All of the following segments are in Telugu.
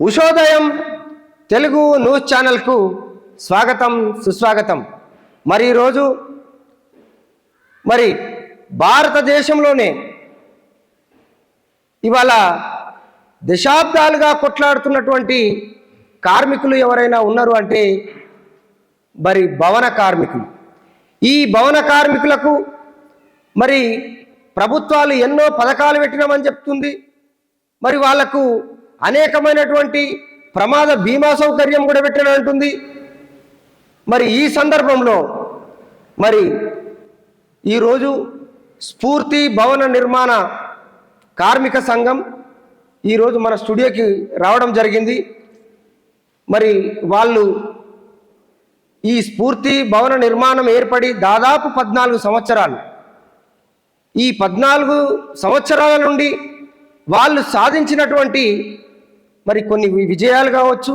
ఉషోదయం తెలుగు న్యూస్ ఛానల్కు స్వాగతం సుస్వాగతం. ఈరోజు భారతదేశంలోనే ఇవాళ దశాబ్దాలుగా కొట్లాడుతున్నటువంటి కార్మికులు ఎవరైనా ఉన్నారు అంటే భవన కార్మికులు. ఈ భవన కార్మికులకు ప్రభుత్వాలు ఎన్నో పథకాలు పెట్టినామని చెప్తుంది. వాళ్లకు అనేకమైనటువంటి ప్రమాద బీమా సౌకర్యం కూడా పెట్టినంటుంది. ఈ సందర్భంలో ఈరోజు స్ఫూర్తి భవన నిర్మాణ కార్మిక సంఘం ఈరోజు మన స్టూడియోకి రావడం జరిగింది. వాళ్ళు ఈ స్ఫూర్తి భవన నిర్మాణం ఏర్పడి దాదాపు 14 సంవత్సరాలు. ఈ 14 సంవత్సరాల నుండి వాళ్ళు సాధించినటువంటి కొన్ని విజయాలు కావచ్చు,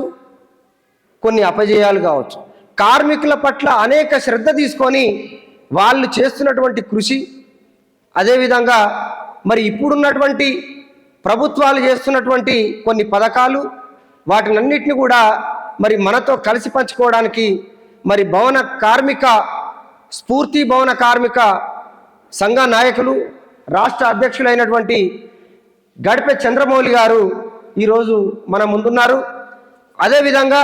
కొన్ని అపజయాలు కావచ్చు, కార్మికుల పట్ల అనేక శ్రద్ధ తీసుకొని వాళ్ళు చేస్తున్నటువంటి కృషి, అదేవిధంగా ఇప్పుడున్నటువంటి ప్రభుత్వాలు చేస్తున్నటువంటి కొన్ని పథకాలు, వాటినన్నిటిని కూడా మనతో కలిసి పంచుకోవడానికి భవన కార్మిక స్ఫూర్తి భవన కార్మిక సంఘ నాయకులు, రాష్ట్ర అధ్యక్షులైనటువంటి గడిపే చంద్రమౌళి గారు ఈరోజు మన ముందున్నారు. అదేవిధంగా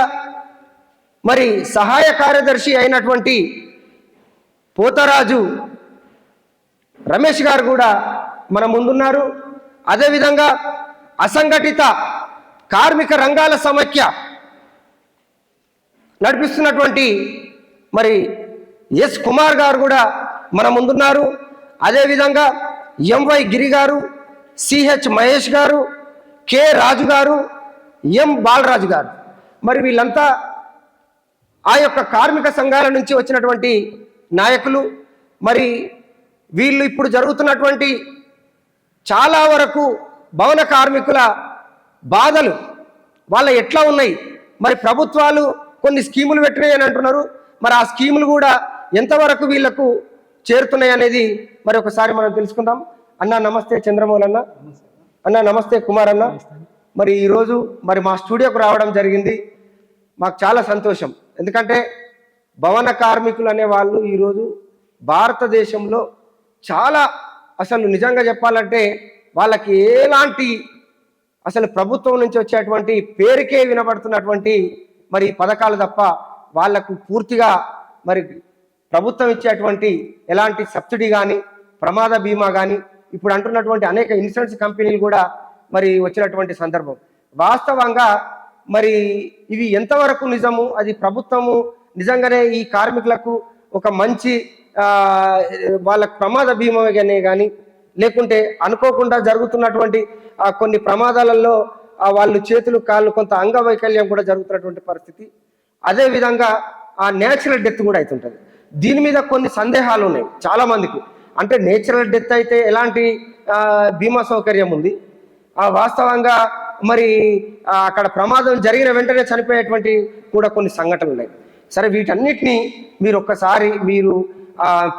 సహాయ కార్యదర్శి అయినటువంటి పోతరాజు రమేష్ గారు కూడా మన ముందున్నారు. అదేవిధంగా అసంఘటిత కార్మిక రంగాల సమైక్య నడిపిస్తున్నటువంటి ఎస్ కుమార్ గారు కూడా మన ముందున్నారు. అదేవిధంగా ఎంవై గిరి గారు, సిహెచ్ మహేష్ గారు, కె రాజు గారు, ఎం బాలరాజు గారు, వీళ్ళంతా ఆ యొక్క కార్మిక సంఘాల నుంచి వచ్చినటువంటి నాయకులు. వీళ్ళు ఇప్పుడు జరుగుతున్నటువంటి చాలా వరకు భవన కార్మికుల బాధలు వాళ్ళ ఎట్లా ఉన్నాయి, ప్రభుత్వాలు కొన్ని స్కీములు పెట్టినాయి అని అంటున్నారు. ఆ స్కీములు కూడా ఎంతవరకు వీళ్లకు చేరుతున్నాయి అనేది ఒకసారి మనం తెలుసుకుందాం. అన్న నమస్తే చంద్రమౌళి అన్న. అన్న నమస్తే కుమార్ అన్న. ఈరోజు మా స్టూడియోకు రావడం జరిగింది. మాకు చాలా సంతోషం. ఎందుకంటే భవన కార్మికులు అనే వాళ్ళు ఈరోజు భారతదేశంలో చాలా అసలు నిజంగా చెప్పాలంటే వాళ్ళకి ఎలాంటి అసలు ప్రభుత్వం నుంచి వచ్చేటువంటి పేరుకే వినబడుతున్నటువంటి పథకాలు తప్ప వాళ్లకు పూర్తిగా ప్రభుత్వం ఇచ్చేటువంటి ఎలాంటి సబ్సిడీ కానీ ప్రమాద బీమా కానీ ఇప్పుడు అంటున్నటువంటి అనేక ఇన్సూరెన్స్ కంపెనీలు కూడా వచ్చినటువంటి సందర్భం. వాస్తవంగా ఇవి ఎంతవరకు నిజము, అది ప్రభుత్వము నిజంగానే ఈ కార్మికులకు ఒక మంచి వాళ్ళకు ప్రమాద బీమా కానీ లేకుంటే అనుకోకుండా జరుగుతున్నటువంటి కొన్ని ప్రమాదాలలో వాళ్ళు చేతులు కాళ్ళు కొంత అంగవైకల్యం కూడా జరుగుతున్నటువంటి పరిస్థితి. అదేవిధంగా ఆ నేచురల్ డెత్ కూడా అవుతుంటుంది. దీని మీద కొన్ని సందేహాలు ఉన్నాయి చాలా మందికి. అంటే నేచురల్ డెత్ అయితే ఎలాంటి బీమా సౌకర్యం ఉంది, వాస్తవంగా అక్కడ ప్రమాదం జరిగిన వెంటనే చనిపోయేటువంటి కూడా కొన్ని సంఘటనలు ఉన్నాయి. సరే, వీటన్నిటినీ మీరు ఒక్కసారి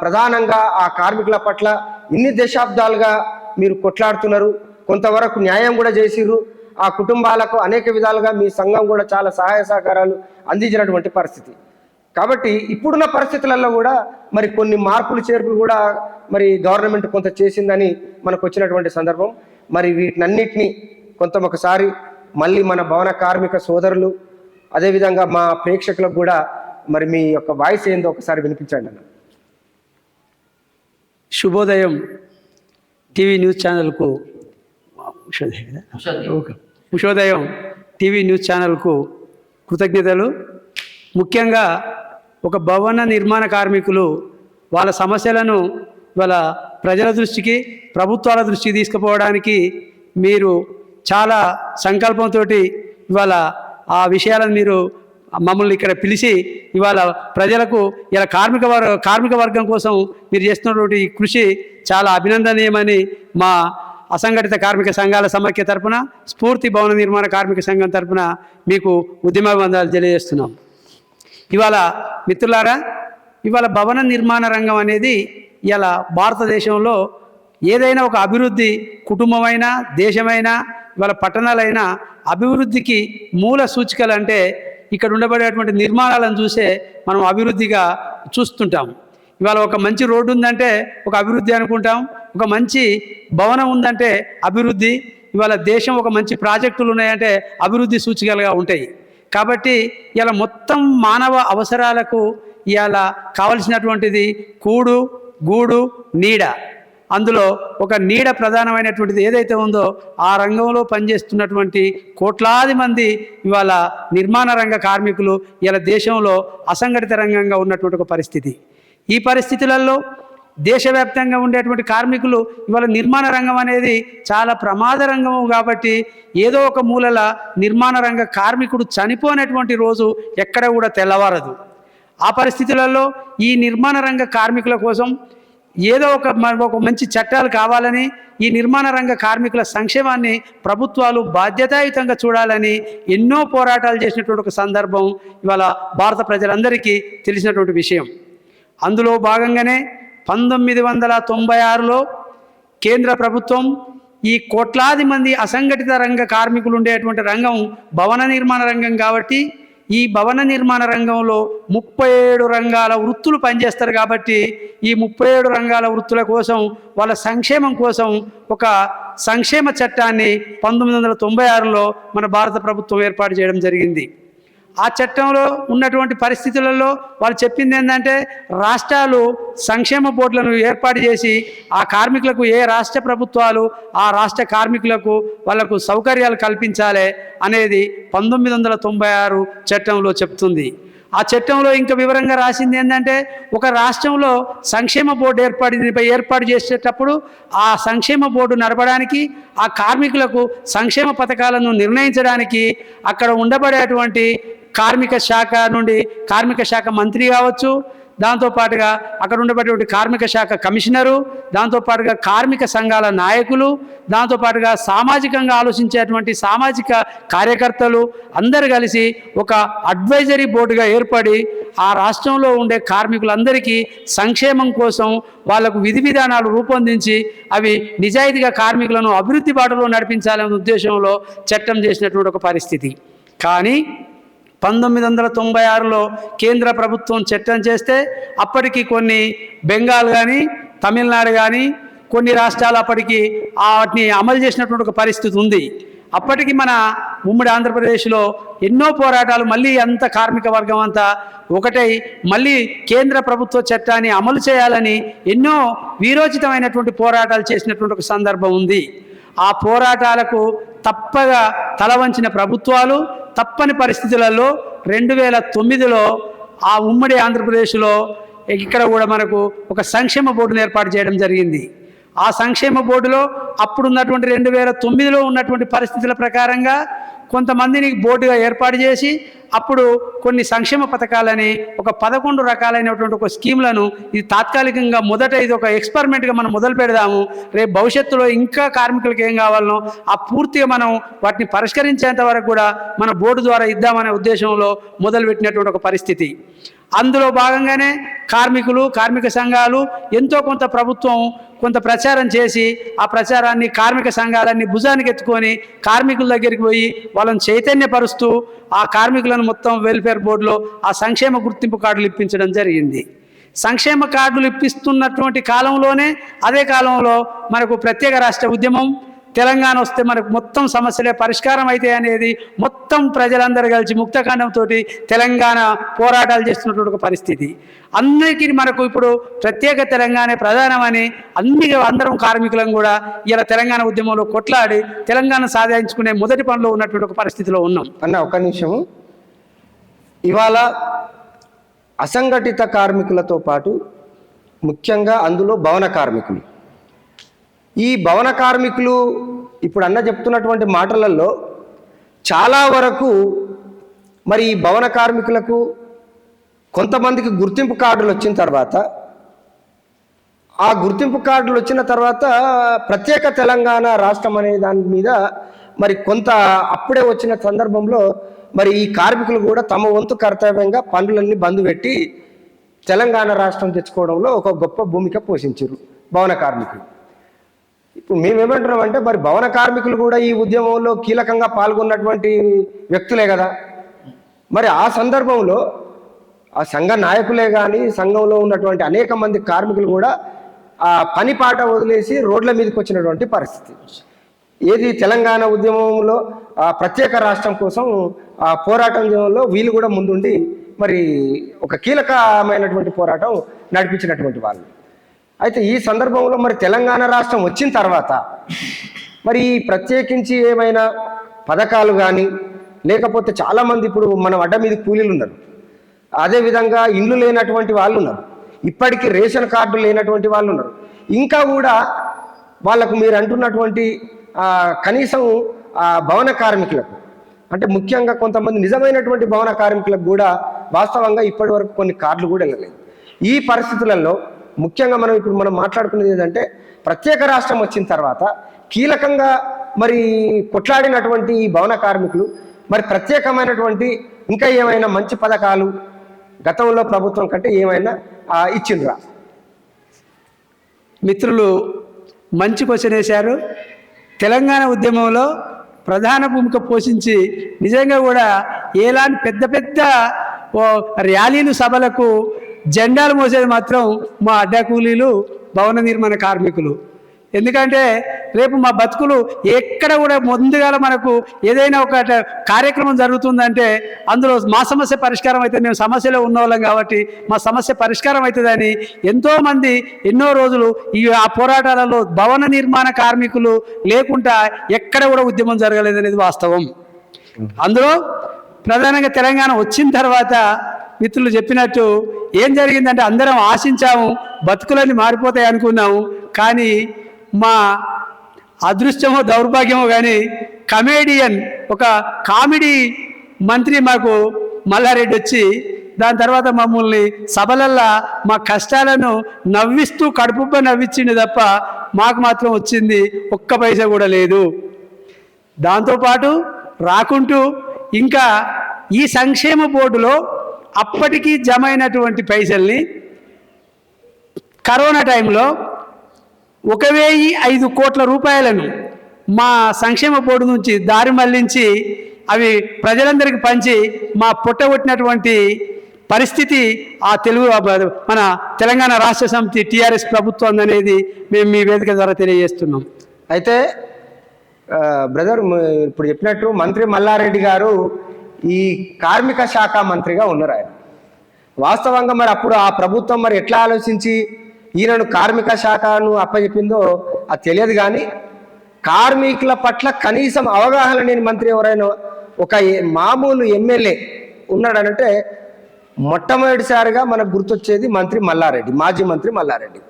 ప్రధానంగా ఆ కార్మికుల పట్ల ఇన్ని దశాబ్దాలుగా మీరు కొట్లాడుతున్నారు, కొంతవరకు న్యాయం కూడా చేసిర్రు. ఆ కుటుంబాలకు అనేక విధాలుగా మీ సంఘం కూడా చాలా సహాయ సహకారాలు అందించినటువంటి పరిస్థితి. కాబట్టి ఇప్పుడున్న పరిస్థితులలో కూడా కొన్ని మార్పులు చేర్పులు కూడా గవర్నమెంట్ కొంత చేసిందని మనకు వచ్చినటువంటి సందర్భం. వీటినన్నిటినీ కొంత ఒకసారి మళ్ళీ మన భవన కార్మిక సోదరులు అదేవిధంగా మా ప్రేక్షకులకు కూడా మీ యొక్క వాయిస్ ఏందో ఒకసారి వినిపించండి అన్న. శుభోదయం టీవీ న్యూస్ ఛానల్కు ఉషోదయం టీవీ న్యూస్ ఛానల్కు కృతజ్ఞతలు. ముఖ్యంగా ఒక భవన నిర్మాణ కార్మికులు వాళ్ళ సమస్యలను వాళ్ళ ప్రజల దృష్టికి, ప్రభుత్వాల దృష్టికి తీసుకుపోవడానికి మీరు చాలా సంకల్పంతో ఇవాళ ఆ విషయాలను మీరు మమ్మల్ని ఇక్కడ పిలిచి ఇవాళ ప్రజలకు ఇలా కార్మిక వర్గం కోసం మీరు చేస్తున్నటువంటి కృషి చాలా అభినందనీయమని మా అసంఘటిత కార్మిక సంఘాల సమైక్య తరపున, స్ఫూర్తి భవన నిర్మాణ కార్మిక సంఘం తరపున మీకు ఉద్యమాభివందనాలు తెలియజేస్తున్నాం. ఇవాళ మిత్రులారా, ఇవాళ భవన నిర్మాణ రంగం అనేది ఇలా భారతదేశంలో ఏదైనా ఒక అభివృద్ధి కుటుంబమైనా దేశమైనా ఇవాళ పట్టణాలైనా అభివృద్ధికి మూల సూచికలు అంటే ఇక్కడ ఉండబడేటువంటి నిర్మాణాలను చూసే మనం అభివృద్ధిగా చూస్తుంటాం. ఇవాళ ఒక మంచి రోడ్డు ఉందంటే ఒక అభివృద్ధి అనుకుంటాం, ఒక మంచి భవనం ఉందంటే అభివృద్ధి, ఇవాళ దేశం ఒక మంచి ప్రాజెక్టులు ఉన్నాయంటే అభివృద్ధి సూచికలుగా ఉంటాయి. కాబట్టి ఇలా మొత్తం మానవ అవసరాలకు ఇవాళ కావలసినటువంటిది కూడు, గూడు, నీడ. అందులో ఒక నీడ ప్రధానమైనటువంటిది ఏదైతే ఉందో ఆ రంగంలో పనిచేస్తున్నటువంటి కోట్లాది మంది ఇవాళ నిర్మాణ రంగ కార్మికులు ఇలా దేశంలో అసంఘటిత రంగంగా ఉన్నటువంటి ఒక పరిస్థితి. ఈ పరిస్థితులలో దేశవ్యాప్తంగా ఉండేటువంటి కార్మికులు ఇవాళ నిర్మాణ రంగం అనేది చాలా ప్రమాద రంగము కాబట్టి ఏదో ఒక మూలల నిర్మాణ రంగ కార్మికుడు చనిపోయినటువంటి రోజు ఎక్కడ కూడా తెల్లవారదు. ఆ పరిస్థితులలో ఈ నిర్మాణ రంగ కార్మికుల కోసం ఏదో ఒక మంచి చట్టాలు కావాలని, ఈ నిర్మాణ రంగ కార్మికుల సంక్షేమాన్ని ప్రభుత్వాలు బాధ్యతాయుతంగా చూడాలని ఎన్నో పోరాటాలు చేసినటువంటి ఒక సందర్భం ఇవాళ భారత ప్రజలందరికీ తెలిసినటువంటి విషయం. అందులో భాగంగానే 1996లో కేంద్ర ప్రభుత్వం ఈ కోట్లాది మంది అసంఘటిత రంగ కార్మికులు ఉండేటువంటి రంగం భవన నిర్మాణ రంగం కాబట్టి ఈ భవన నిర్మాణ రంగంలో 37 రంగాల వృత్తులు పనిచేస్తారు కాబట్టి ఈ 37 రంగాల వృత్తుల కోసం వాళ్ళ సంక్షేమం కోసం ఒక సంక్షేమ చట్టాన్ని 1996లో మన భారత ప్రభుత్వం ఏర్పాటు చేయడం జరిగింది. ఆ చట్టంలో ఉన్నటువంటి పరిస్థితులలో వాళ్ళు చెప్పింది ఏంటంటే రాష్ట్రాలు సంక్షేమ బోర్డులను ఏర్పాటు చేసి ఆ కార్మికులకు ఏ రాష్ట్ర ప్రభుత్వాలు ఆ రాష్ట్ర కార్మికులకు వాళ్లకు సౌకర్యాలు కల్పించాలి అనేది 1996 చట్టంలో చెప్తుంది. ఆ చట్టంలో ఇంకా వివరంగా రాసింది ఏంటంటే ఒక రాష్ట్రంలో సంక్షేమ బోర్డు ఏర్పాటు చేసేటప్పుడు ఆ సంక్షేమ బోర్డు నడపడానికి ఆ కార్మికులకు సంక్షేమ పథకాలను నిర్ణయించడానికి అక్కడ ఉండబడేటువంటి కార్మిక శాఖ నుండి కార్మిక శాఖ మంత్రి కావచ్చు, దాంతోపాటుగా అక్కడ ఉండబడేటువంటి కార్మిక శాఖ కమిషనరు, దాంతోపాటుగా కార్మిక సంఘాల నాయకులు, దాంతోపాటుగా సామాజికంగా ఆలోచించేటువంటి సామాజిక కార్యకర్తలు అందరూ కలిసి ఒక అడ్వైజరీ బోర్డుగా ఏర్పడి ఆ రాష్ట్రంలో ఉండే కార్మికులందరికీ సంక్షేమం కోసం వాళ్లకు విధి విధానాలు రూపొందించి అవి నిజాయితీగా కార్మికులను అభివృద్ధి బాటలో నడిపించాలనే ఉద్దేశంలో చట్టం చేసినటువంటి ఒక పరిస్థితి. కానీ 1996లో కేంద్ర ప్రభుత్వం చట్టం చేస్తే అప్పటికి కొన్ని బెంగాల్ కానీ తమిళనాడు కానీ కొన్ని రాష్ట్రాలు అప్పటికి వాటిని అమలు చేసినటువంటి ఒక పరిస్థితి ఉంది. అప్పటికి మన ఉమ్మడి ఆంధ్రప్రదేశ్లో ఎన్నో పోరాటాలు మళ్ళీ అంత కార్మిక వర్గం అంతా ఒకటై మళ్ళీ కేంద్ర ప్రభుత్వ చట్టాన్ని అమలు చేయాలని ఎన్నో వీరోచితమైనటువంటి పోరాటాలు చేసినటువంటి ఒక సందర్భం ఉంది. ఆ పోరాటాలకు తప్పగా తలవంచిన ప్రభుత్వాలు తప్పని పరిస్థితులలో 2009లో ఆ ఉమ్మడి ఆంధ్రప్రదేశ్లో ఇక్కడ కూడా మనకు ఒక సంక్షేమ బోర్డును ఏర్పాటు చేయడం జరిగింది. ఆ సంక్షేమ బోర్డులో అప్పుడున్నటువంటి 2009లో ఉన్నటువంటి పరిస్థితుల ప్రకారంగా కొంతమందిని బోర్డుగా ఏర్పాటు చేసి అప్పుడు కొన్ని సంక్షేమ పథకాలని ఒక 11 రకాలైనటువంటి ఒక స్కీమ్లను ఇది తాత్కాలికంగా మొదట ఇది ఒక ఎక్స్పెరిమెంట్గా మనం మొదలు పెడదాము, రేపు భవిష్యత్తులో ఇంకా కార్మికులకు ఏం కావాలనో ఆ పూర్తిగా మనం వాటిని పరిష్కరించేంత వరకు కూడా మన బోర్డు ద్వారా ఇద్దామనే ఉద్దేశంలో మొదలుపెట్టినటువంటి ఒక పరిస్థితి. అందులో భాగంగానే కార్మికులు కార్మిక సంఘాలు ఎంతో కొంత ప్రభుత్వం కొంత ప్రచారం చేసి ఆ ప్రచారాన్ని కార్మిక సంఘాలన్నీ భుజానికి ఎత్తుకొని కార్మికుల దగ్గరికి పోయి వాళ్ళని చైతన్యపరుస్తూ ఆ కార్మికులను మొత్తం వెల్ఫేర్ బోర్డులో ఆ సంక్షేమ గుర్తింపు కార్డులు ఇప్పించడం జరిగింది. సంక్షేమ కార్డులు ఇప్పిస్తున్నటువంటి కాలంలోనే అదే కాలంలో మనకు ప్రత్యేక రాష్ట్ర ఉద్యమం తెలంగాణ వస్తే మనకు మొత్తం సమస్యలే పరిష్కారం అయితే అనేది మొత్తం ప్రజలందరూ కలిసి ముక్తఖండంతో తెలంగాణ పోరాటాలు చేస్తున్నటువంటి ఒక పరిస్థితి. అందరికీ మనకు ఇప్పుడు ప్రత్యేక తెలంగాణ ప్రధానమని అందరం కార్మికులను కూడా ఇలా తెలంగాణ ఉద్యమంలో కొట్లాడి తెలంగాణ సాధించుకునే మొదటి పనిలో ఉన్నటువంటి ఒక పరిస్థితిలో ఉన్నాం. అన్న ఒక నిమిషము, ఇవాళ అసంఘటిత కార్మికులతో పాటు ముఖ్యంగా అందులో భవన కార్మికులు, ఈ భవన కార్మికులు ఇప్పుడు అన్న చెప్తున్నటువంటి మాటలలో చాలా వరకు మరి ఈ భవన కార్మికులకు కొంతమందికి గుర్తింపు కార్డులు వచ్చిన తర్వాత ఆ గుర్తింపు కార్డులు వచ్చిన తర్వాత ప్రత్యేక తెలంగాణ రాష్ట్రం అనే దాని మీద మరి కొంత అప్పుడే వచ్చిన సందర్భంలో మరి ఈ కార్మికులు కూడా తమ వంతు కర్తవ్యంగా పనులన్నీ బంద్ పెట్టి తెలంగాణ రాష్ట్రం తెచ్చుకోవడంలో ఒక గొప్ప భూమిక పోషించారు భవన కార్మికులు. ఇప్పుడు మేమేమంటున్నాం అంటే మరి భవన కార్మికులు కూడా ఈ ఉద్యమంలో కీలకంగా పాల్గొన్నటువంటి వ్యక్తులే కదా. మరి ఆ సందర్భంలో ఆ సంఘ నాయకులే కానీ సంఘంలో ఉన్నటువంటి అనేక మంది కార్మికులు కూడా ఆ పని పాట వదిలేసి రోడ్ల మీదకి వచ్చినటువంటి పరిస్థితి. ఏది తెలంగాణ ఉద్యమంలో ప్రత్యేక రాష్ట్రం కోసం పోరాటంలో వీళ్ళు కూడా ముందుండి మరి ఒక కీలకమైనటువంటి పోరాటం నడిపించినటువంటి వాళ్ళు. అయితే ఈ సందర్భంలో మరి తెలంగాణ రాష్ట్రం వచ్చిన తర్వాత మరి ప్రత్యేకించి ఏమైనా పథకాలు కానీ లేకపోతే చాలామంది ఇప్పుడు మనం అడ్డ మీద కూలీలు ఉన్నారు, అదేవిధంగా ఇండ్లు లేనటువంటి వాళ్ళు ఉన్నారు, ఇప్పటికీ రేషన్ కార్డు లేనటువంటి వాళ్ళు ఉన్నారు, ఇంకా కూడా వాళ్ళకు మీరు అంటున్నటువంటి కనీసం భవన కార్మికులకు అంటే ముఖ్యంగా కొంతమంది నిజమైనటువంటి భవన కార్మికులకు కూడా వాస్తవంగా ఇప్పటి వరకు కొన్ని కార్డులు కూడా వెళ్ళలేదు. ఈ పరిస్థితులలో ముఖ్యంగా మనం మాట్లాడుకునేది ఏంటంటే ప్రత్యేక రాష్ట్రం వచ్చిన తర్వాత కీలకంగా మరి కొట్లాడినటువంటి ఈ భవన కార్మికులు మరి ప్రత్యేకమైనటువంటి ఇంకా ఏమైనా మంచి పథకాలు గతంలో ప్రభుత్వం కంటే ఏమైనా ఇచ్చిండ్రా? మిత్రులు మంచి క్వశ్చన్ వేశారు. తెలంగాణ ఉద్యమంలో ప్రధాన భూమిక పోషించి నిజంగా కూడా ఎలాంటి పెద్ద పెద్ద ర్యాలీలు సభలకు జెండాలు మోసేది మాత్రం మా అడ్డా కూలీలు భవన నిర్మాణ కార్మికులు. ఎందుకంటే రేపు మా బతుకులు ఎక్కడ కూడా ముందుగా మనకు ఏదైనా ఒక కార్యక్రమం జరుగుతుందంటే అందులో మా సమస్య పరిష్కారం అవుతుంది, మేము సమస్యలో ఉన్నవాళ్ళం కాబట్టి మా సమస్య పరిష్కారం అవుతుందని ఎంతోమంది ఎన్నో రోజులు ఆ పోరాటాలలో భవన నిర్మాణ కార్మికులు లేకుండా ఎక్కడ కూడా ఉద్యమం జరగలేదనేది వాస్తవం. అందులో ప్రధానంగా తెలంగాణ వచ్చిన తర్వాత మిత్రులు చెప్పినట్టు ఏం జరిగిందంటే అందరం ఆశించాము, బతుకులన్నీ మారిపోతాయి అనుకున్నాము. కానీ మా అదృష్టమో దౌర్భాగ్యమో కానీ కమేడియన్ ఒక కామెడీ మంత్రి మాకు మల్లారెడ్డి వచ్చి దాని తర్వాత మమ్మల్ని సభలల్లా మా కష్టాలను నవ్విస్తూ కడుపుబ్బ నవ్వించింది తప్ప మాకు మాత్రం వచ్చింది ఒక్క పైసా కూడా లేదు. దాంతోపాటు రాకుంటూ ఇంకా ఈ సంక్షేమ బోర్డులో అప్పటికీ జమ అయినటువంటి పైసల్ని కరోనా టైంలో 1,005 కోట్ల రూపాయలను మా సంక్షేమ బోర్డు నుంచి దారి మళ్లించి అవి ప్రజలందరికీ పంచి మా పుట్టగొట్టినటువంటి పరిస్థితి ఆ మన తెలంగాణ రాష్ట్ర సమితి టీఆర్ఎస్ ప్రభుత్వం అనేది మేము మీ వేదిక ద్వారా తెలియజేస్తున్నాం. అయితే బ్రదర్ ఇప్పుడు చెప్పినట్టు మంత్రి మల్లారెడ్డి గారు ఈ కార్మిక శాఖ మంత్రిగా ఉన్నారు. ఆయన వాస్తవంగా మరి అప్పుడు ఆ ప్రభుత్వం మరి ఎట్లా ఆలోచించి ఈయనను కార్మిక శాఖను అప్పచెప్పిందో అది తెలియదు. కానీ కార్మికుల పట్ల కనీసం అవగాహన లేని మంత్రి ఎవరైనా ఒక మామూలు ఎమ్మెల్యే ఉన్నాడనంటే మొట్టమొదటిసారిగా మనకు గుర్తొచ్చేది మంత్రి మల్లారెడ్డి, మాజీ మంత్రి మల్లారెడ్డి.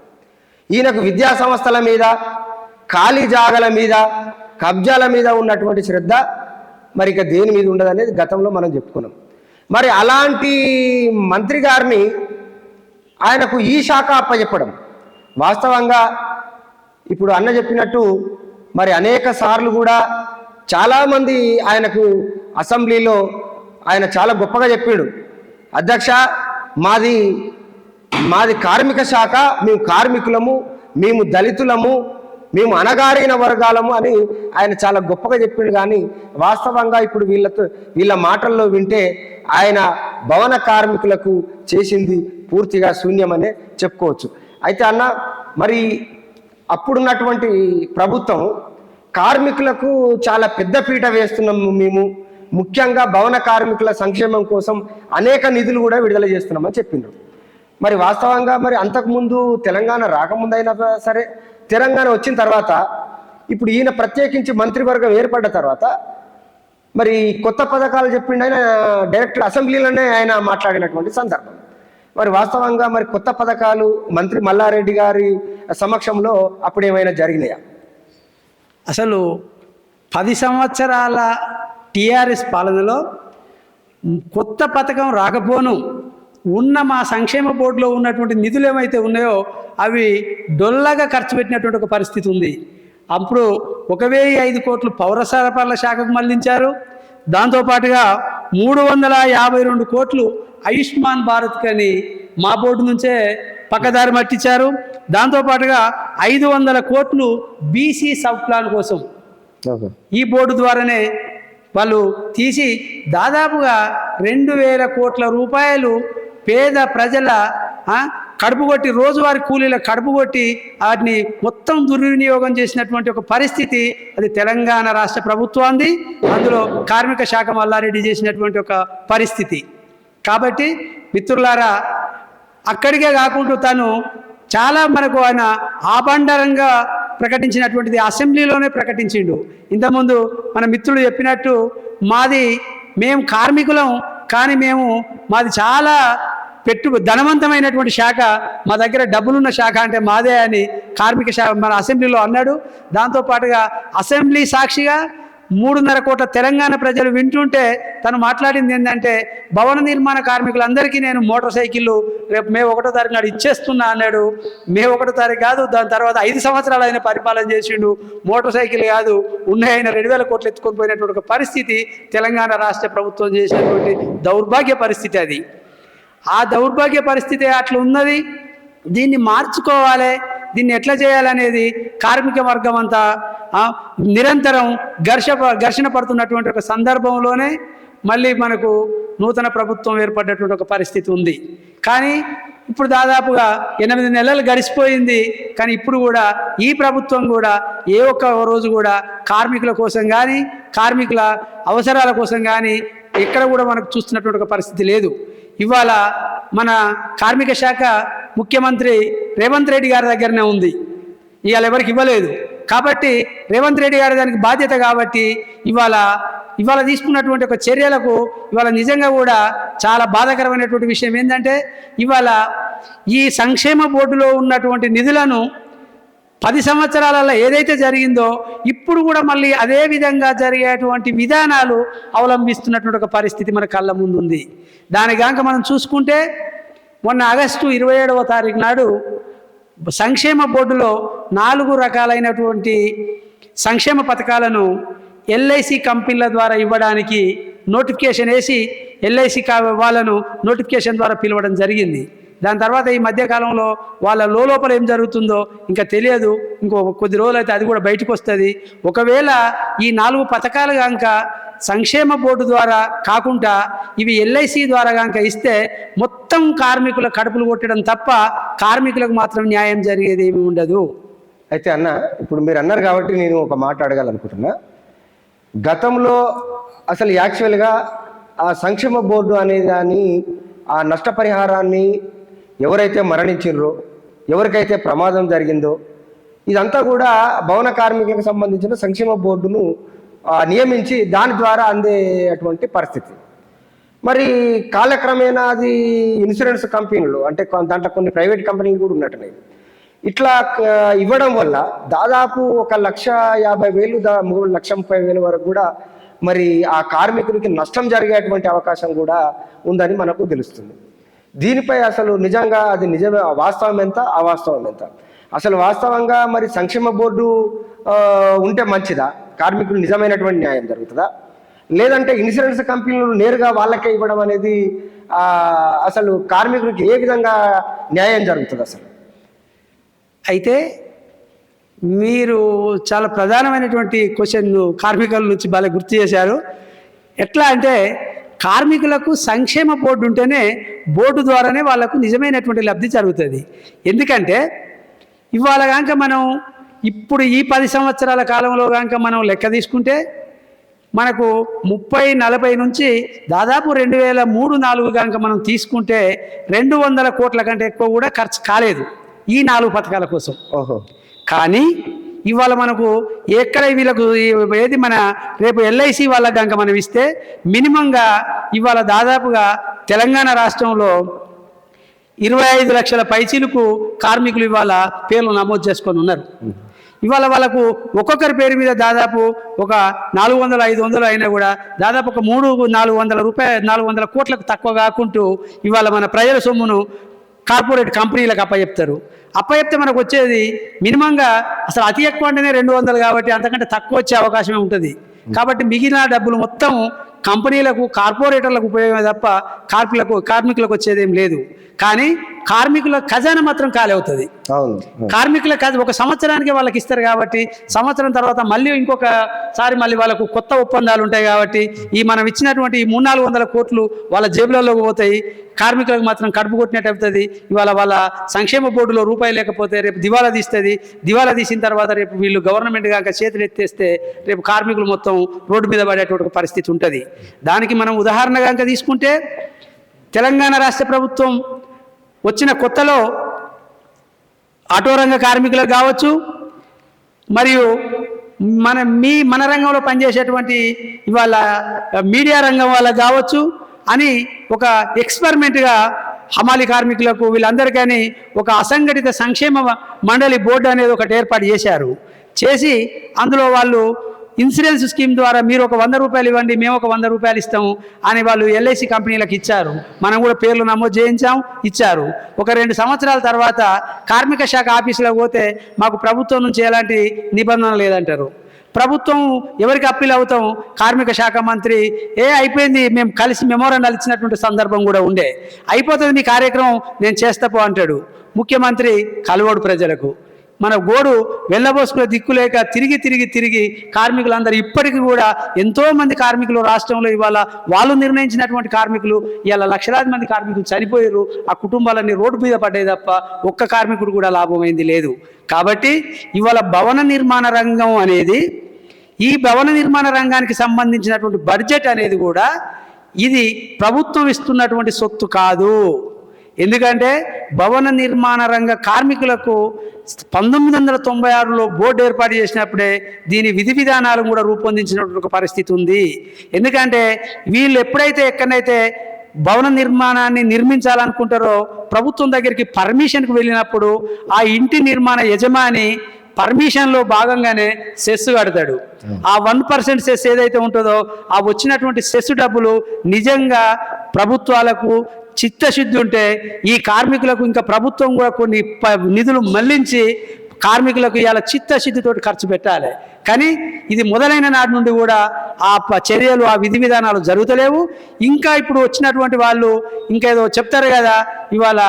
ఈయనకు విద్యా సంస్థల మీద, ఖాళీ జాగల మీద, కబ్జాల మీద ఉన్నటువంటి శ్రద్ధ మరి ఇక దేని మీద ఉండదనేది గతంలో మనం చెప్పుకున్నాం. మరి అలాంటి మంత్రి గారిని ఆయనకు ఈ శాఖ అప్పచెప్పడం వాస్తవంగా ఇప్పుడు అన్న చెప్పినట్టు మరి అనేక సార్లు కూడా చాలామంది ఆయనకు అసెంబ్లీలో ఆయన చాలా గొప్పగా చెప్పాడు, అధ్యక్ష మాది కార్మిక శాఖ, మేము కార్మికులము, మేము దళితులము, మేము అణగారిన వర్గాలము అని ఆయన చాలా గొప్పగా చెప్పిండు. కానీ వాస్తవంగా ఇప్పుడు వీళ్ళ మాటల్లో వింటే ఆయన భవన కార్మికులకు చేసింది పూర్తిగా శూన్యమనే చెప్పుకోవచ్చు. అయితే అన్న మరి అప్పుడున్నటువంటి ప్రభుత్వం కార్మికులకు చాలా పెద్ద పీట వేస్తున్నాము, మేము ముఖ్యంగా భవన కార్మికుల సంక్షేమం కోసం అనేక నిధులు కూడా విడుదల చేస్తున్నామని చెప్పిండ్రు. మరి వాస్తవంగా మరి అంతకుముందు తెలంగాణ రాకముందైనా సరే తెలంగాణ వచ్చిన తర్వాత ఇప్పుడు ఈయన ప్రత్యేకించి మంత్రివర్గం ఏర్పడ్డ తర్వాత మరి కొత్త పథకాలు చెప్పిండు ఆయన డైరెక్ట్ అసెంబ్లీలోనే ఆయన మాట్లాడినటువంటి సందర్భం. మరి వాస్తవంగా మరి కొత్త పథకాలు మంత్రి మల్లారెడ్డి గారి సమక్షంలో అప్పుడు ఏమైనా జరిగినాయా? అసలు 10 సంవత్సరాల టీఆర్ఎస్ పాలనలో కొత్త పథకం రాకపోను ఉన్న మా సంక్షేమ బోర్డులో ఉన్నటువంటి నిధులు ఏమైతే ఉన్నాయో అవి డొల్లగా ఖర్చు పెట్టినటువంటి ఒక పరిస్థితి ఉంది. అప్పుడు 1,005 కోట్లు పౌర సరఫరాల శాఖకు మళ్లించారు. దాంతోపాటుగా 352 కోట్లు ఆయుష్మాన్ భారత్ అని మా బోర్డు నుంచే పక్కదారి మట్టించారు. దాంతోపాటుగా 500 కోట్లు బీసీ సబ్ ప్లాన్ కోసం ఈ బోర్డు ద్వారానే వాళ్ళు తీసి దాదాపుగా 2000 కోట్ల రూపాయలు పేద ప్రజల కడుపు కొట్టి, రోజువారీ కూలీల కడుపు కొట్టి వాటిని మొత్తం దుర్వినియోగం చేసినటువంటి ఒక పరిస్థితి అది తెలంగాణ రాష్ట్ర ప్రభుత్వాన్ని, అందులో కార్మిక శాఖ మల్లారెడ్డి చేసినటువంటి ఒక పరిస్థితి. కాబట్టి మిత్రులారా, అక్కడికే కాకుండా తను చాలా మనకు ఆయన ఆబండరంగా ప్రకటించినటువంటిది అసెంబ్లీలోనే ప్రకటించిండు. ఇంతకుముందు మన మిత్రులు చెప్పినట్టు మేము కార్మికులం, కానీ మాది చాలా ధనవంతమైనటువంటి శాఖ, మా దగ్గర డబ్బులున్న శాఖ అంటే మాదే అని కార్మిక శాఖ మన అసెంబ్లీలో అన్నాడు. దాంతోపాటుగా అసెంబ్లీ సాక్షిగా 3.5 కోట్ల తెలంగాణ ప్రజలు వింటుంటే తను మాట్లాడింది ఏంటంటే, భవన నిర్మాణ కార్మికులందరికీ నేను మోటార్ సైకిళ్ళు రేపు మే 1వ తారీఖు నాడు ఇచ్చేస్తున్నా అన్నాడు. మే 1వ తారీఖు కాదు, దాని తర్వాత 5 సంవత్సరాలు ఆయన పరిపాలన చేసిండు. మోటార్ సైకిల్ కాదు, ఆయన 2000 కోట్లు ఎత్తుకొని పోయినటువంటి ఒక పరిస్థితి తెలంగాణ రాష్ట్ర ప్రభుత్వం చేసినటువంటి దౌర్భాగ్య పరిస్థితి అది. ఆ దౌర్భాగ్య పరిస్థితి అట్లా ఉన్నది. దీన్ని మార్చుకోవాలి, దీన్ని ఎట్లా చేయాలనేది కార్మిక వర్గం అంతా నిరంతరం ఘర్షణ పడుతున్నటువంటి ఒక సందర్భంలోనే మళ్ళీ మనకు నూతన ప్రభుత్వం ఏర్పడ్డటువంటి ఒక పరిస్థితి ఉంది. కానీ ఇప్పుడు దాదాపుగా 8 నెలలు గడిచిపోయింది. కానీ ఇప్పుడు కూడా ఈ ప్రభుత్వం కూడా ఏ ఒక్క రోజు కూడా కార్మికుల కోసం కానీ, కార్మికుల అవసరాల కోసం కానీ ఎక్కడ కూడా మనకు చూస్తున్నటువంటి ఒక పరిస్థితి లేదు. ఇవాళ మన కార్మిక శాఖ ముఖ్యమంత్రి రేవంత్ రెడ్డి గారి దగ్గరనే ఉంది, ఇవాళ ఎవరికి ఇవ్వలేదు. కాబట్టి రేవంత్ రెడ్డి గారి దానికి బాధ్యత. కాబట్టి ఇవాళ తీసుకున్నటువంటి ఒక చర్యలకు ఇవాళ నిజంగా కూడా చాలా బాధాకరమైనటువంటి విషయం ఏంటంటే, ఇవాళ ఈ సంక్షేమ బోర్డులో ఉన్నటువంటి నిధులను 10 సంవత్సరాలలో ఏదైతే జరిగిందో ఇప్పుడు కూడా మళ్ళీ అదే విధంగా జరిగేటువంటి విధానాలు అవలంబిస్తున్నటువంటి ఒక పరిస్థితి మన కళ్ళ ముందు ఉంది. దాని కనుక మనం చూసుకుంటే, మొన్న ఆగస్టు 27వ తారీఖు నాడు సంక్షేమ బోర్డులో 4 రకాలైనటువంటి సంక్షేమ పథకాలను ఎల్ఐసి కంపెనీల ద్వారా ఇవ్వడానికి నోటిఫికేషన్ వేసి ఎల్ఐసి వాళ్ళను నోటిఫికేషన్ ద్వారా పిలవడం జరిగింది. దాని తర్వాత ఈ మధ్యకాలంలో వాళ్ళ లోపల ఏం జరుగుతుందో ఇంకా తెలియదు. ఇంకో కొద్ది రోజులు అయితే అది కూడా బయటకు వస్తుంది. ఒకవేళ ఈ 4 పథకాలు కనుక సంక్షేమ బోర్డు ద్వారా కాకుండా ఇవి ఎల్ఐసి ద్వారా కనుక ఇస్తే మొత్తం కార్మికుల కడుపులు కొట్టడం తప్ప కార్మికులకు మాత్రం న్యాయం జరిగేది ఏమి ఉండదు. అయితే అన్న, ఇప్పుడు మీరు అన్నారు కాబట్టి నేను ఒక మాట అడగాలనుకుంటున్నా. గతంలో అసలు యాక్చువల్గా ఆ సంక్షేమ బోర్డు అనే దాన్ని, ఆ నష్టపరిహారాన్ని ఎవరైతే మరణించారో, ఎవరికైతే ప్రమాదం జరిగిందో, ఇదంతా కూడా భవన కార్మికులకు సంబంధించిన సంక్షేమ బోర్డును నియమించి దాని ద్వారా అందేటువంటి పరిస్థితి. మరి కాలక్రమేణా అది ఇన్సూరెన్స్ కంపెనీలు, అంటే దాంట్లో కొన్ని ప్రైవేట్ కంపెనీలు కూడా ఉన్నట్టున్నాయి. ఇట్లా ఇవ్వడం వల్ల దాదాపు 1,50,000 3,30,000 వరకు కూడా మరి ఆ కార్మికుడికి నష్టం జరిగేటువంటి అవకాశం కూడా ఉందని మనకు తెలుస్తుంది. దీనిపై అసలు నిజంగా అది నిజమే, వాస్తవం ఎంత, అవాస్తవం ఎంత? అసలు వాస్తవంగా మరి సంక్షేమ బోర్డు ఉంటే మంచిదా? కార్మికులు నిజమైనటువంటి న్యాయం జరుగుతుందా? లేదంటే ఇన్సూరెన్స్ కంపెనీలు నేరుగా వాళ్ళకే ఇవ్వడం అనేది అసలు కార్మికుడికి ఏ విధంగా న్యాయం జరుగుతుంది అసలు? అయితే మీరు చాలా ప్రధానమైనటువంటి క్వశ్చన్ కార్మికుల నుంచి బాగా గుర్తు చేశారు. ఎట్లా అంటే, కార్మికులకు సంక్షేమ బోర్డు ఉంటేనే బోర్డు ద్వారానే వాళ్ళకు నిజమైనటువంటి లబ్ధి జరుగుతుంది. ఎందుకంటే ఇవాళ కనుక మనం ఇప్పుడు ఈ 10 సంవత్సరాల కాలంలో కనుక మనం లెక్క తీసుకుంటే మనకు 30-40 నుంచి దాదాపు 2003-4 కనుక మనం తీసుకుంటే 200 కోట్ల కంటే ఎక్కువ కూడా ఖర్చు కాలేదు ఈ 4 పథకాల కోసం. కానీ ఇవాళ మనకు ఎక్కడ వీళ్ళకు ఏది మన రేపు ఎల్ఐసి వాళ్ళకి కనుక మనం ఇస్తే మినిమంగా ఇవాళ దాదాపుగా తెలంగాణ రాష్ట్రంలో 25 లక్షల పైచీలకు కార్మికులు ఇవాళ పేర్లు నమోదు చేసుకొని ఉన్నారు. ఇవాళ వాళ్ళకు ఒక్కొక్కరి పేరు మీద దాదాపు ఒక 400-500 అయినా కూడా దాదాపు ఒక 300-400 కోట్లకు తక్కువ కాకుంటూ ఇవాళ మన ప్రజల సొమ్మును కార్పొరేట్ కంపెనీలకు అప్పచెప్తారు. అప్పచెప్తే మనకు వచ్చేది మినిమంగా అసలు అతి ఎక్కువ అంటేనే 200 కాబట్టి అంతకంటే తక్కువ వచ్చే అవకాశమే ఉంటుంది. కాబట్టి మిగిలిన డబ్బులు మొత్తం కంపెనీలకు కార్పొరేటర్లకు ఉపయోగమే తప్ప కార్మికులకు వచ్చేదేం లేదు. కానీ కార్మికుల ఖజానా మాత్రం ఖాళీ అవుతుంది. అవును. కార్మికుల ఒక సంవత్సరానికి వాళ్ళకి ఇస్తారు కాబట్టి సంవత్సరం తర్వాత మళ్ళీ ఇంకొకసారి మళ్ళీ వాళ్ళకు కొత్త ఒప్పందాలు ఉంటాయి కాబట్టి మనం ఇచ్చినటువంటి ఈ 300-400 కోట్లు వాళ్ళ జేబులలోకి పోతాయి. కార్మికులకు మాత్రం కడుపు కొట్టినట్టు అవుతుంది. ఇవాళ వాళ్ళ సంక్షేమ బోర్డులో రూపాయి లేకపోతే రేపు దివాలా తీస్తుంది. దివాలా తీసిన తర్వాత రేపు వీళ్ళు గవర్నమెంట్ కనుక చేతులు ఎత్తేస్తే రేపు కార్మికులు మొత్తం రోడ్డు మీద పడేటువంటి పరిస్థితి ఉంటుంది. దానికి మనం ఉదాహరణగా కనుక తీసుకుంటే తెలంగాణ రాష్ట్ర ప్రభుత్వం వచ్చిన కొత్తలో ఆటో రంగ కార్మికులకు కావచ్చు, మరియు మన రంగంలో పనిచేసేటువంటి ఇవాళ మీడియా రంగం వాళ్ళకు కావచ్చు అని ఒక ఎక్స్పెరిమెంట్గా హమాలి కార్మికులకు వీళ్ళందరికీ ఒక అసంఘటిత సంక్షేమ మండలి బోర్డు అనేది ఒకటి ఏర్పాటు చేసి అందులో వాళ్ళు ఇన్సూరెన్స్ స్కీమ్ ద్వారా మీరు ఒక 100 రూపాయలు ఇవ్వండి, మేము ఒక 100 రూపాయలు ఇస్తాము అని వాళ్ళు LIC కంపెనీలకు ఇచ్చారు. మనం కూడా పేర్లు నమోదు చేయించాం, ఇచ్చారు. ఒక 2 సంవత్సరాల తర్వాత కార్మిక శాఖ ఆఫీసులో పోతే మాకు ప్రభుత్వం నుంచి ఎలాంటి నిబంధన లేదంటారు. ప్రభుత్వం ఎవరికి అప్పీల్ అవుతాం? కార్మిక శాఖ మంత్రి అయిపోయింది, మేము కలిసి మెమోరాండాలు ఇచ్చినటువంటి సందర్భం కూడా ఉండే. అయిపోతుంది మీ కార్యక్రమం, నేను చేస్తాపో అంటాడు. ముఖ్యమంత్రి కలవడు ప్రజలకు. మన గోడు వెళ్ళబోసుకునే దిక్కులేక తిరిగి కార్మికులందరూ ఇప్పటికీ కూడా ఎంతోమంది కార్మికులు రాష్ట్రంలో ఇవాళ వాళ్ళు నిర్ణయించినటువంటి కార్మికులు ఇవాళ లక్షలాది మంది కార్మికులు చనిపోయారు. ఆ కుటుంబాలన్నీ రోడ్డు మీద పడ్డాయి తప్ప ఒక్క కార్మికుడు కూడా లాభమైంది లేదు. కాబట్టి ఇవాళ భవన నిర్మాణ రంగం అనేది, ఈ భవన నిర్మాణ రంగానికి సంబంధించినటువంటి బడ్జెట్ అనేది కూడా ఇది ప్రభుత్వం ఇస్తున్నటువంటి సొత్తు కాదు. ఎందుకంటే భవన నిర్మాణ రంగ కార్మికులకు 1996లో బోర్డు ఏర్పాటు చేసినప్పుడే దీని విధి విధానాలు కూడా రూపొందించినటువంటి ఒక పరిస్థితి ఉంది. ఎందుకంటే వీళ్ళు ఎక్కడైతే భవన నిర్మాణాన్ని నిర్మించాలనుకుంటారో ప్రభుత్వం దగ్గరికి పర్మిషన్కి వెళ్ళినప్పుడు ఆ ఇంటి నిర్మాణ యజమాని పర్మిషన్లో భాగంగానే సెస్ కడతాడు. ఆ 1% సెస్ ఏదైతే ఉంటుందో ఆ వచ్చినటువంటి సెస్ డబ్బులు నిజంగా ప్రభుత్వాలకు చిత్తశుద్ధి ఉంటే ఈ కార్మికులకు ఇంకా ప్రభుత్వం కూడా కొన్ని నిధులు మళ్లించి కార్మికులకు ఇవాళ చిత్తశుద్ధితో ఖర్చు పెట్టాలి. కానీ ఇది మొదలైన నాటి నుండి కూడా ఆ చర్యలు, ఆ విధి విధానాలు జరుగుతలేవు. ఇంకా ఇప్పుడు వచ్చినటువంటి వాళ్ళు ఇంకేదో చెప్తారు కదా, ఇవాళ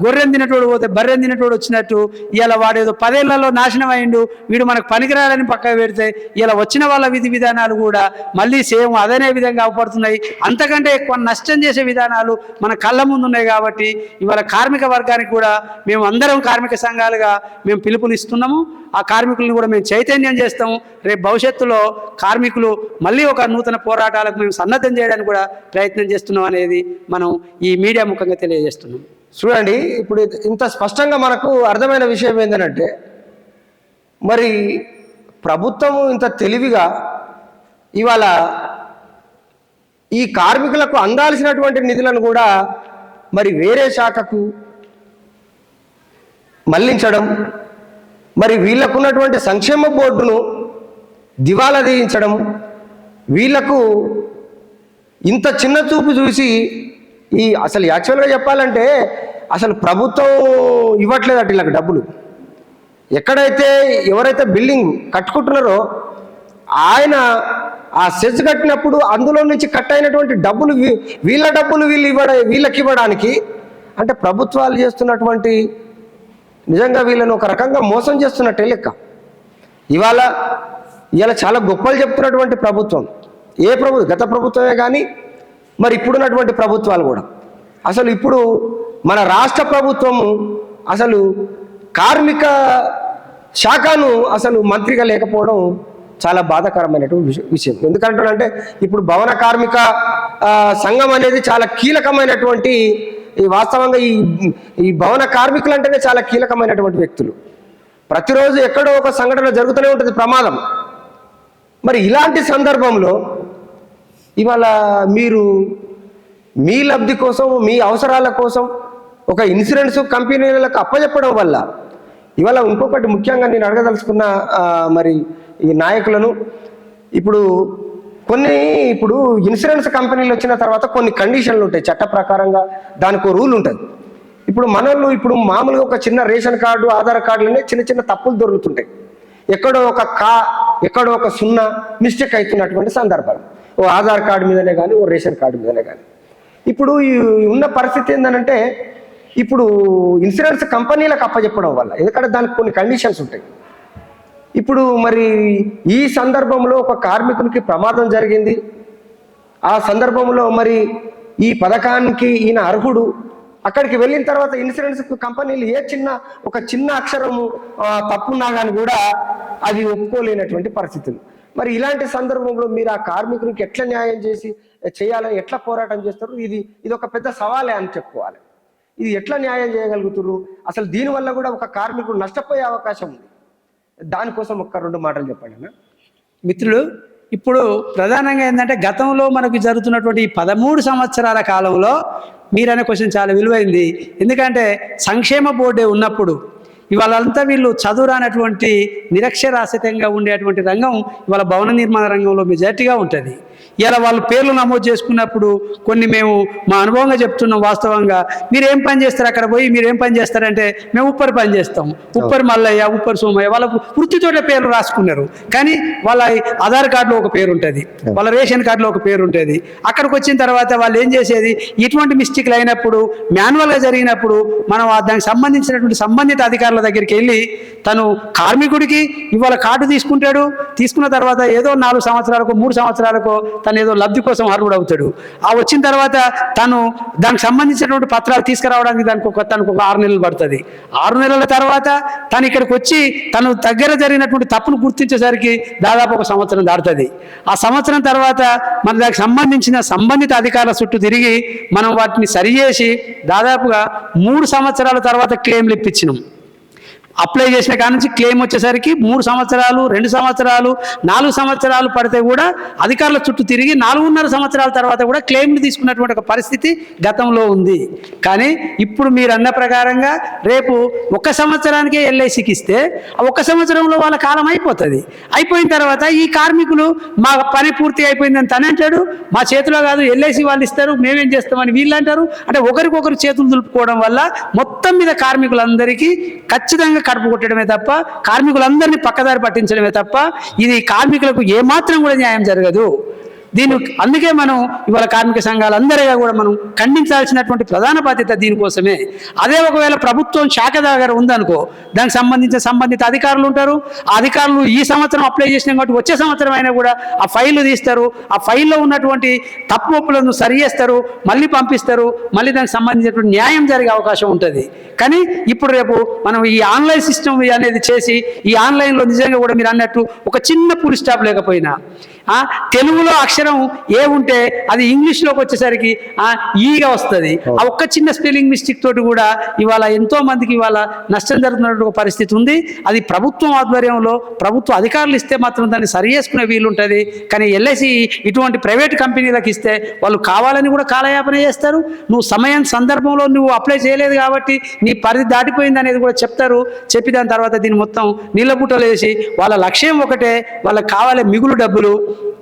గొర్రెం తినటోడు పోతే బర్రెం తినటోడు వచ్చినట్టు ఇవాళ వాడేదో 10 ఏళ్లలో నాశనం అయిండు, వీడు మనకు పనికిరాడని పక్కకు పెడితే ఇలా వచ్చిన వాళ్ళ విధి విధానాలు కూడా మళ్ళీ సేమ్ అదనే విధంగా అవపడుతున్నాయి. అంతకంటే ఎక్కువ నష్టం చేసే విధానాలు మన కళ్ళ ముందు ఉన్నాయి. కాబట్టి ఇవాళ కార్మిక వర్గానికి కూడా మేము అందరం కార్మిక సంఘాలుగా మేము పిలుపులు ఇస్తున్నాము. ఆ కార్మికులను కూడా మేము చైతన్యం చేస్తాము. రేపు భవిష్యత్తులో కార్మికులు మళ్ళీ ఒక నూతన పోరాటాలకు మేము సన్నద్ధం చేయడానికి కూడా ప్రయత్నం చేస్తున్నాం అనేది మనం ఈ మీడియా ముఖంగా తెలియజేస్తున్నాం. చూడండి, ఇప్పుడు ఇంత స్పష్టంగా మనకు అర్థమైన విషయం ఏంటంటే, మరి ప్రభుత్వం ఇంత తెలివిగా ఇవాళ ఈ కార్మికులకు అందాల్సినటువంటి నిధులను కూడా మరి వేరే శాఖకు మళ్లించడం, మరి వీళ్ళకున్నటువంటి సంక్షేమ బోర్డును దివాలా తీయించడం, వీళ్లకు ఇంత చిన్న చూపు చూసి అసలు యాక్చువల్గా చెప్పాలంటే అసలు ప్రభుత్వం ఇవ్వట్లేదట వీళ్ళకి డబ్బులు. ఎవరైతే బిల్డింగ్ కట్టుకుంటున్నారో ఆయన ఆ సెజ్ కట్టినప్పుడు అందులో నుంచి కట్ అయినటువంటి డబ్బులు వీళ్ళ డబ్బులు వీళ్ళకి ఇవ్వడానికి, అంటే ప్రభుత్వాలు చేస్తున్నటువంటి నిజంగా వీళ్ళని ఒక రకంగా మోసం చేస్తున్నట్టే లెక్క. ఇవాళ చాలా గొప్పలు చెప్తున్నటువంటి ప్రభుత్వం గత ప్రభుత్వమే కానీ మరి ఇప్పుడున్నటువంటి ప్రభుత్వాలు కూడా. అసలు ఇప్పుడు మన రాష్ట్ర ప్రభుత్వము అసలు కార్మిక శాఖను అసలు మంత్రిగా లేకపోవడం చాలా బాధాకరమైనటువంటి విషయం. ఎందుకంటే ఇప్పుడు భవన కార్మిక సంఘం అనేది చాలా కీలకమైనటువంటి, వాస్తవంగా ఈ భవన కార్మికులు అంటేనే చాలా కీలకమైనటువంటి వ్యక్తులు. ప్రతిరోజు ఎక్కడో ఒక సంఘటన జరుగుతూనే ఉంటుంది, ప్రమాదం. మరి ఇలాంటి సందర్భంలో ఇవాళ మీరు మీ లబ్ధి కోసం, మీ అవసరాల కోసం ఒక ఇన్సూరెన్స్ కంపెనీలకు అప్పచెప్పడం వల్ల ఇవాళ ఇంకొకటి ముఖ్యంగా నేను అడగదలుచుకున్న మరి ఈ నాయకులను, ఇప్పుడు ఇన్సూరెన్స్ కంపెనీలు వచ్చిన తర్వాత కొన్ని కండిషన్లు ఉంటాయి చట్ట ప్రకారంగా, దానికి ఒక రూల్ ఉంటుంది. ఇప్పుడు మనోళ్ళు మామూలుగా ఒక చిన్న రేషన్ కార్డు, ఆధార్ కార్డులనే చిన్న తప్పులు దొరుకుతుంటాయి. ఎక్కడో ఒక 0 మిస్టేక్ అవుతున్నటువంటి సందర్భాలు, ఓ ఆధార్ కార్డు మీదనే కానీ ఓ రేషన్ కార్డు మీదనే కానీ. ఇప్పుడు ఉన్న పరిస్థితి ఏంటంటే ఇప్పుడు ఇన్సూరెన్స్ కంపెనీలకు అప్పచెప్పడం వల్ల, ఎందుకంటే దానికి కొన్ని కండిషన్స్ ఉంటాయి. ఇప్పుడు మరి ఈ సందర్భంలో ఒక కార్మికునికి ప్రమాదం జరిగింది, ఆ సందర్భంలో మరి ఈ పథకానికి ఈయన అర్హుడు, అక్కడికి వెళ్ళిన తర్వాత ఇన్సూరెన్స్ కంపెనీలు ఒక చిన్న అక్షరము తప్పున్నా కానీ కూడా అది ఒప్పుకోలేనటువంటి పరిస్థితులు. మరి ఇలాంటి సందర్భంలో మీరు ఆ కార్మికునికి ఎట్లా న్యాయం చేయాలని ఎట్లా పోరాటం చేస్తారు? ఇది ఒక పెద్ద సవాలే అని చెప్పుకోవాలి. ఇది ఎట్లా న్యాయం చేయగలుగుతారు? అసలు దీనివల్ల కూడా ఒక కార్మికుడు నష్టపోయే అవకాశం ఉంది. దానికోసం ఒక్క 2 మాటలు చెప్పండి అన్న. మిత్రులు, ఇప్పుడు ప్రధానంగా ఏంటంటే గతంలో మనకు జరుగుతున్నటువంటి 13 సంవత్సరాల కాలంలో మీరనే క్వశ్చన్ చాలా విలువైంది. ఎందుకంటే సంక్షేమ బోర్డే ఉన్నప్పుడు ఇవాళంతా వీళ్ళు చదువురానటువంటి నిరక్షరాస్యతంగా ఉండేటువంటి రంగం ఇవాళ భవన నిర్మాణ రంగంలో మెజార్టీగా ఉంటుంది. ఇలా వాళ్ళు పేర్లు నమోదు చేసుకున్నప్పుడు కొన్ని మేము మా అనుభవంగా చెప్తున్నాం. వాస్తవంగా మీరు ఏం పని చేస్తారు, అక్కడ పోయి మీరు ఏం పని చేస్తారంటే మేము ఉప్పరి పని చేస్తాం, ఉప్పరి మల్లయ్య, ఉప్పరి సోమయ్య, వాళ్ళ వృత్తితోటే పేర్లు రాసుకున్నారు. కానీ వాళ్ళ ఆధార్ కార్డులో ఒక పేరు ఉంటుంది, వాళ్ళ రేషన్ కార్డులో ఒక పేరు ఉంటుంది. అక్కడికి వచ్చిన తర్వాత వాళ్ళు ఏం చేసేది, ఇటువంటి మిస్టేక్లు అయినప్పుడు మాన్యువల్గా జరిగినప్పుడు మనం దానికి సంబంధించినటువంటి సంబంధిత అధికారుల దగ్గరికి వెళ్ళి తను కార్మికుడికి ఇవాళ కార్డు తీసుకున్న తర్వాత ఏదో 4 సంవత్సరాలకు 3 సంవత్సరాలకు తను ఏదో లబ్ధి కోసం అర్హుడు అవుతాడు. ఆ వచ్చిన తర్వాత తను దానికి సంబంధించినటువంటి పత్రాలు తీసుకురావడానికి తనకు ఒక 6 నెలలు పడుతుంది. 6 నెలల తర్వాత తను ఇక్కడికి వచ్చి తను దగ్గర జరిగినటువంటి తప్పును గుర్తించేసరికి దాదాపు 1 సంవత్సరం దాటుతుంది. ఆ సంవత్సరం తర్వాత మన దానికి సంబంధిత అధికారుల చుట్టూ తిరిగి మనం వాటిని సరిచేసి దాదాపుగా 3 సంవత్సరాల తర్వాత క్లెయిమ్లు ఇప్పించినాం. అప్లై చేసిన కాడ నుంచి క్లెయిమ్ వచ్చేసరికి 3 సంవత్సరాలు, 2 సంవత్సరాలు, 4 సంవత్సరాలు పడితే కూడా అధికారుల చుట్టూ తిరిగి 4.5 సంవత్సరాల తర్వాత కూడా క్లెయిమ్లు తీసుకున్నటువంటి ఒక పరిస్థితి గతంలో ఉంది. కానీ ఇప్పుడు మీరు అన్న ప్రకారంగా రేపు 1 సంవత్సరానికే ఎల్ఐసికి ఇస్తే ఆ 1 సంవత్సరంలో వాళ్ళ కాలం అయిపోతుంది. అయిపోయిన తర్వాత ఈ కార్మికులు మా పని పూర్తి అయిపోయిందని తను అంటాడు, మా చేతిలో కాదు ఎల్ఐసి వాళ్ళు ఇస్తారు, మేమేం చేస్తామని వీళ్ళు అంటారు. అంటే ఒకరికొకరు చేతులు దులుపుకోవడం వల్ల మొత్తం మీద కార్మికులందరికీ ఖచ్చితంగా కడుపు కొట్టడమే తప్ప, కార్మికులందరినీ పక్కదారి పట్టించడమే తప్ప ఇది కార్మికులకు ఏమాత్రం కూడా న్యాయం జరగదు. అందుకే మనం ఇవాళ కార్మిక సంఘాలందరిగా కూడా మనం ఖండించాల్సినటువంటి ప్రధాన బాధ్యత దీనికోసమే. అదే ఒకవేళ ప్రభుత్వం శాఖ దగ్గర ఉందనుకో, దానికి సంబంధిత అధికారులు ఉంటారు. ఆ అధికారులు ఈ సంవత్సరం అప్లై చేసినాం కాబట్టి వచ్చే సంవత్సరం అయినా కూడా ఆ ఫైళ్ళు తీస్తారు, ఆ ఫైల్లో ఉన్నటువంటి తప్పు ఒప్పులను సరి చేస్తారు, మళ్ళీ పంపిస్తారు, మళ్ళీ దానికి సంబంధించినటువంటి న్యాయం జరిగే అవకాశం ఉంటుంది. కానీ ఇప్పుడు రేపు మనం ఈ ఆన్లైన్ సిస్టమ్ అనేది చేసి ఈ ఆన్లైన్లో నిజంగా కూడా మీరు అన్నట్టు ఒక చిన్న ఫుల్ స్టాప్ లేకపోయినా తెలుగులో అక్షరం ఏ ఉంటే అది ఇంగ్లీష్లోకి వచ్చేసరికి ఈగా వస్తుంది. ఆ ఒక్క చిన్న స్పెల్లింగ్ మిస్టేక్ తోటి కూడా ఇవాళ ఎంతో మందికి ఇవాళ నష్టం జరుగుతున్నటువంటి ఒక పరిస్థితి ఉంది. అది ప్రభుత్వం ఆధ్వర్యంలో ప్రభుత్వ అధికారులు ఇస్తే మాత్రం దాన్ని సరి చేసుకునే వీలు ఉంటుంది. కానీ ఎల్ఐసి ఇటువంటి ప్రైవేట్ కంపెనీలకు ఇస్తే వాళ్ళు కావాలని కూడా కాలయాపన చేస్తారు. నువ్వు సందర్భంలో నువ్వు అప్లై చేయలేదు కాబట్టి నీ పరిధి దాటిపోయింది అనేది కూడా చెప్తారు. చెప్పి దాని తర్వాత దీన్ని మొత్తం నీళ్ళబుట్టలు వేసి వాళ్ళ లక్ష్యం ఒకటే, వాళ్ళకి కావాలి మిగులు డబ్బులు,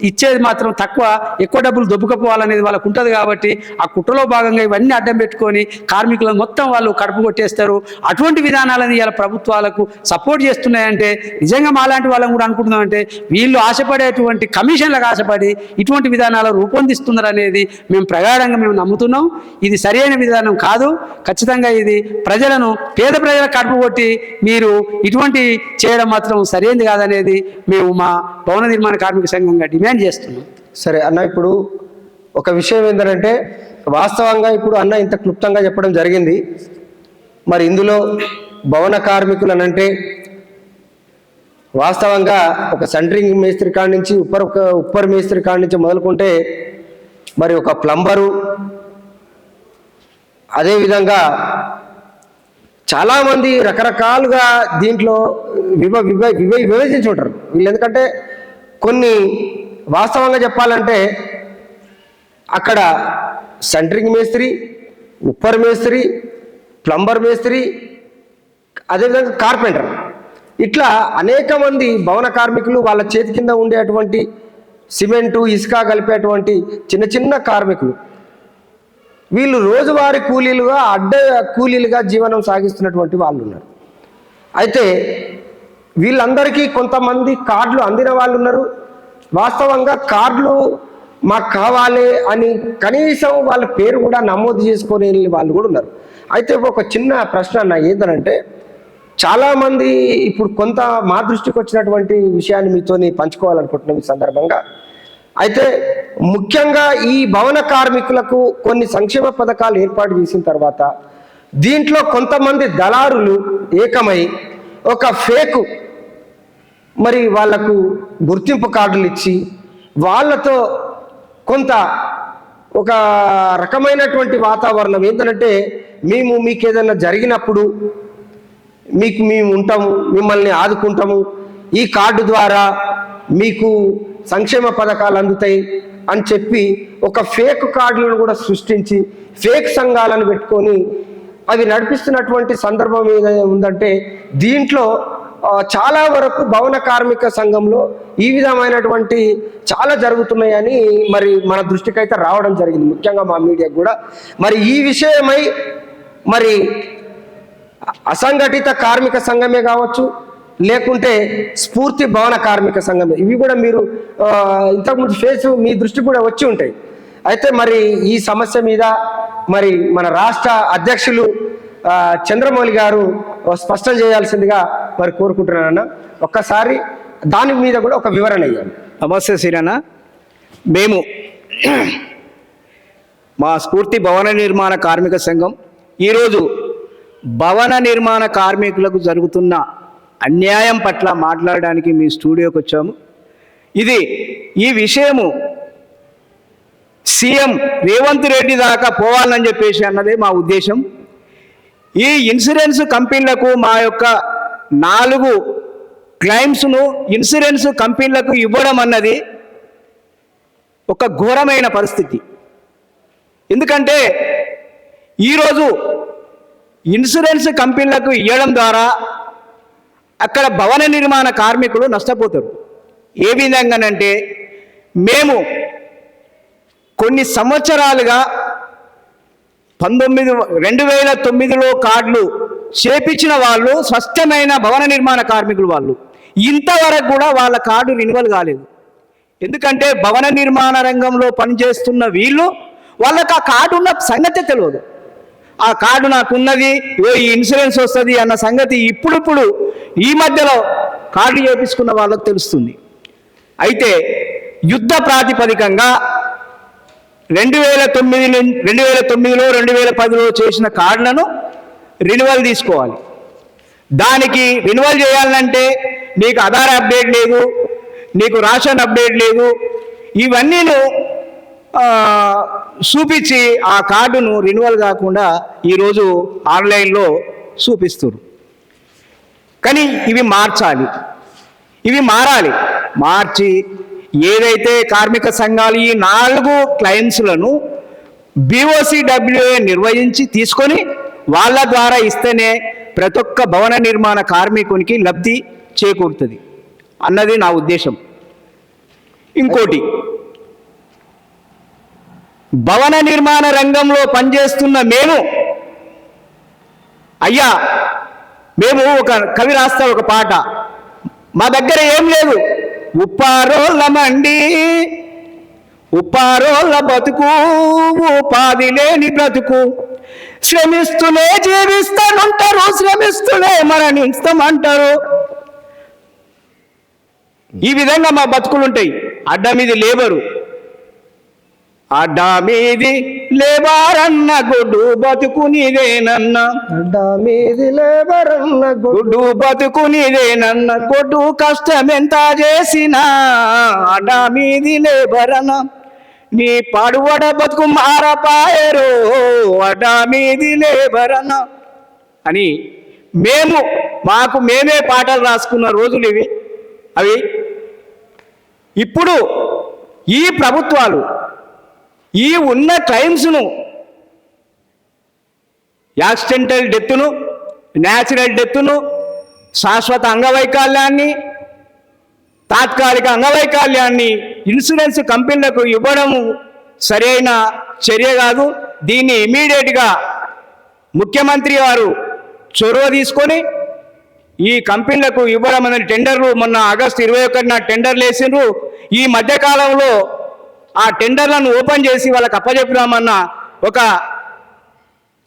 ఇచ్చేది మాత్రం తక్కువ, ఎక్కువ డబ్బులు దొబ్బుకపోవాలనేది వాళ్ళకు ఉంటుంది. కాబట్టి ఆ కుట్రలో భాగంగా ఇవన్నీ అడ్డం పెట్టుకొని కార్మికులను మొత్తం వాళ్ళు కడుపు కొట్టేస్తారు. అటువంటి విధానాలను ఇలా ప్రభుత్వాలకు సపోర్ట్ చేస్తున్నాయంటే నిజంగా మాలాంటి వాళ్ళని కూడా అనుకుంటున్నామంటే వీళ్ళు ఆశపడేటువంటి కమిషన్లకు ఆశపడి ఇటువంటి విధానాలు రూపొందిస్తున్నారు అనేది మేము ప్రగాఢంగా నమ్ముతున్నాం. ఇది సరైన విధానం కాదు. ఖచ్చితంగా ఇది పేద ప్రజల కడుపు కొట్టి మీరు ఇటువంటి చేయడం మాత్రం సరైనది కాదనేది మేము మా భవన నిర్మాణ కార్మిక సంఘంగా డిమాండ్ చేస్తున్నాం. సరే అన్న, ఇప్పుడు ఒక విషయం ఏంటంటే వాస్తవంగా ఇప్పుడు అన్న ఇంత క్లుప్తంగా చెప్పడం జరిగింది. మరి ఇందులో భవన కార్మికులు అనంటే వాస్తవంగా ఒక సెంటరింగ్ మేస్త్రి కాడి నుంచి ఉప్పర్ మేస్త్రి కాడి నుంచి మొదలుకుంటే మరి ఒక ప్లంబరు, అదేవిధంగా చాలామంది రకరకాలుగా దీంట్లో విభజించి ఉంటారు వీళ్ళు. ఎందుకంటే కొన్ని వాస్తవంగా చెప్పాలంటే అక్కడ సెంటరింగ్ మేస్త్రి, ఉప్పర్ మేస్త్రి, ప్లంబర్ మేస్త్రి, అదేవిధంగా కార్పెంటర్, ఇట్లా అనేక మంది భవన కార్మికులు వాళ్ళ చేతి కింద ఉండేటువంటి సిమెంటు ఇసుక కలిపేటువంటి చిన్న చిన్న కార్మికులు వీళ్ళు రోజువారీ కూలీలుగా అడ్డ కూలీలుగా జీవనం సాగిస్తున్నటువంటి వాళ్ళు ఉన్నారు. అయితే వీళ్ళందరికీ కొంతమంది కార్డులు అందిన వాళ్ళు ఉన్నారు. వాస్తవంగా కార్డులు మాకు కావాలి అని కనీసం వాళ్ళ పేరు కూడా నమోదు చేసుకునే వాళ్ళు కూడా ఉన్నారు. అయితే ఒక చిన్న ప్రశ్న అన్న ఏంటంటే, చాలామంది ఇప్పుడు కొంత మా దృష్టికి వచ్చినటువంటి విషయాన్ని మీతోని పంచుకోవాలనుకుంటున్నాం ఈ సందర్భంగా. అయితే ముఖ్యంగా ఈ భవన కార్మికులకు కొన్ని సంక్షేమ పథకాలు ఏర్పాటు చేసిన తర్వాత దీంట్లో కొంతమంది దళారులు ఏకమై ఒక ఫేకు మరి వాళ్లకు గుర్తింపు కార్డులు ఇచ్చి వాళ్ళతో కొంత ఒక రకమైనటువంటి వాతావరణం ఏంటంటే, మీకు ఏదైనా జరిగినప్పుడు మేము ఉంటాము, మిమ్మల్ని ఆదుకుంటాము, ఈ కార్డు ద్వారా మీకు సంక్షేమ పథకాలు అందుతాయి అని చెప్పి ఒక ఫేక్ కార్డులను కూడా సృష్టించి ఫేక్ సంఘాలను పెట్టుకొని అవి నడిపిస్తున్నటువంటి సందర్భం ఏదైనా ఉందంటే, దీంట్లో చాలా వరకు భవన కార్మిక సంఘంలో ఈ విధమైనటువంటి చాలా జరుగుతున్నాయని మరి మన దృష్టికి అయితే రావడం జరిగింది, ముఖ్యంగా మా మీడియాకు కూడా. మరి ఈ విషయమై మరి అసంఘటిత కార్మిక సంఘమే కావచ్చు, లేకుంటే స్ఫూర్తి భవన కార్మిక సంఘమే, ఇవి కూడా మీరు ఇంతకుముందు మీ దృష్టికి కూడా వచ్చి ఉంటాయి. అయితే మరి ఈ సమస్య మీద మరి మన రాష్ట్ర అధ్యక్షులు చంద్రమౌళి గారు స్పష్టం చేయాల్సిందిగా మరి కోరుకుంటున్నానన్న. ఒక్కసారి దాని మీద కూడా ఒక వివరణ ఇవ్వండి. నమస్తే శ్రీరన్న. మేము మా స్ఫూర్తి భవన నిర్మాణ కార్మిక సంఘం ఈరోజు భవన నిర్మాణ కార్మికులకు జరుగుతున్న అన్యాయం పట్ల మాట్లాడడానికి మీ స్టూడియోకి వచ్చాము. ఈ విషయము సీఎం రేవంత్ రెడ్డి దాకా పోవాలని చెప్పేసి అన్నదే మా ఉద్దేశం. ఈ ఇన్సూరెన్స్ కంపెనీలకు మా యొక్క 4 క్లెయిమ్స్ను ఇన్సూరెన్స్ కంపెనీలకు ఇవ్వడం అన్నది ఒక ఘోరమైన పరిస్థితి. ఎందుకంటే ఈరోజు ఇన్సూరెన్స్ కంపెనీలకు ఇవ్వడం ద్వారా అక్కడ భవన నిర్మాణ కార్మికులు నష్టపోతారు. ఏ విధంగానంటే, మేము కొన్ని సంవత్సరాలుగా 2009లో కార్డులు చేపించిన వాళ్ళు స్పష్టమైన భవన నిర్మాణ కార్మికులు వాళ్ళు ఇంతవరకు కూడా వాళ్ళ కార్డు రెన్యువల్ కాలేదు. ఎందుకంటే భవన నిర్మాణ రంగంలో పనిచేస్తున్న వాళ్ళకి ఆ కార్డు ఉన్న సంగతి తెలియదు. ఆ కార్డు నాకున్నది, ఈ ఇన్సూరెన్స్ వస్తుంది అన్న సంగతి ఇప్పుడు ఈ మధ్యలో కార్డు చేపించుకున్న వాళ్ళకు తెలుస్తుంది. అయితే యుద్ధ ప్రాతిపదికంగా 2009లో 2010లో చేసిన కార్డులను రెన్యువల్ తీసుకోవాలి. దానికి రెన్యువల్ చేయాలంటే నీకు ఆధార్ అప్డేట్ లేదు, నీకు రేషన్ అప్డేట్ లేదు, ఇవన్నీను చూపించి ఆ కార్డును రెన్యువల్ కాకుండా ఈరోజు ఆన్లైన్లో చూపిస్తారు. కానీ ఇవి మారాలి. మార్చి ఏదైతే కార్మిక సంఘాలు ఈ 4 క్లెయిమ్స్లను BOCWA నిర్వహించి తీసుకొని వాళ్ళ ద్వారా ఇస్తేనే ప్రతి ఒక్క భవన నిర్మాణ కార్మికునికి లబ్ధి చేకూరుతుంది అన్నది నా ఉద్దేశం. ఇంకోటి, భవన నిర్మాణ రంగంలో పనిచేస్తున్న మేము ఒక కవి రాస్తా ఒక పాట, మా దగ్గర ఏం లేదు, ఉప్పారోళ్ళ మండి ఉప్పారోళ్ళ బతుకు ఉపాధి లేని బ్రతుకు, శ్రమిస్తూనే జీవిస్తానంటారు, శ్రమిస్తూనే మరణిస్తామంటారు. ఈ విధంగా మా బతుకులుంటాయి. అడ్డమీది లేబరు, అడ్డమీది లేబరన్న గొడ్డు బతుకు నీదేనన్న, అడ్డమీది లేబరన్న గొడ్డు బతుకు నీదేనన్న, గొడ్డు కష్టం ఎంత చేసినా అడ్డమీది లేబరన్న, నీ పాడువడ బతుకు మారపాయరో అడ్డమీది లేబరన్న అని మేమే పాటలు రాసుకున్న రోజులు ఇవి. అవి ఇప్పుడు ఈ ప్రభుత్వాలు ఈ ఉన్న క్లెయిమ్స్ను యాక్సిడెంటల్ డెత్తును, న్యాచురల్ డెత్తును, శాశ్వత అంగవైకల్యాన్ని, తాత్కాలిక అంగవైకల్యాన్ని ఇన్సూరెన్స్ కంపెనీలకు ఇవ్వడము సరైన చర్య కాదు. దీన్ని ఇమీడియట్గా ముఖ్యమంత్రి వారు చొరవ తీసుకొని ఈ కంపెనీలకు ఇవ్వడం అనేది టెండర్లు మొన్న ఆగస్టు 21న టెండర్లు వేసిండ్రు. ఈ మధ్యకాలంలో ఆ టెండర్లను ఓపెన్ చేసి వాళ్ళకి అప్పచెప్పుదామన్న ఒక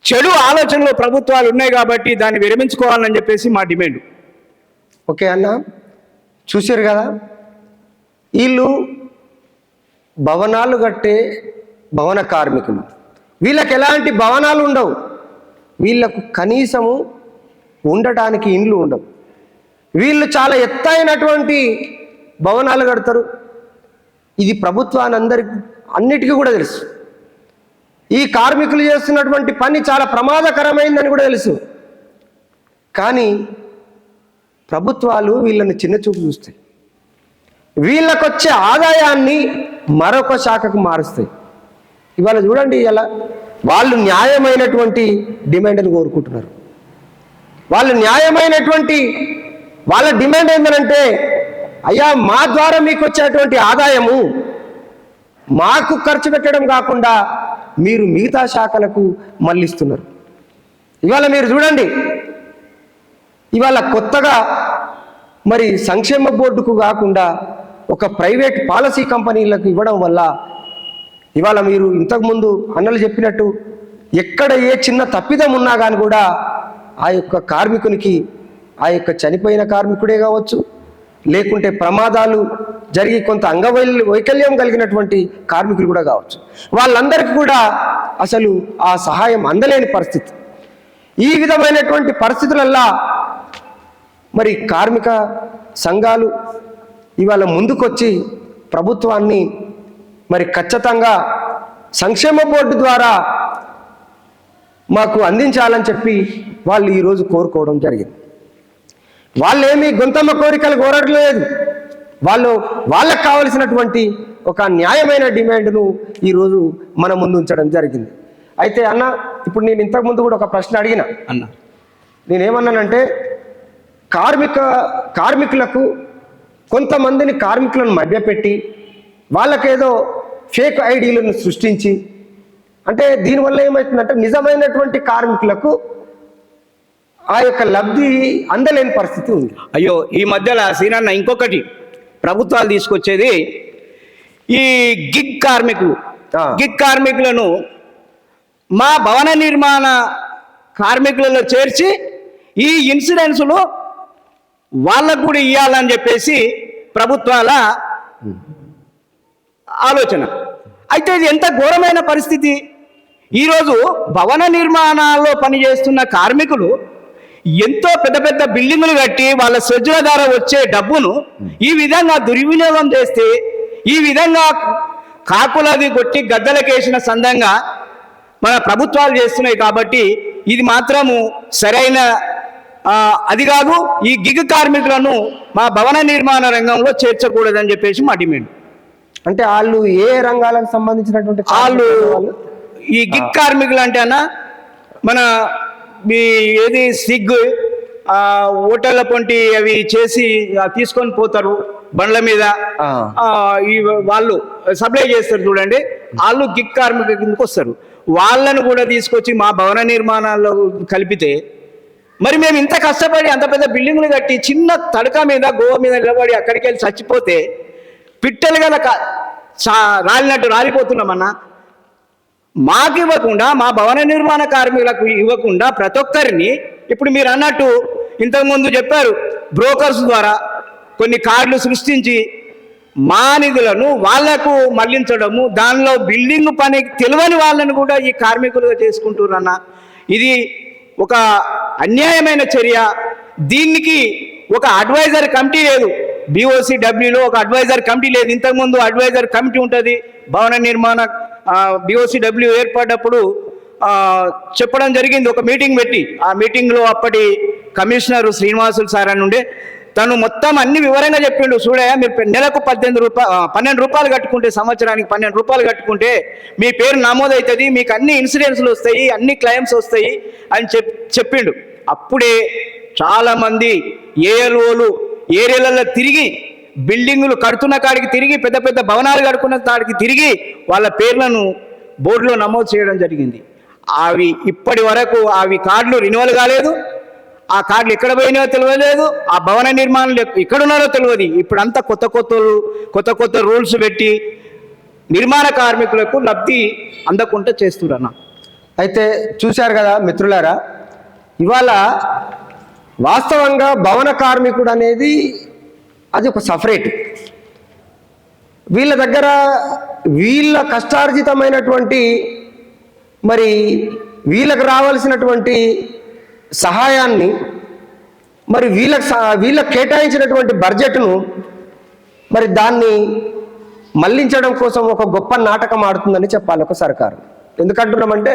చెడు ఆలోచనలు ప్రభుత్వాలు ఉన్నాయి కాబట్టి దాన్ని విరమించుకోవాలని చెప్పేసి మా డిమాండ్. ఓకే అన్న, చూశారు కదా, వీళ్ళు భవనాలు కట్టే భవన కార్మికులు. వీళ్ళకి ఎలాంటి భవనాలు ఉండవు, వీళ్ళకు కనీసము ఉండటానికి ఇండ్లు ఉండవు. వీళ్ళు చాలా ఎత్తైనటువంటి భవనాలు కడతారు. ఇది ప్రభుత్వాన్ని అన్నిటికీ కూడా తెలుసు. ఈ కార్మికులు చేస్తున్నటువంటి పని చాలా ప్రమాదకరమైందని కూడా తెలుసు. కానీ ప్రభుత్వాలు వీళ్ళని చిన్నచూపు చూస్తాయి. వీళ్ళకొచ్చే ఆదాయాన్ని మరొక శాఖకు మారుస్తాయి. ఇవాళ చూడండి, ఇలా వాళ్ళు న్యాయమైనటువంటి డిమాండ్ని కోరుకుంటున్నారు. వాళ్ళు న్యాయమైనటువంటి వాళ్ళ డిమాండ్ ఏంటంటే, అయ్యా మా ద్వారా మీకు వచ్చేటువంటి ఆదాయము మాకు ఖర్చు పెట్టడం కాకుండా మీరు మిగతా శాఖలకు మళ్ళిస్తున్నారు. ఇవాళ మీరు చూడండి, ఇవాళ కొత్తగా మరి సంక్షేమ బోర్డుకు కాకుండా ఒక ప్రైవేట్ పాలసీ కంపెనీలకు ఇవ్వడం వల్ల ఇవాళ మీరు ఇంతకుముందు అన్నలు చెప్పినట్టు ఎక్కడ ఏ చిన్న తప్పిదం ఉన్నా కానీ కూడా ఆ యొక్క కార్మికునికి, ఆ యొక్క చనిపోయిన కార్మికుడే కావచ్చు, లేకుంటే ప్రమాదాలు జరిగి కొంత వైకల్యం కలిగినటువంటి కార్మికులు కూడా కావచ్చు, వాళ్ళందరికీ కూడా అసలు ఆ సహాయం అందలేని పరిస్థితి. ఈ విధమైనటువంటి పరిస్థితులల్లా మరి కార్మిక సంఘాలు ఇవాళ ముందుకొచ్చి ప్రభుత్వాన్ని మరి ఖచ్చితంగా సంక్షేమ బోర్డు ద్వారా మాకు అందించాలని చెప్పి వాళ్ళు ఈరోజు కోరుకోవడం జరిగింది. వాళ్ళేమీ గొంతమ్మ కోరికలు కోరట్లేదు. వాళ్ళకు కావలసినటువంటి ఒక న్యాయమైన డిమాండ్ను ఈరోజు మన ముందు ఉంచడం జరిగింది. అయితే అన్న, ఇప్పుడు నేను ఇంతకుముందు కూడా ఒక ప్రశ్న అడిగిన అన్న, నేనేమన్నానంటే, కార్మికులకు కొంతమందిని కార్మికులను మభ్యపెట్టి వాళ్ళకేదో ఫేక్ ఐడీలను సృష్టించి, అంటే దీనివల్ల ఏమవుతుందంటే నిజమైనటువంటి కార్మికులకు ఆ యొక్క లబ్ధి అందలేని పరిస్థితి ఉంది. అయ్యో, ఈ మధ్యలో సీనన్న ఇంకొకటి ప్రభుత్వాలు తీసుకొచ్చేది ఈ గిగ్ కార్మికులను మా భవన నిర్మాణ కార్మికులలో చేర్చి ఈ ఇన్సూరెన్సులు వాళ్ళకు కూడా ఇవ్వాలని చెప్పేసి ప్రభుత్వాల ఆలోచన. అయితే ఇది ఎంత ఘోరమైన పరిస్థితి. ఈరోజు భవన నిర్మాణాల్లో పనిచేస్తున్న కార్మికులు ఎంతో పెద్ద పెద్ద బిల్డింగులు కట్టి వాళ్ళ సజ్జల ద్వారా వచ్చే డబ్బును ఈ విధంగా దుర్వినియోగం చేస్తే, ఈ విధంగా కాకులది కొట్టి గద్దలకేసిన సందంగా మన ప్రభుత్వాలు చేస్తున్నాయి. కాబట్టి ఇది మాత్రము సరైన అది కాదు. ఈ గిగ్ కార్మికులను మా భవన నిర్మాణ రంగంలో చేర్చకూడదని చెప్పేసి మా డిమాండ్. అంటే వాళ్ళు ఏ రంగాలకు సంబంధించినటువంటి వాళ్ళు ఈ గిగ్ కార్మికులు అంటే అన్న, మన మీ ఏది సిగ్ హోటళ్ళ పొంటి అవి చేసి తీసుకొని పోతారు బండ్ల మీద, వాళ్ళు సప్లై చేస్తారు చూడండి, వాళ్ళు గిగ్ కార్మికుల కిందకు వస్తారు. వాళ్ళను కూడా తీసుకొచ్చి మా భవన నిర్మాణాల్లో కలిపితే మరి మేము ఇంత కష్టపడి అంత పెద్ద బిల్డింగ్లు కట్టి చిన్న తడక మీద గోవ మీద నిలబడి అక్కడికి వెళ్ళి చచ్చిపోతే పిట్టలు గల రాలినట్టు రాలిపోతున్నామన్నా. మాకు ఇవ్వకుండా, మా భవన నిర్మాణ కార్మికులకు ఇవ్వకుండా ప్రతి ఒక్కరిని ఇప్పుడు మీరు అన్నట్టు ఇంతకుముందు చెప్పారు, బ్రోకర్స్ ద్వారా కొన్ని కార్డులు సృష్టించి మా నిధులను వాళ్లకు మళ్లించడము, దానిలో బిల్డింగ్ పని తెలియని వాళ్ళని కూడా ఈ కార్మికులుగా చేసుకుంటున్నారన్న. ఇది ఒక అన్యాయమైన చర్య. దీనికి ఒక అడ్వైజర్ కమిటీ లేదు. BOCWలో ఒక అడ్వైజర్ కమిటీ లేదు. ఇంతకుముందు అడ్వైజర్ కమిటీ ఉంటుంది. భవన నిర్మాణ BOCW ఏర్పడ్డప్పుడు చెప్పడం జరిగింది, ఒక మీటింగ్ పెట్టి. ఆ మీటింగ్లో అప్పటి కమిషనర్ శ్రీనివాసులు సార్ అని ఉండే, తను మొత్తం అన్ని వివరంగా చెప్పిండు. చూడయా, మీరు నెలకు 12 రూపాయలు కట్టుకుంటే, సంవత్సరానికి 12 రూపాయలు కట్టుకుంటే మీ పేరు నమోదవుతుంది, మీకు అన్ని ఇన్సూరెన్స్లు వస్తాయి, అన్ని క్లెయిమ్స్ వస్తాయి అని చెప్పిండు. అప్పుడే చాలామంది ఏఎల్ఓలు ఏరియాలలో తిరిగి, బిల్డింగులు కడుతున్న కాడికి తిరిగి, పెద్ద పెద్ద భవనాలు కడుకున్న కాడికి తిరిగి వాళ్ళ పేర్లను బోర్డులో నమోదు చేయడం జరిగింది. అవి ఇప్పటి వరకు అవి కార్డులు రెన్యువల్ కాలేదు. ఆ కార్డులు ఎక్కడ పోయినాయో తెలియలేదు. ఆ భవన నిర్మాణాలు ఎక్కడున్నారో తెలియదు. ఇప్పుడు అంతా కొత్త రూల్స్ పెట్టి నిర్మాణ కార్మికులకు లబ్ధి అందకుండా చేస్తున్నారు. అయితే చూశారు కదా మిత్రులారా, ఇవాళ వాస్తవంగా భవన కార్మికుడు అనేది అది ఒక సపరేట్. వీళ్ళ దగ్గర వీళ్ళ కష్టార్జితమైనటువంటి మరి వీళ్ళకు రావాల్సినటువంటి సహాయాన్ని మరి వీళ్ళకు కేటాయించినటువంటి బడ్జెట్ను మరి దాన్ని మళ్లించడం కోసం ఒక గొప్ప నాటకం ఆడుతుందని చెప్పాలి ఒక సర్కారు. ఎందుకంటున్నామంటే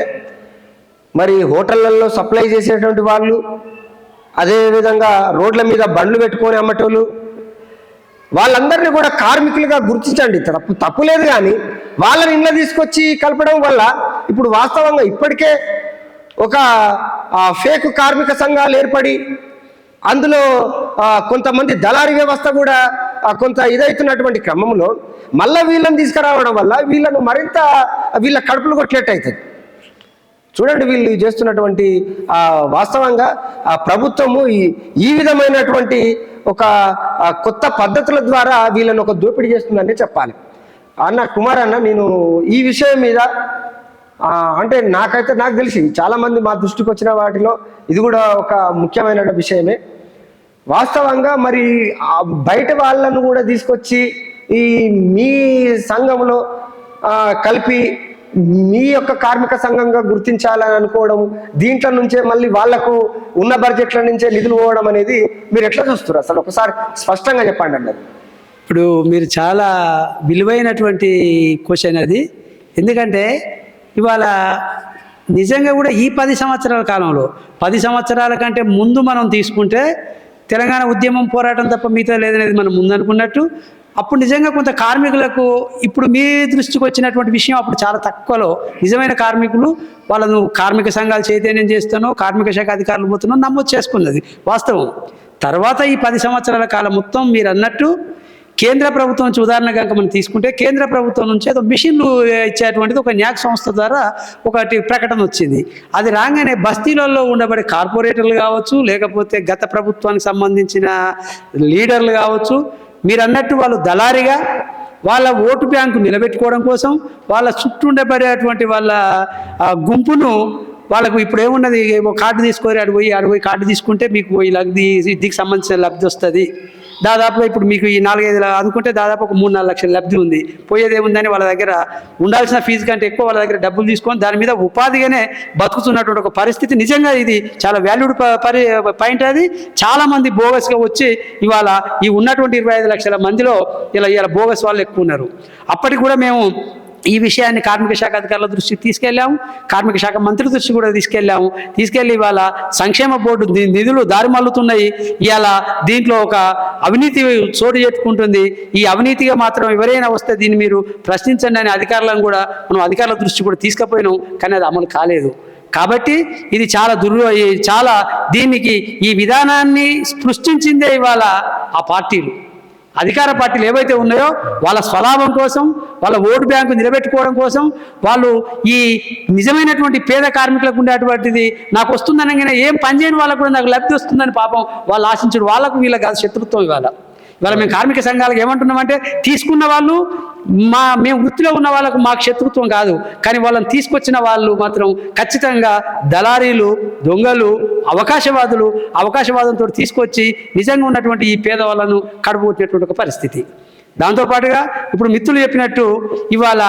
మరి హోటళ్లలో సప్లై చేసేటువంటి వాళ్ళు, అదేవిధంగా రోడ్ల మీద బండ్లు పెట్టుకొని అమ్మటోళ్ళు, వాళ్ళందరినీ కూడా కార్మికులుగా గుర్తించండి. తప్పు లేదు, కానీ వాళ్ళని ఇంట్లో తీసుకొచ్చి కలపడం వల్ల ఇప్పుడు వాస్తవంగా ఇప్పటికే ఒక ఫేక్ కార్మిక సంఘాలు ఏర్పడి అందులో కొంతమంది దళారీ వ్యవస్థ కూడా కొంత ఇదవుతున్నటువంటి క్రమంలో మళ్ళీ వీళ్ళని తీసుకురావడం వల్ల వీళ్ళను మరింత వీళ్ళ కడుపులు కొట్టినట్టు అవుతుంది. చూడండి, వీళ్ళు చేస్తున్నటువంటి వాస్తవంగా ప్రభుత్వము ఈ విధమైనటువంటి ఒక కొత్త పద్ధతుల ద్వారా వీళ్ళని ఒక దోపిడీ చేస్తుందని చెప్పాలి. అన్న కుమార్ అన్న, నేను ఈ విషయం మీద అంటే నాకు తెలిసి చాలామంది మా దృష్టికి వచ్చిన వాటిలో ఇది కూడా ఒక ముఖ్యమైన విషయమే. వాస్తవంగా మరి బయట వాళ్ళను కూడా తీసుకొచ్చి ఈ మీ సంఘంలో కలిపి మీ యొక్క కార్మిక సంఘంగా గుర్తించాలని అనుకోవడం, దీంట్లో నుంచే మళ్ళీ వాళ్లకు ఉన్న బడ్జెట్ల నుంచే నిధులు పోవడం అనేది మీరు ఎట్లా చూస్తారు? అసలు ఒకసారి స్పష్టంగా చెప్పండి అన్నది. ఇప్పుడు మీరు చాలా విలువైనటువంటి క్వశ్చన్ అది. ఎందుకంటే ఇవాళ నిజంగా కూడా ఈ 10 సంవత్సరాల కాలంలో 10 సంవత్సరాల కంటే ముందు మనం తీసుకుంటే తెలంగాణ ఉద్యమం పోరాటం తప్ప మిగతా లేదనేది మనం ముందనుకున్నట్టు, అప్పుడు నిజంగా కొంత కార్మికులకు ఇప్పుడు మీ దృష్టికి వచ్చినటువంటి విషయం అప్పుడు చాలా తక్కువలో నిజమైన కార్మికులు వాళ్ళను కార్మిక సంఘాలు చైతన్యం చేస్తానో కార్మిక శాఖ అధికారులు పోతున్నో నమోదు చేసుకున్నది వాస్తవం. తర్వాత ఈ 10 సంవత్సరాల కాలం మొత్తం మీరు అన్నట్టు కేంద్ర ప్రభుత్వం నుంచి ఉదాహరణ కనుక మనం తీసుకుంటే కేంద్ర ప్రభుత్వం నుంచి ఏదో మిషన్లు ఇచ్చేటువంటిది ఒక న్యాక్ సంస్థ ద్వారా ఒకటి ప్రకటన వచ్చింది. అది రాగానే బస్తీలలో ఉండబడే కార్పొరేటర్లు కావచ్చు, లేకపోతే గత ప్రభుత్వానికి సంబంధించిన లీడర్లు కావచ్చు, మీరు అన్నట్టు వాళ్ళు దళారిగా వాళ్ళ ఓటు బ్యాంకు నిలబెట్టుకోవడం కోసం వాళ్ళ చుట్టూ ఉండబడేటువంటి వాళ్ళ గుంపును వాళ్ళకు ఇప్పుడు ఏమున్నది, కార్డు తీసుకొని ఆడిపోయి కార్డు తీసుకుంటే మీకు ఈ లబ్ధి దీనికి సంబంధించిన లబ్ధి వస్తుంది. దాదాపుగా ఇప్పుడు మీకు ఈ 4-5 అనుకుంటే దాదాపు ఒక 3-4 లక్షల లబ్ధి ఉంది. పోయేది ఏముందని వాళ్ళ దగ్గర ఉండాల్సిన ఫీజు కంటే ఎక్కువ వాళ్ళ దగ్గర డబ్బులు తీసుకొని దాని మీద ఉపాధిగానే బతుకుతున్నటువంటి ఒక పరిస్థితి. నిజంగా ఇది చాలా వాల్యూడ్ పాయింట్. అది చాలామంది బోగస్గా వచ్చి ఇవాళ ఈ ఉన్నటువంటి 25 లక్షల మందిలో ఇలా బోగస్ వాళ్ళు ఎక్కువ ఉన్నారు. అప్పటికి కూడా మేము ఈ విషయాన్ని కార్మిక శాఖ అధికారుల దృష్టికి తీసుకెళ్ళాము, కార్మిక శాఖ మంత్రి దృష్టి కూడా తీసుకెళ్ళి ఇవాళ సంక్షేమ బోర్డు నిధులు దారి మల్లుతున్నాయి. ఇవాళ దీంట్లో ఒక అవినీతి చోటు చెట్టుకుంటుంది. ఈ అవినీతిగా మాత్రం ఎవరైనా వస్తే దీన్ని మీరు ప్రశ్నించండి అని అధికారులను కూడా మనం అధికారుల దృష్టి కూడా తీసుకుపోయినాం, కానీ అది అమలు కాలేదు. కాబట్టి ఇది చాలా దీనికి ఈ విధానాన్ని సృష్టించిందే ఇవాళ ఆ పార్టీలు, అధికార పార్టీలు ఏవైతే ఉన్నాయో వాళ్ళ స్వలాభం కోసం, వాళ్ళ ఓటు బ్యాంకు నిలబెట్టుకోవడం కోసం, వాళ్ళు ఈ నిజమైనటువంటి పేద కార్మికులకు ఉండేటువంటిది నాకు వస్తుందనగానే ఏం పని చేయని వాళ్ళకు కూడా నాకు లబ్ధి వస్తుందని పాపం వాళ్ళు ఆశించడు. వాళ్ళకు వీళ్ళకి కాదు శత్రుత్వం. ఇవాళ మేము కార్మిక సంఘాలకు ఏమంటున్నామంటే, తీసుకున్న వాళ్ళు మేము వృత్తిలో ఉన్న వాళ్ళకు మాకు శత్రుత్వం కాదు, కానీ వాళ్ళని తీసుకొచ్చిన వాళ్ళు మాత్రం ఖచ్చితంగా దళారీలు, దొంగలు, అవకాశవాదంతో తీసుకొచ్చి నిజంగా ఉన్నటువంటి ఈ పేదవాళ్ళను కడుపుకొట్టినటువంటి ఒక పరిస్థితి. దాంతోపాటుగా ఇప్పుడు మిత్రులు చెప్పినట్టు ఇవాళ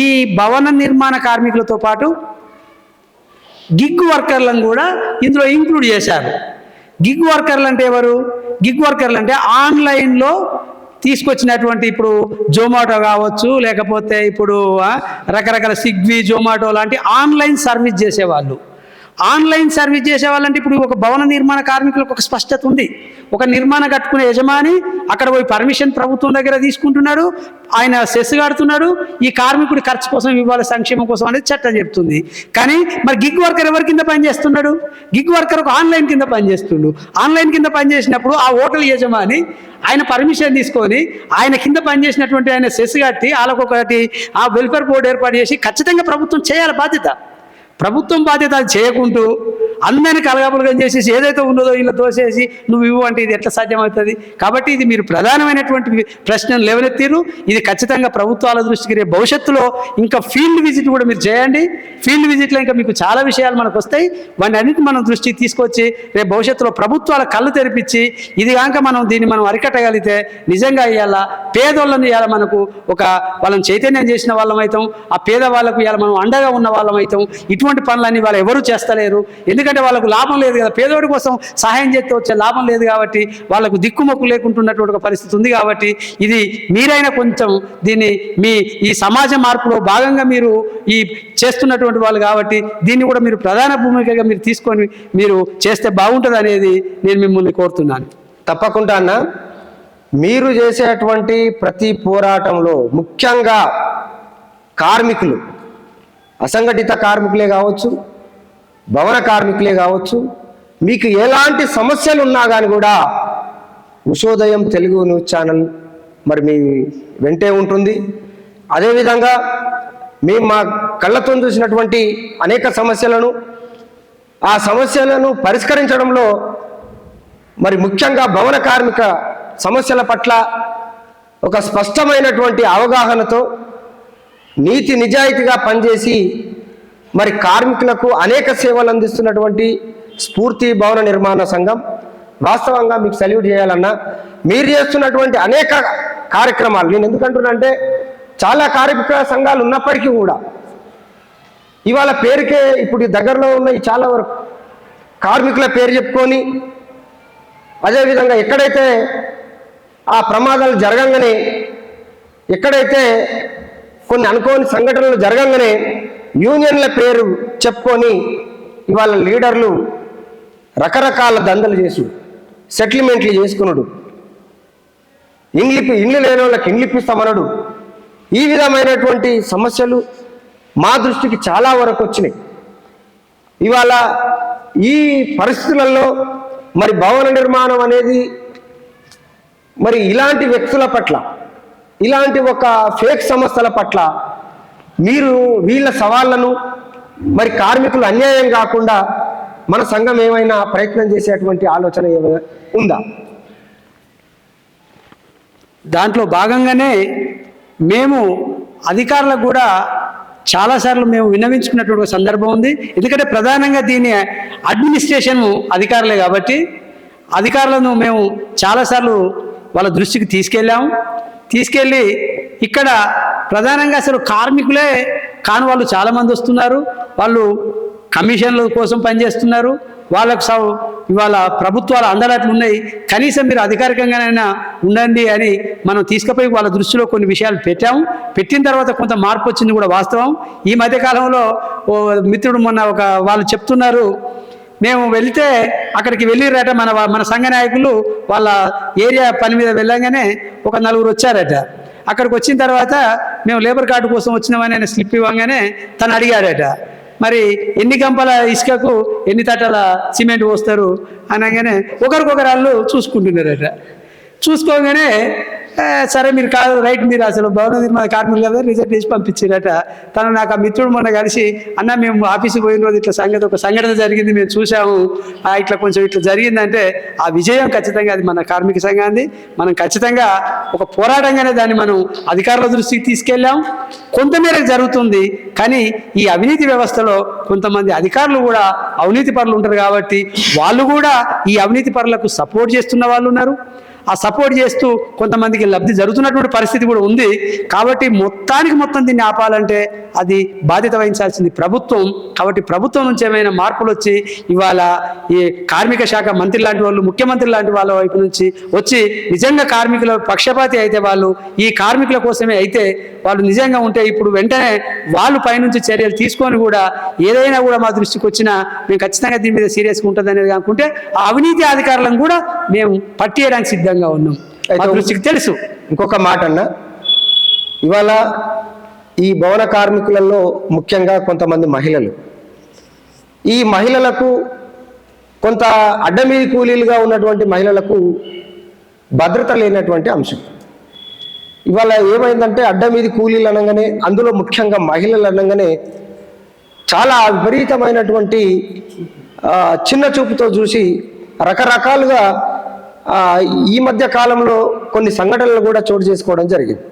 ఈ భవన నిర్మాణ కార్మికులతో పాటు గిగ్ వర్కర్లను కూడా ఇందులో ఇంక్లూడ్ చేశారు. గిగ్ వర్కర్లు అంటే ఎవరు? గిగ్ వర్కర్లు అంటే ఆన్లైన్లో తీసుకొచ్చినటువంటి ఇప్పుడు జొమాటో కావచ్చు, లేకపోతే ఇప్పుడు రకరకాల స్విగ్గీ, జొమాటో లాంటి ఆన్లైన్ సర్వీస్ చేసేవాళ్ళు. ఆన్లైన్ సర్వీస్ చేసేవాళ్ళంటే ఇప్పుడు ఒక భవన నిర్మాణ కార్మికులకు ఒక స్పష్టత ఉంది. ఒక నిర్మాణం కట్టుకునే యజమాని అక్కడ పోయి పర్మిషన్ ప్రభుత్వం దగ్గర తీసుకుంటున్నాడు, ఆయన సెస్ కడుతున్నాడు, ఈ కార్మికుడి ఖర్చు కోసం ఇవ్వాలి, సంక్షేమం కోసం అనేది చట్టం చెప్తుంది. కానీ మరి గిగ్ వర్కర్ ఎవరి కింద పనిచేస్తున్నాడు? గిగ్ వర్కర్ ఒక ఆన్లైన్ కింద పనిచేస్తుండు. ఆన్లైన్ కింద పనిచేసినప్పుడు ఆ హోటల్ యజమాని ఆయన పర్మిషన్ తీసుకొని ఆయన కింద పనిచేసినటువంటి ఆయన సెస్ కట్టి వాళ్ళకొకటి ఆ వెల్ఫేర్ బోర్డు ఏర్పాటు చేసి ఖచ్చితంగా ప్రభుత్వం చేయాలి బాధ్యత. ప్రభుత్వం బాధ్యత అది చేయకుంటూ అందరినీ కలగబులుగా చేసేసి ఏదైతే ఉన్నదో ఇలా తోసేసి నువ్వు ఇవ్వు అంటే ఇది ఎట్లా సాధ్యమవుతుంది? కాబట్టి ఇది మీరు ప్రధానమైనటువంటి ప్రశ్నలు లేవనెత్తిరు. ఇది ఖచ్చితంగా ప్రభుత్వాల దృష్టికి రేపు భవిష్యత్తులో ఇంకా ఫీల్డ్ విజిట్ కూడా మీరు చేయండి. ఫీల్డ్ విజిట్లో ఇంకా మీకు చాలా విషయాలు మనకు వస్తాయి. వాటి అన్నింటిని మనం దృష్టికి తీసుకొచ్చి రేపు భవిష్యత్తులో ప్రభుత్వాల కళ్ళు తెరిపించి ఇది కాక దీన్ని మనం అరికట్టగలిగితే నిజంగా ఇవాళ పేదోళ్ళని ఇవాళ మనకు వాళ్ళని చైతన్యం చేసిన వాళ్ళం అవుతాం. ఆ పేదవాళ్ళకు ఇవాళ మనం అండగా ఉన్న వాళ్ళం అవుతాం. ఇటువంటి పనులన్నీ వాళ్ళు ఎవరు చేస్తలేరు. ఎందుకంటే వాళ్ళకు లాభం లేదు కదా, పేదోడి కోసం సహాయం చేస్తే వచ్చే లాభం లేదు కాబట్టి వాళ్ళకు దిక్కుమొక్కు లేకుంటున్నటువంటి ఒక పరిస్థితి ఉంది. కాబట్టి ఇది మీరైనా కొంచెం దీన్ని ఈ సమాజ మార్పులో భాగంగా మీరు చేస్తున్నటువంటి వాళ్ళు కాబట్టి దీన్ని కూడా మీరు ప్రధాన భూమికగా మీరు తీసుకొని మీరు చేస్తే బాగుంటుంది అనేది నేను మిమ్మల్ని కోరుతున్నాను. తప్పకుండా అన్న, మీరు చేసేటువంటి ప్రతి పోరాటంలో ముఖ్యంగా కార్మికులు, అసంఘటిత కార్మికులే కావచ్చు, భవన కార్మికులే కావచ్చు, మీకు ఎలాంటి సమస్యలు ఉన్నా కానీ కూడా ఉషోదయం తెలుగు న్యూస్ ఛానల్ మరి మీ వెంటే ఉంటుంది. అదేవిధంగా మేము మా కళ్ళతో చూసినటువంటి అనేక సమస్యలను, ఆ సమస్యలను పరిష్కరించడంలో మరి ముఖ్యంగా భవన కార్మిక సమస్యల పట్ల ఒక స్పష్టమైనటువంటి అవగాహనతో నీతి నిజాయితీగా పనిచేసి మరి కార్మికులకు అనేక సేవలు అందిస్తున్నటువంటి స్ఫూర్తి భవన నిర్మాణ సంఘం వాస్తవంగా మీకు సల్యూట్ చేయాలన్నా. మీరు చేస్తున్నటువంటి అనేక కార్యక్రమాలు, నేను ఎందుకంటున్నానంటే చాలా కార్మిక సంఘాలు ఉన్నప్పటికీ కూడా ఇవాళ పేరుకే ఇప్పుడు దగ్గరలో ఉన్న చాలా వరకు కార్మికుల పేరు చెప్పుకొని అదేవిధంగా ఎక్కడైతే ఆ ప్రమాదాలు జరగంగానే, ఎక్కడైతే కొన్ని అనుకోని సంఘటనలు జరగంగానే యూనియన్ల పేరు చెప్పుకొని ఇవాళ లీడర్లు రకరకాల దందలు చేసు, సెటిల్మెంట్లు చేసుకున్నాడు, ఇండ్లు లేని వాళ్ళకి ఇండ్లు ఇప్పిస్తామన్నాడు. ఈ విధమైనటువంటి సమస్యలు మా దృష్టికి చాలా వరకు వచ్చినాయి. ఇవాళ ఈ పరిస్థితులలో మరి భవన నిర్మాణం అనేది మరి ఇలాంటి వ్యక్తుల పట్ల, ఇలాంటి ఒక ఫేక్ సంస్థల పట్ల మీరు వీళ్ళ సవాళ్లను మరి కార్మికులు అన్యాయం కాకుండా మన సంఘం ఏమైనా ప్రయత్నం చేసేటువంటి ఆలోచన ఏమైనా ఉందా? దాంట్లో భాగంగానే మేము అధికారులకు కూడా చాలాసార్లు మేము విన్నవించుకున్నటువంటి సందర్భం ఉంది. ఎందుకంటే ప్రధానంగా దీని అడ్మినిస్ట్రేషన్ అధికారులే కాబట్టి అధికారులను మేము చాలాసార్లు వాళ్ళ దృష్టికి తీసుకెళ్ళి ఇక్కడ ప్రధానంగా అసలు కార్మికులే కాని వాళ్ళు చాలామంది వస్తున్నారు. వాళ్ళు కమిషన్ల కోసం పనిచేస్తున్నారు. వాళ్ళకు ఇవాళ ప్రభుత్వాలు అందరట్లు ఉన్నాయి. కనీసం మీరు అధికారికంగానైనా ఉండండి అని మనం తీసుకుపోయి వాళ్ళ దృష్టిలో కొన్ని విషయాలు పెట్టిన తర్వాత కొంత మార్పు వచ్చింది కూడా వాస్తవం. ఈ మధ్యకాలంలో ఓ మిత్రుడు మొన్న వాళ్ళు చెప్తున్నారు, మేము వెళితే అక్కడికి వెళ్ళిరట మన సంఘ నాయకులు వాళ్ళ ఏరియా పని మీద వెళ్ళగానే ఒక 4 వచ్చారట. అక్కడికి వచ్చిన తర్వాత మేము లేబర్ కార్డు కోసం వచ్చినామని ఆయన స్లిప్ ఇవ్వగానే తను అడిగాడట, మరి ఎన్ని గంపల ఇసుకకు ఎన్ని తట్టల సిమెంట్ పోస్తారు అనగానే ఒకరికొకరు వాళ్ళు చూసుకుంటున్నారట. చూసుకోగానే సరే మీరు కాదు రైట్, మీరు అసలు భవన నిర్మాణ కార్మికులు కదా రిజెక్ట్ చేసి పంపించారట. తను నాకు ఆ మిత్రుడు మొన్న కలిసి, అన్న మేము ఆఫీస్కి పోయిన రోజు ఇట్లా ఒక సంఘటన జరిగింది, మేము చూసాము, ఇట్లా కొంచెం ఇట్లా జరిగిందంటే ఆ విజయం ఖచ్చితంగా అది మన కార్మిక సంఘాన్ని. మనం ఖచ్చితంగా ఒక పోరాటంగానే దాన్ని మనం అధికారుల దృష్టికి తీసుకెళ్ళాం. కొంతమేరకు జరుగుతుంది, కానీ ఈ అవినీతి వ్యవస్థలో కొంతమంది అధికారులు కూడా అవినీతి పరులు ఉంటారు కాబట్టి వాళ్ళు కూడా ఈ అవినీతి పరులకు సపోర్ట్ చేస్తున్న వాళ్ళు ఉన్నారు. ఆ సపోర్ట్ చేస్తూ కొంతమందికి లబ్ధి జరుగుతున్నటువంటి పరిస్థితి కూడా ఉంది. కాబట్టి మొత్తం దీన్ని ఆపాలంటే అది బాధ్యత వహించాల్సింది ప్రభుత్వం. కాబట్టి ప్రభుత్వం నుంచి ఏమైనా మార్పులు వచ్చి ఇవాళ ఈ కార్మిక శాఖ మంత్రి లాంటి వాళ్ళు, ముఖ్యమంత్రి లాంటి వాళ్ళ వైపు నుంచి వచ్చి నిజంగా కార్మికుల పక్షపాతి అయితే, వాళ్ళు ఈ కార్మికుల కోసమే అయితే వాళ్ళు నిజంగా ఉంటే ఇప్పుడు వెంటనే వాళ్ళు పైనుంచి చర్యలు తీసుకొని కూడా ఏదైనా కూడా మా దృష్టికి వచ్చినా మేము ఖచ్చితంగా దీని మీద సీరియస్గా ఉంటుంది అనేది అనుకుంటే ఆ అవినీతి అధికారులను కూడా మేము పట్టియడానికి సిద్ధంగా ఉన్నాం. మా దృష్టికి తెలుసు. ఇంకొక మాట అన్న, ఇవాళ ఈ భవన కార్మికులలో ముఖ్యంగా కొంతమంది మహిళలు, ఈ మహిళలకు కొంత అడ్డమీది కూలీలుగా ఉన్నటువంటి మహిళలకు భద్రత లేనటువంటి అంశం. ఇవాళ ఏమైందంటే అడ్డమీది కూలీలు అనగానే, అందులో ముఖ్యంగా మహిళలు అనగానే చాలా విపరీతమైనటువంటి చిన్న చూపుతో చూసి రకరకాలుగా ఈ మధ్య కాలంలో కొన్ని సంఘటనలు కూడా చోటు చేసుకోవడం జరిగింది.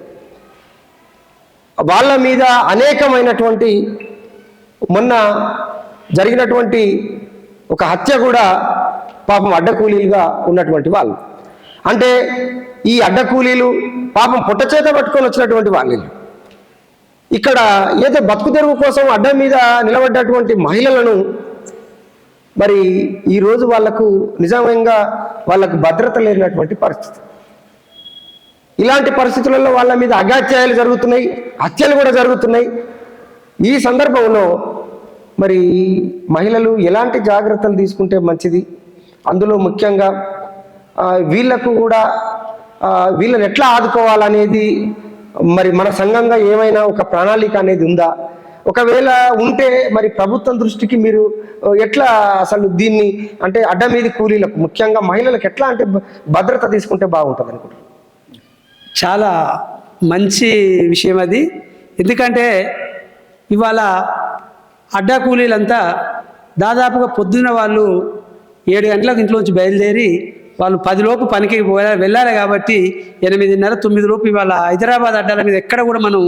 వాళ్ళ మీద అనేకమైనటువంటి మొన్న జరిగినటువంటి ఒక హత్య కూడా పాపం అడ్డకూలీలుగా ఉన్నటువంటి వాళ్ళు, అంటే ఈ అడ్డకూలీలు పాపం పుట్టచేత పట్టుకొని వచ్చినటువంటి వాళ్ళు ఇక్కడ ఏదో బతుకు తెరువు కోసం అడ్డ మీద నిలబడ్డటువంటి మహిళలను మరి ఈరోజు వాళ్లకు నిజంగా వాళ్ళకు భద్రత లేనటువంటి పరిస్థితి. ఇలాంటి పరిస్థితులలో వాళ్ళ మీద అగాత్యాలు జరుగుతున్నాయి, హత్యలు కూడా జరుగుతున్నాయి. ఈ సందర్భంలో మరి మహిళలు ఎలాంటి జాగ్రత్తలు తీసుకుంటే మంచిది, అందులో ముఖ్యంగా వీళ్ళకు కూడా వీళ్ళని ఎట్లా ఆదుకోవాలనేది మరి మన సంఘంగా ఏమైనా ఒక ప్రణాళిక అనేది ఉందా? ఒకవేళ ఉంటే మరి ప్రభుత్వం దృష్టికి మీరు ఎట్లా అసలు దీన్ని అంటే అడ్డ మీద కూలీలకు ముఖ్యంగా మహిళలకు ఎట్లా అంటే భద్రత తీసుకుంటే బాగుంటుంది అనుకుంటున్నాను. చాలా మంచి విషయం అది. ఎందుకంటే ఇవాళ అడ్డా కూలీలంతా దాదాపుగా పొద్దున్న వాళ్ళు 7 గంటలకు ఇంట్లోంచి బయలుదేరి వాళ్ళు 10 లోపు పనికి వెళ్ళాలి కాబట్టి 8:30, 9 లోపు ఇవాళ హైదరాబాద్ అడ్డాల మీద ఎక్కడ కూడా మనం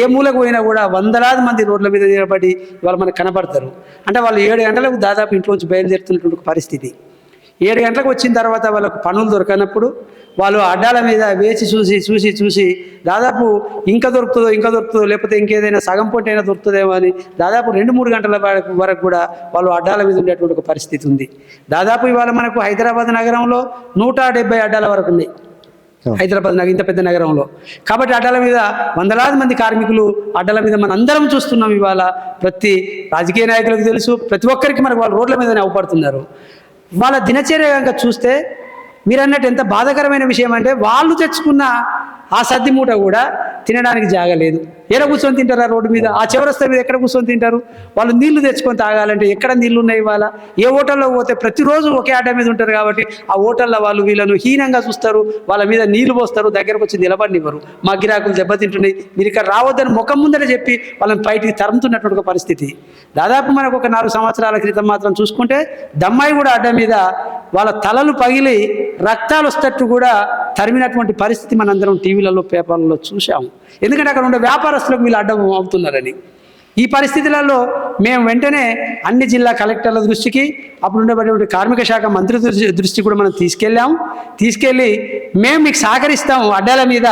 ఏ మూలకు పోయినా కూడా వందలాది మంది రోడ్ల మీద నిలబడి ఇవాళ మనకు కనపడతారు. అంటే వాళ్ళు 7 గంటలకు దాదాపు ఇంట్లోంచి బయలుదేరుతున్నటువంటి పరిస్థితి. 7 గంటలకు వచ్చిన తర్వాత వాళ్ళకు పనులు దొరకనప్పుడు వాళ్ళు అడ్డాల మీద వేచి చూసి దాదాపు ఇంకా దొరుకుతుందో లేకపోతే ఇంకేదైనా సగం పొట్టి అయినా దొరుకుతుందేమో అని దాదాపు 2-3 గంటల వరకు కూడా వాళ్ళు అడ్డాల మీద ఉండేటువంటి ఒక పరిస్థితి ఉంది. దాదాపు ఇవాళ మనకు హైదరాబాద్ నగరంలో 170 అడ్డాల వరకు ఉన్నాయి. హైదరాబాద్ ఇంత పెద్ద నగరంలో కాబట్టి అడ్డాల మీద వందలాది మంది కార్మికులు అడ్డాల మీద మనం అందరం చూస్తున్నాం. ఇవాళ ప్రతి రాజకీయ నాయకులకు తెలుసు, ప్రతి ఒక్కరికి మనకు వాళ్ళు రోడ్ల మీదనే అవపడుతున్నారు. వాళ్ళ దినచర్య కనుక చూస్తే మీరు అన్నట్టు ఎంత బాధాకరమైన విషయం అంటే వాళ్ళు తెచ్చుకున్న ఆ సద్ది మూట కూడా తినడానికి జాగలేదు. ఎక్కడ కూర్చొని తింటారు? ఆ రోడ్డు మీద, ఆ చివరస్త మీద ఎక్కడ కూర్చొని తింటారు? వాళ్ళు నీళ్లు తెచ్చుకొని తాగాలంటే ఎక్కడ నీళ్లు ఉన్నాయి? ఇవాళ ఏ హోటల్లో పోతే ప్రతిరోజు ఒకే అడ్డ మీద ఉంటారు కాబట్టి ఆ హోటల్లో వాళ్ళు వీళ్ళను హీనంగా చూస్తారు, వాళ్ళ మీద నీళ్లు పోస్తారు, దగ్గరకు వచ్చి నిలబడినివ్వరు. మా గిరాకులు దెబ్బతింటున్నాయి, మీరు ఇక్కడ రావద్దని ముఖం ముందర చెప్పి వాళ్ళని బయటికి తరుముతున్నటువంటి పరిస్థితి. దాదాపు మనకు ఒక 4 సంవత్సరాల క్రితం మాత్రం చూసుకుంటే దమ్మాయి కూడా అడ్డ మీద వాళ్ళ తలలు పగిలి రక్తాలు వస్తట్టు కూడా తరిమినటువంటి పరిస్థితి మనందరం టీవీలలో పేపర్లలో చూసాము. ఎందుకంటే అక్కడ ఉండే వ్యాపారస్తులకు వీళ్ళు అడ్డం అవుతున్నారని. ఈ పరిస్థితులలో మేము వెంటనే అన్ని జిల్లా కలెక్టర్ల దృష్టికి, అప్పుడు ఉండేటువంటి కార్మిక శాఖ మంత్రి దృష్టికి కూడా మనం తీసుకెళ్ళి మేము మీకు సహకరిస్తాము. అడ్డాల మీద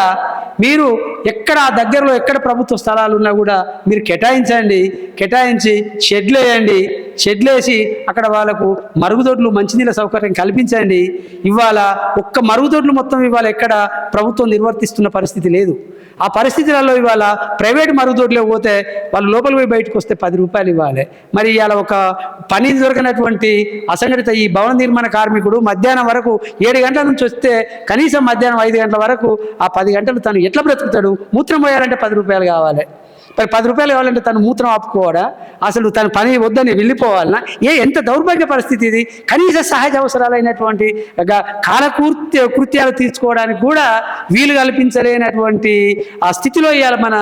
మీరు ఎక్కడ దగ్గరలో ఎక్కడ ప్రభుత్వ స్థలాలు ఉన్నా కూడా మీరు కేటాయించి షెడ్లు వేయండి. షెడ్లు వేసి అక్కడ వాళ్ళకు మరుగుదొడ్లు, మంచినీళ్ళ సౌకర్యం కల్పించండి. ఇవాళ ఒక్క మరుగుదొడ్లు మొత్తం ఇవాళ ఎక్కడ ప్రభుత్వం నిర్వర్తిస్తున్న పరిస్థితి లేదు. ఆ పరిస్థితులలో ఇవాళ ప్రైవేట్ మరుగుదొడ్లో పోతే వాళ్ళు లోపలికి పోయి బయటకు వస్తే 10 రూపాయలు ఇవ్వాలి. మరి ఇవాళ ఒక పని దొరకనటువంటి అసంఘటిత ఈ భవన నిర్మాణ కార్మికుడు మధ్యాహ్నం వరకు 7 గంటల నుంచి వస్తే కనీసం మధ్యాహ్నం 5 గంటల వరకు ఆ 10 గంటలు తను ఎట్లా బ్రతుకుతాడు? మూత్రం పోయాలంటే 10 రూపాయలు కావాలి. మరి 10 రూపాయలు కావాలంటే తను మూత్రం ఆపుకోవడా? అసలు తన పని వద్దని వెళ్ళిపోవాలన్నా? ఎంత దౌర్భాగ్య పరిస్థితి ఇది! కనీస సహజ అవసరాలైనటువంటి కృత్యాలు తీర్చుకోవడానికి కూడా వీలు కల్పించలేనటువంటి ఆ స్థితిలో ఇవాళ మన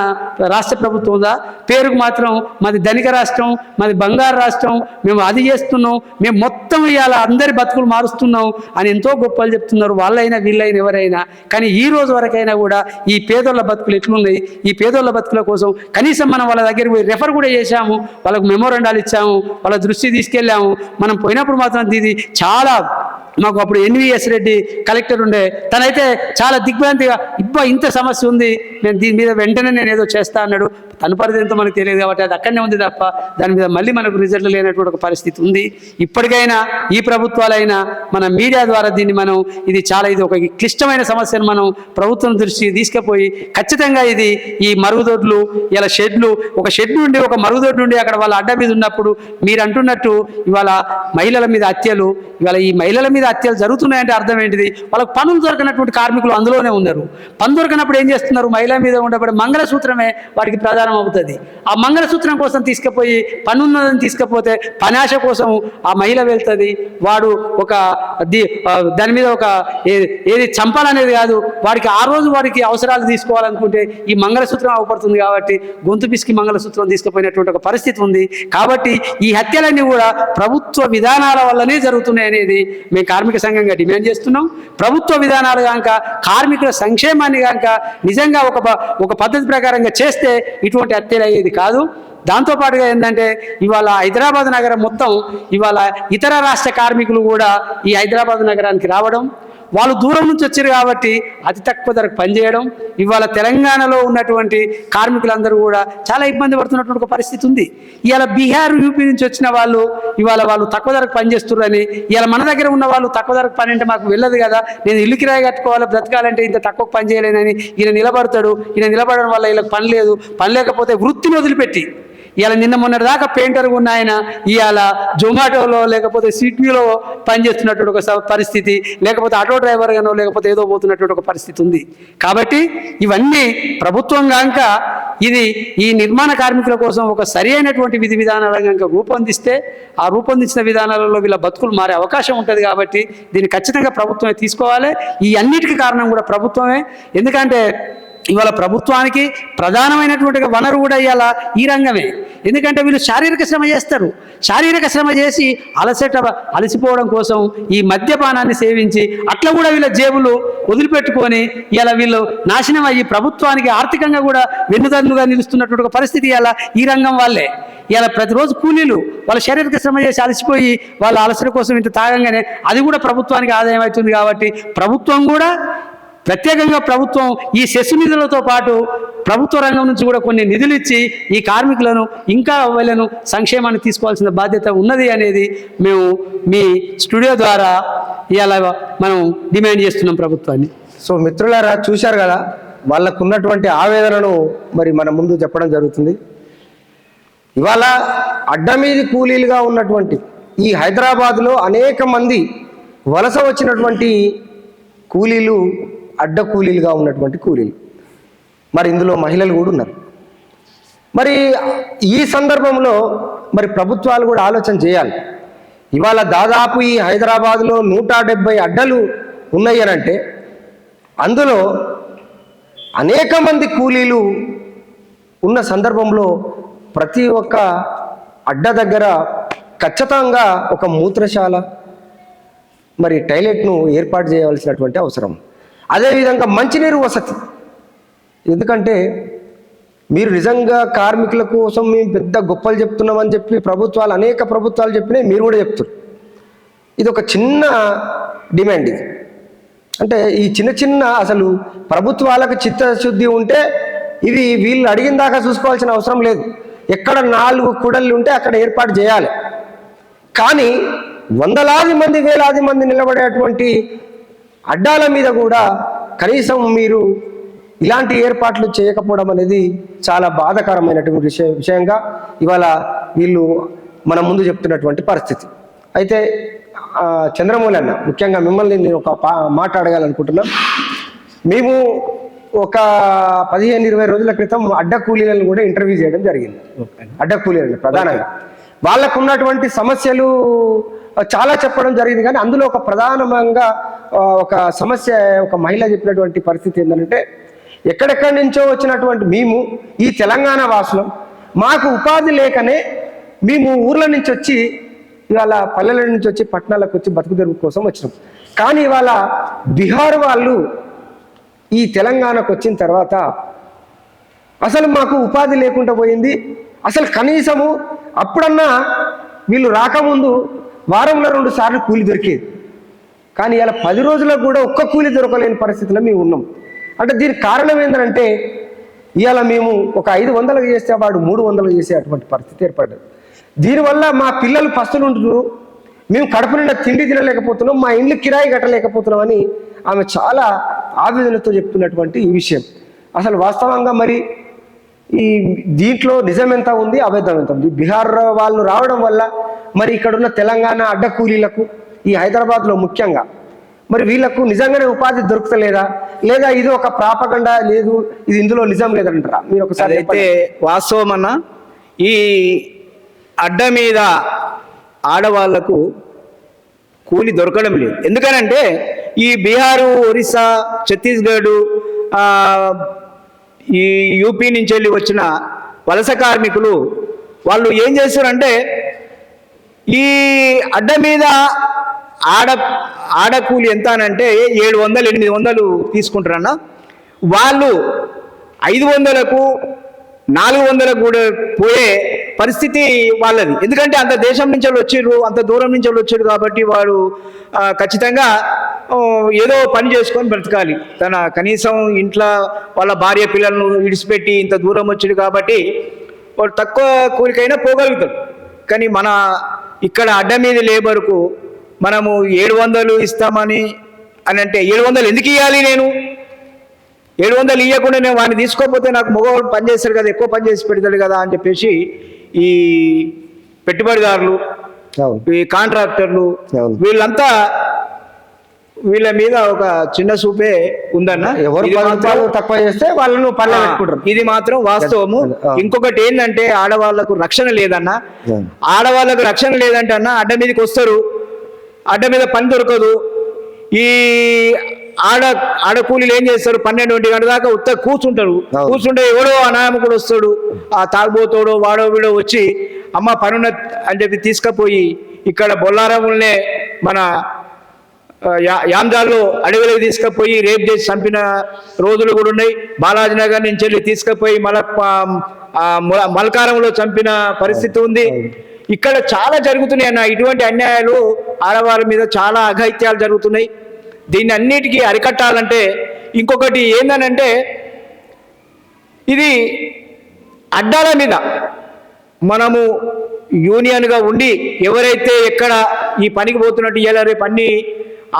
రాష్ట్ర ప్రభుత్వం ఉందా? పేరుకు మాత్రం మాది ధనిక రాష్ట్రం, మాది బంగారు రాష్ట్రం, మేము అది చేస్తున్నాం, మేము మొత్తం ఇవాళ అందరి బతుకులు మారుస్తున్నాం అని ఎంతో గొప్పలు చెప్తున్నారు వాళ్ళైనా వీళ్ళైనా ఎవరైనా. కానీ ఈ రోజు వరకైనా కూడా ఈ పేదోళ్ళ బతుకులు ఎట్లున్నాయి? ఈ పేదోళ్ళ బతుకుల కోసం కనీసం మనం వాళ్ళ దగ్గరికి పోయి రెఫర్ కూడా చేశాము, వాళ్ళకు మెమోరాండాలు ఇచ్చాము, వాళ్ళ దృష్టి తీసుకెళ్ళాము. మనం పోయినప్పుడు మాత్రం ఇది చాలా మాకు అప్పుడు ఎన్విఎస్ రెడ్డి కలెక్టర్ ఉండే, తనైతే చాలా దిగ్భ్రాంతిగా ఇంత సమస్య ఉంది, నేను దీని మీద వెంటనే నేను ఏదో చేస్తా అన్నాడు. తన పరిధి ఎంతో మనకు తెలియదు కాబట్టి అది అక్కడనే ఉంది తప్ప దాని మీద మళ్ళీ మనకు రిజల్ట్ లేనటువంటి ఒక పరిస్థితి ఉంది. ఇప్పటికైనా ఈ ప్రభుత్వాలైనా మన మీడియా ద్వారా దీన్ని మనం ఇది ఒక క్లిష్టమైన సమస్యను మనం ప్రభుత్వం దృష్టికి తీసుకుపోయి ఖచ్చితంగా ఈ మరుగుదొడ్లు ఇలా షెడ్లు, ఒక షెడ్ నుండి ఒక మరుగుదొడ్డు నుండి అక్కడ వాళ్ళ అడ్డ మీద ఉన్నప్పుడు మీరు అంటున్నట్టు ఇవాళ మహిళల మీద హత్యలు, ఇవాళ ఈ మహిళల మీద హత్యలు జరుగుతున్నాయంటే అర్థం ఏంటిది? వాళ్ళకి పనులు దొరకనటువంటి కార్మికులు అందులోనే ఉన్నారు. పని దొరకనప్పుడు ఏం చేస్తున్నారు? మహిళ మీద ఉండబడే మంగళసూత్రమే వాడికి ప్రధానం అవుతుంది. ఆ మంగళసూత్రం కోసం తీసుకుపోయి పని ఉన్నదని తీసుకపోతే పనాశ కోసం ఆ మహిళ వెళ్తుంది. వాడు ఒక దాని మీద ఒక ఏది చంపాలనేది కాదు, వాడికి ఆ రోజు వాడికి అవసరాలు తీసుకోవాలనుకుంటే ఈ మంగళసూత్రం అవపడుతుంది. కాబట్టి గొంతు పిసికి మంగళసూత్రం తీసుకుపోయినటువంటి ఒక పరిస్థితి ఉంది. కాబట్టి ఈ హత్యలన్నీ కూడా ప్రభుత్వ విధానాల వల్లనే జరుగుతున్నాయి అనేది మేము కార్మిక సంఘంగా డిమాండ్ చేస్తున్నాం. ప్రభుత్వ విధానాలు కనుక కార్మికుల సంక్షేమాన్ని కనుక నిజంగా ఒక పద్ధతి ప్రకారంగా చేస్తే ఇటువంటి హత్యలు అయ్యేది కాదు. దాంతోపాటుగా ఏంటంటే ఇవాళ హైదరాబాద్ నగరం మొత్తం ఇవాళ ఇతర రాష్ట్ర కార్మికులు కూడా ఈ హైదరాబాద్ నగరానికి రావడం, వాళ్ళు దూరం నుంచి వచ్చారు కాబట్టి అతి తక్కువ ధరకు పనిచేయడం, ఇవాళ తెలంగాణలో ఉన్నటువంటి కార్మికులందరూ కూడా చాలా ఇబ్బంది పడుతున్నటువంటి ఒక పరిస్థితి ఉంది. ఇవాళ బీహార్, యూపీ నుంచి వచ్చిన వాళ్ళు ఇవాళ వాళ్ళు తక్కువ ధరకు పనిచేస్తున్నారని, ఇవాళ మన దగ్గర ఉన్న వాళ్ళు తక్కువ ధరకు పని అంటే మాకు వెళ్ళదు కదా, నేను ఇల్లు కిరాయి కట్టుకోవాలి, బ్రతకాలంటే ఇంత తక్కువ పని చేయలేనని ఈయన నిలబడతాడు. ఈయన నిలబడడం వల్ల వీళ్ళకి పని లేదు. పని లేకపోతే వృత్తిని వదిలిపెట్టి ఇవాళ నిన్న మొన్నటి దాకా పెయింటర్గా ఉన్న ఆయన ఇవాళ జొమాటోలో లేకపోతే స్విగ్గీలో పనిచేస్తున్నటువంటి ఒక పరిస్థితి, లేకపోతే ఆటో డ్రైవర్గానో లేకపోతే ఏదో పోతున్నటువంటి ఒక పరిస్థితి ఉంది. కాబట్టి ఇవన్నీ ప్రభుత్వం కనుక ఈ నిర్మాణ కార్మికుల కోసం ఒక సరి అయినటువంటి విధి విధానాలను కనుక రూపొందిస్తే ఆ రూపొందించిన విధానాలలో వీళ్ళ బతుకులు మారే అవకాశం ఉంటుంది. కాబట్టి దీన్ని ఖచ్చితంగా ప్రభుత్వమే తీసుకోవాలి. ఈ అన్నిటికీ కారణం కూడా ప్రభుత్వమే. ఎందుకంటే ఇవాళ ప్రభుత్వానికి ప్రధానమైనటువంటి వనరు కూడా ఇవాళ ఈ రంగమే. ఎందుకంటే వీళ్ళు శారీరక శ్రమ చేస్తారు. శారీరక శ్రమ చేసి అలసిపోవడం కోసం ఈ మద్యపానాన్ని సేవించి అట్లా కూడా వీళ్ళ జేబులు వదిలిపెట్టుకొని ఇలా వీళ్ళు నాశనం అయ్యి ప్రభుత్వానికి ఆర్థికంగా కూడా వెన్నుదన్నుగా నిలుస్తున్నటువంటి ఒక పరిస్థితి ఇలా ఈ రంగం వాళ్ళే. ఇలా ప్రతిరోజు కూలీలు వాళ్ళ శారీరక శ్రమ చేసి అలసిపోయి వాళ్ళ అలసట కోసం ఇంత తాగంగానే అది కూడా ప్రభుత్వానికి ఆదాయం అవుతుంది. కాబట్టి ప్రభుత్వం కూడా ప్రత్యేకంగా ప్రభుత్వం ఈ సెస్ నిధులతో పాటు ప్రభుత్వ రంగం నుంచి కూడా కొన్ని నిధులు ఇచ్చి ఈ కార్మికులను ఇంకా వీళ్ళను సంక్షేమాన్ని తీసుకోవాల్సిన బాధ్యత ఉన్నది అనేది మేము మీ స్టూడియో ద్వారా ఇవాళ మనం డిమాండ్ చేస్తున్నాం ప్రభుత్వాన్ని. సో మిత్రులారా, చూశారు కదా వాళ్ళకు ఉన్నటువంటి ఆవేదనను మరి మన ముందు చెప్పడం జరుగుతుంది. ఇవాళ అడ్డమీది కూలీలుగా ఉన్నటువంటి ఈ హైదరాబాద్లో అనేక మంది వలస వచ్చినటువంటి కూలీలు అడ్డ కూలీలుగా ఉన్నటువంటి కూలీలు, మరి ఇందులో మహిళలు కూడా ఉన్నారు. మరి ఈ సందర్భంలో మరి ప్రభుత్వాలు కూడా ఆలోచన చేయాలి. ఇవాళ దాదాపు ఈ హైదరాబాద్లో 170 అడ్డలు ఉన్నాయి అని అంటే అందులో అనేక మంది కూలీలు ఉన్న సందర్భంలో ప్రతి ఒక్క అడ్డ దగ్గర ఖచ్చితంగా ఒక మూత్రశాల మరి టాయిలెట్ను ఏర్పాటు చేయవలసినటువంటి అవసరం. అదేవిధంగా మంచినీరు వసతి. ఎందుకంటే మీరు నిజంగా కార్మికుల కోసం మేము పెద్ద గొప్పలు చెప్తున్నామని చెప్పి అనేక ప్రభుత్వాలు చెప్పినాయి, మీరు కూడా చెప్తారు. ఇది ఒక చిన్న డిమాండ్. ఇది అంటే ఈ చిన్న అసలు ప్రభుత్వాలకు చిత్తశుద్ధి ఉంటే ఇవి వీళ్ళు అడిగిన దాకా చూసుకోవాల్సిన అవసరం లేదు. ఎక్కడ 4 కూడళ్ళు ఉంటే అక్కడ ఏర్పాటు చేయాలి. కానీ వందలాది మంది, వేలాది మంది నిలబడేటువంటి అడ్డాల మీద కూడా కనీసం మీరు ఇలాంటి ఏర్పాట్లు చేయకపోవడం అనేది చాలా బాధాకరమైనటువంటి విషయంగా ఇవాళ వీళ్ళు మన ముందు చెప్తున్నటువంటి పరిస్థితి. అయితే చంద్రమౌళి అన్న, ముఖ్యంగా మిమ్మల్ని నేను ఒక మాట అడగాలనుకుంటున్నాం. మేము ఒక 15-20 రోజుల క్రితం అడ్డ కూలీలను కూడా ఇంటర్వ్యూ చేయడం జరిగింది. అడ్డ కూలీలను ప్రధానంగా వాళ్ళకు ఉన్నటువంటి సమస్యలు చాలా చెప్పడం జరిగింది. కానీ అందులో ఒక ప్రధానంగా ఒక సమస్య ఒక మహిళ చెప్పినటువంటి పరిస్థితి ఏంటంటే, ఎక్కడెక్కడి నుంచో వచ్చినటువంటి మేము ఈ తెలంగాణ వాసులం, మాకు ఉపాధి లేకనే మేము ఊర్ల నుంచి వచ్చి ఇవాళ పల్లెల నుంచి వచ్చి పట్టణాలకు వచ్చి బతుకు తెరువు కోసం వచ్చినాం. కానీ ఇవాళ బీహార్ వాళ్ళు ఈ తెలంగాణకు వచ్చిన తర్వాత అసలు మాకు ఉపాధి లేకుండా పోయింది. అసలు కనీసము అప్పుడన్నా వీళ్ళు రాకముందు వారంలో 2 సార్లు కూలి దొరికేది. కానీ ఇలా 10 రోజులకు కూడా ఒక్క కూలి దొరకలేని పరిస్థితిలో మేము ఉన్నాం. అంటే దీనికి కారణం ఏంటంటే ఇవాళ మేము ఒక 500 చేస్తే వాడు 300 చేసే అటువంటి పరిస్థితి ఏర్పడ్డది. దీనివల్ల మా పిల్లలు పస్తులు ఉంటున్నారు, మేము కడుపు నిండా తిండి తినలేకపోతున్నాం, మా ఇండ్లు కిరాయి కట్టలేకపోతున్నాం అని ఆమె చాలా ఆవేదనతో చెప్తున్నటువంటి ఈ విషయం. అసలు వాస్తవంగా మరి ఈ దీంట్లో నిజం ఎంత ఉంది, అబద్ధం ఎంత ఉంది? బీహార్ వాళ్ళు రావడం వల్ల మరి ఇక్కడ ఉన్న తెలంగాణ అడ్డ కూలీలకు ఈ హైదరాబాద్లో ముఖ్యంగా మరి వీళ్ళకు నిజంగానే ఉపాధి దొరుకుతలేదా, లేదా ఇది ఒక ప్రాపగండా, లేదు ఇది ఇందులో నిజం లేదంటారా? మీరు ఒకసారి అయితే వాస్తవం అన్న, ఈ అడ్డ మీద ఆడవాళ్లకు కూలి దొరకడం లేదు. ఎందుకనంటే ఈ బీహారు, ఒరిస్సా, ఛత్తీస్గఢ్, ఈ యూపీ నుంచి వెళ్ళి వచ్చిన వలస కార్మికులు వాళ్ళు ఏం చేస్తారంటే ఈ అడ్డ మీద ఆడ కూలి ఎంత అనంటే 700-800 తీసుకుంటారన్న. వాళ్ళు 500కు 400కు కూడా పోయే పరిస్థితి వాళ్ళది. ఎందుకంటే అంత దేశం నుంచి వాళ్ళు వచ్చిర్రు, అంత దూరం నుంచి వాళ్ళు వచ్చారు కాబట్టి వాడు ఖచ్చితంగా ఏదో పని చేసుకొని బ్రతకాలి. తన కనీసం ఇంట్లో వాళ్ళ భార్య పిల్లలను విడిచిపెట్టి ఇంత దూరం వచ్చాడు కాబట్టి వాడు తక్కువ కూలికైనా పోగలుగుతాడు. కానీ మన ఇక్కడ అడ్డ మీద లేబర్కు మనము 700 ఇస్తామని అంటే 700 ఎందుకు ఇవ్వాలి? నేను 700 ఇవ్వకుండా నేను వాడిని తీసుకోకపోతే నాకు మగవాడు పని చేస్తాడు కదా, ఎక్కువ పని చేసి పెడతాడు కదా అని చెప్పేసి ఈ పెట్టుబడిదారులు, ఈ కాంట్రాక్టర్లు వీళ్ళంతా వీళ్ళ మీద ఒక చిన్న చూపే ఉందన్న. ఎవరు తక్కువ చేస్తే వాళ్ళను పనులు పెట్టుకుంటారు. ఇది మాత్రం వాస్తవము. ఇంకొకటి ఏంటంటే ఆడవాళ్లకు రక్షణ లేదన్న. ఆడవాళ్లకు రక్షణ లేదంటే అన్న అడ్డ మీదకి వస్తారు, అడ్డ మీద పని దొరకదు. ఈ ఆడ కూలీలు ఏం చేస్తారు, 12-1 గంట దాకా ఉత్త కూర్చుంటారు. కూర్చుంటే ఎవడో అనాయకుడు వస్తాడు, ఆ తాగుబోతాడో వాడో వీడో వచ్చి అమ్మ పనున్న అని చెప్పి తీసుకుపోయి ఇక్కడ బొల్లారంలోనే మన యాంజాల్లో అడవిలోకి తీసుకుపోయి రేప్ చేసి చంపిన రోజులు కూడా ఉన్నాయి. బాలాజీ నగర్ నుంచి వెళ్ళి తీసుకుపోయి మల్కారంలో చంపిన పరిస్థితి ఉంది. ఇక్కడ చాలా జరుగుతున్నాయి అన్న ఇటువంటి అన్యాయాలు. ఆడవాళ్ళ మీద చాలా అఘాయిత్యాలు జరుగుతున్నాయి. దీన్ని అన్నిటికీ అరికట్టాలంటే ఇంకొకటి ఏందనంటే ఇది అడ్డాల మీద మనము యూనియన్గా ఉండి ఎవరైతే ఎక్కడ ఈ పనికి పోతున్నట్టు ఇలా రేపు అన్నీ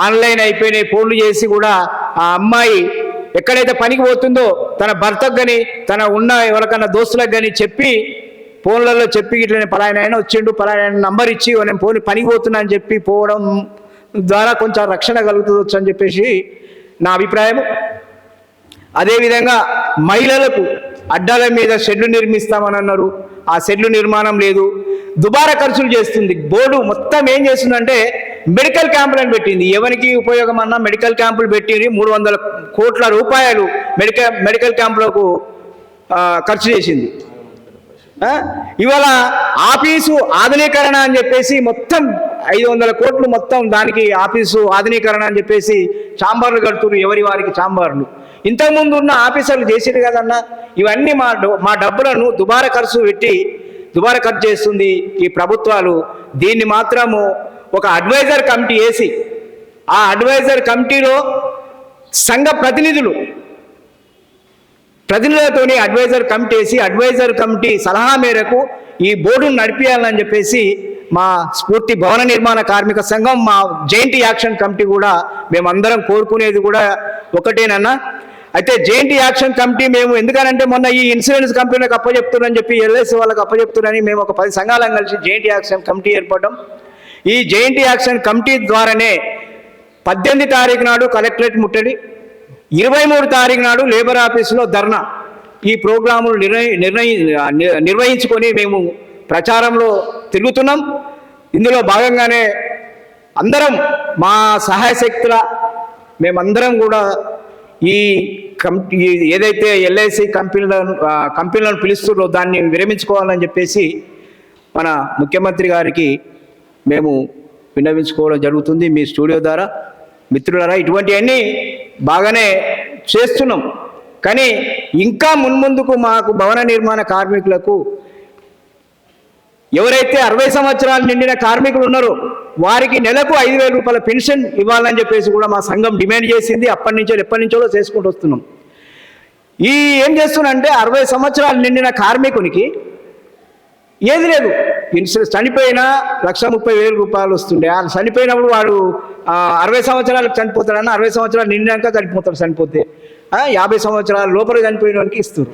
ఆన్లైన్ అయిపోయినాయి, ఫోన్లు చేసి కూడా ఆ అమ్మాయి ఎక్కడైతే పనికి పోతుందో తన భర్తకు కానీ తన ఉన్న ఎవరికన్నా దోస్తులకు కానీ చెప్పి ఫోన్లలో చెప్పి ఇట్లా నేను పలాయన వచ్చిండు, పలాయన నంబర్ ఇచ్చి నేను పనికి పోతున్నా అని చెప్పి పోవడం ద్వారా కొంచెం రక్షణ కలుగుతుంది అని చెప్పేసి నా అభిప్రాయం. అదేవిధంగా మహిళలకు అడ్డాల మీద షెడ్లు నిర్మిస్తామని అన్నారు. ఆ షెడ్లు నిర్మాణం లేదు, దుబారా ఖర్చులు చేస్తుంది. బోర్డు మొత్తం ఏం చేస్తుందంటే మెడికల్ క్యాంపులను పెట్టింది. ఎవరికి ఉపయోగం అన్నా మెడికల్ క్యాంపులు పెట్టింది. 300 కోట్ల రూపాయలు మెడికల్ క్యాంపులకు ఖర్చు చేసింది. ఇవాళ ఆఫీసు ఆధునీకరణ అని చెప్పేసి మొత్తం 500 కోట్లు మొత్తం దానికి ఆఫీసు ఆధునీకరణ అని చెప్పేసి ఛాంబర్లు కడుతున్నారు, ఎవరి వారికి ఛాంబర్లు. ఇంతకుముందు ఉన్న ఆఫీసర్లు చేసేది కదన్నా. ఇవన్నీ మా డబ్బులను దుబారా ఖర్చు చేస్తుంది ఈ ప్రభుత్వాలు. దీన్ని మాత్రము ఒక అడ్వైజర్ కమిటీ వేసి ఆ అడ్వైజర్ కమిటీలో సంఘ ప్రతినిధులతోని అడ్వైజర్ కమిటీ వేసి అడ్వైజర్ కమిటీ సలహా మేరకు ఈ బోర్డును నడిపించాలని చెప్పేసి మా స్ఫూర్తి భవన నిర్మాణ కార్మిక సంఘం, మా జెయింట్ యాక్షన్ కమిటీ కూడా మేమందరం కోరుకునేది కూడా ఒకటేనన్నా. అయితే జెయింట్ యాక్షన్ కమిటీ మేము ఎందుకనంటే మొన్న ఈ ఇన్సూరెన్స్ కంపెనీలకు అప్పచెప్తున్నారని చెప్పి ఎల్ఐసి వాళ్ళకి అప్పచెప్తున్నారని మేము ఒక 10 సంఘాలను కలిసి జెయింట్ యాక్షన్ కమిటీ ఏర్పడడం. ఈ జెయింట్ యాక్షన్ కమిటీ ద్వారానే 18 తారీఖు నాడు కలెక్టరేట్ ముట్టడి, 23 తారీఖు నాడు లేబర్ ఆఫీసులో ధర్నా, ఈ ప్రోగ్రాములు నిర్వహించుకొని మేము ప్రచారంలో తిరుగుతున్నాం. ఇందులో భాగంగానే అందరం మా సహాయ శక్తుల మేమందరం కూడా ఈ ఏదైతే ఎల్ఐసి కంపెనీలను పిలుస్తున్నారో దాన్ని విరమించుకోవాలని చెప్పేసి మన ముఖ్యమంత్రి గారికి మేము విన్నవించుకోవడం జరుగుతుంది మీ స్టూడియో ద్వారా. మిత్రులారా, ఇటువంటివన్నీ బాగానే చేస్తున్నాం, కానీ ఇంకా మున్ముందుకు మాకు భవన నిర్మాణ కార్మికులకు ఎవరైతే 60 సంవత్సరాలు నిండిన కార్మికులు ఉన్నారో వారికి నెలకు 5,000 రూపాయల పెన్షన్ ఇవ్వాలని చెప్పేసి కూడా మా సంఘం డిమాండ్ చేసింది. ఎప్పటి నుంచో చేసుకుంటూ వస్తున్నాం. ఏం చేస్తున్నారంటే 60 సంవత్సరాలు నిండిన కార్మికునికి ఏది లేదు, ఇన్సూరెన్స్ చనిపోయినా 1,30,000 రూపాయలు వస్తుండే. చనిపోయినప్పుడు వాడు 60 సంవత్సరాలకు చనిపోతాడన్న, 60 సంవత్సరాలు నిండినాక చనిపోతాడు. చనిపోతే 50 సంవత్సరాల లోపల చనిపోయినోనికి ఇస్తారు,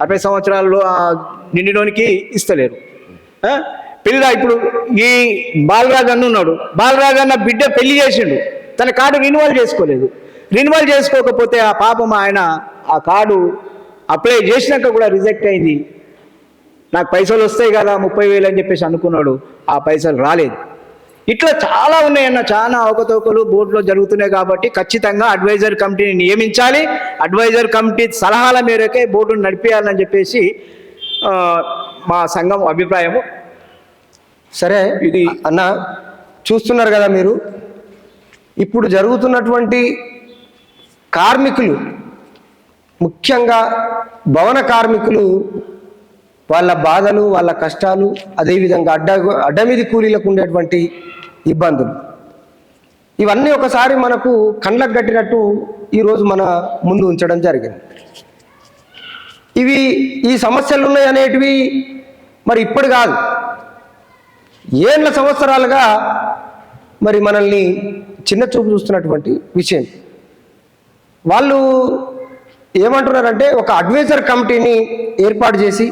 60 సంవత్సరాల్లో నిండినోనికి ఇస్తలేరు. ఇప్పుడు ఈ బాలరాజు అన్న ఉన్నాడు, బాలరాజు అన్న బిడ్డ పెళ్లి చేసిండు, తన కార్డు రిన్యువల్ చేసుకోలేదు. రిన్యువల్ చేసుకోకపోతే ఆ పాపం ఆయన ఆ కార్డు అప్లై చేసినాక కూడా రిజెక్ట్ అయింది. నాకు పైసలు వస్తాయి కదా 30,000 అని చెప్పేసి అనుకున్నాడు, ఆ పైసలు రాలేదు. ఇట్లా చాలా ఉన్నాయన్న, చాలా అవకతవకలు బోర్డులో జరుగుతున్నాయి. కాబట్టి ఖచ్చితంగా అడ్వైజర్ కమిటీని నియమించాలి, అడ్వైజర్ కమిటీ సలహాల మేరకే బోర్డును నడిపేయాలని చెప్పేసి మా సంఘం అభిప్రాయము. సరే, ఇది అన్న చూస్తున్నారు కదా మీరు, ఇప్పుడు జరుగుతున్నటువంటి కార్మికులు, ముఖ్యంగా భవన కార్మికులు, వాళ్ళ బాధలు, వాళ్ళ కష్టాలు, అదేవిధంగా అడ్డమీది కూలీలకు ఉండేటువంటి ఇబ్బందులు, ఇవన్నీ ఒకసారి మనకు కళ్ళకు కట్టినట్టు ఈరోజు మన ముందు ఉంచడం జరిగింది. ఈ సమస్యలు ఉన్నాయి అనేటివి మరి ఇప్పుడు కాదు, ఏళ్ళ సంవత్సరాలుగా మరి మనల్ని చిన్న చూపు చూస్తున్నటువంటి విషయం. వాళ్ళు ఏమంటున్నారంటే ఒక అడ్వైజర్ కమిటీని ఏర్పాటు చేసి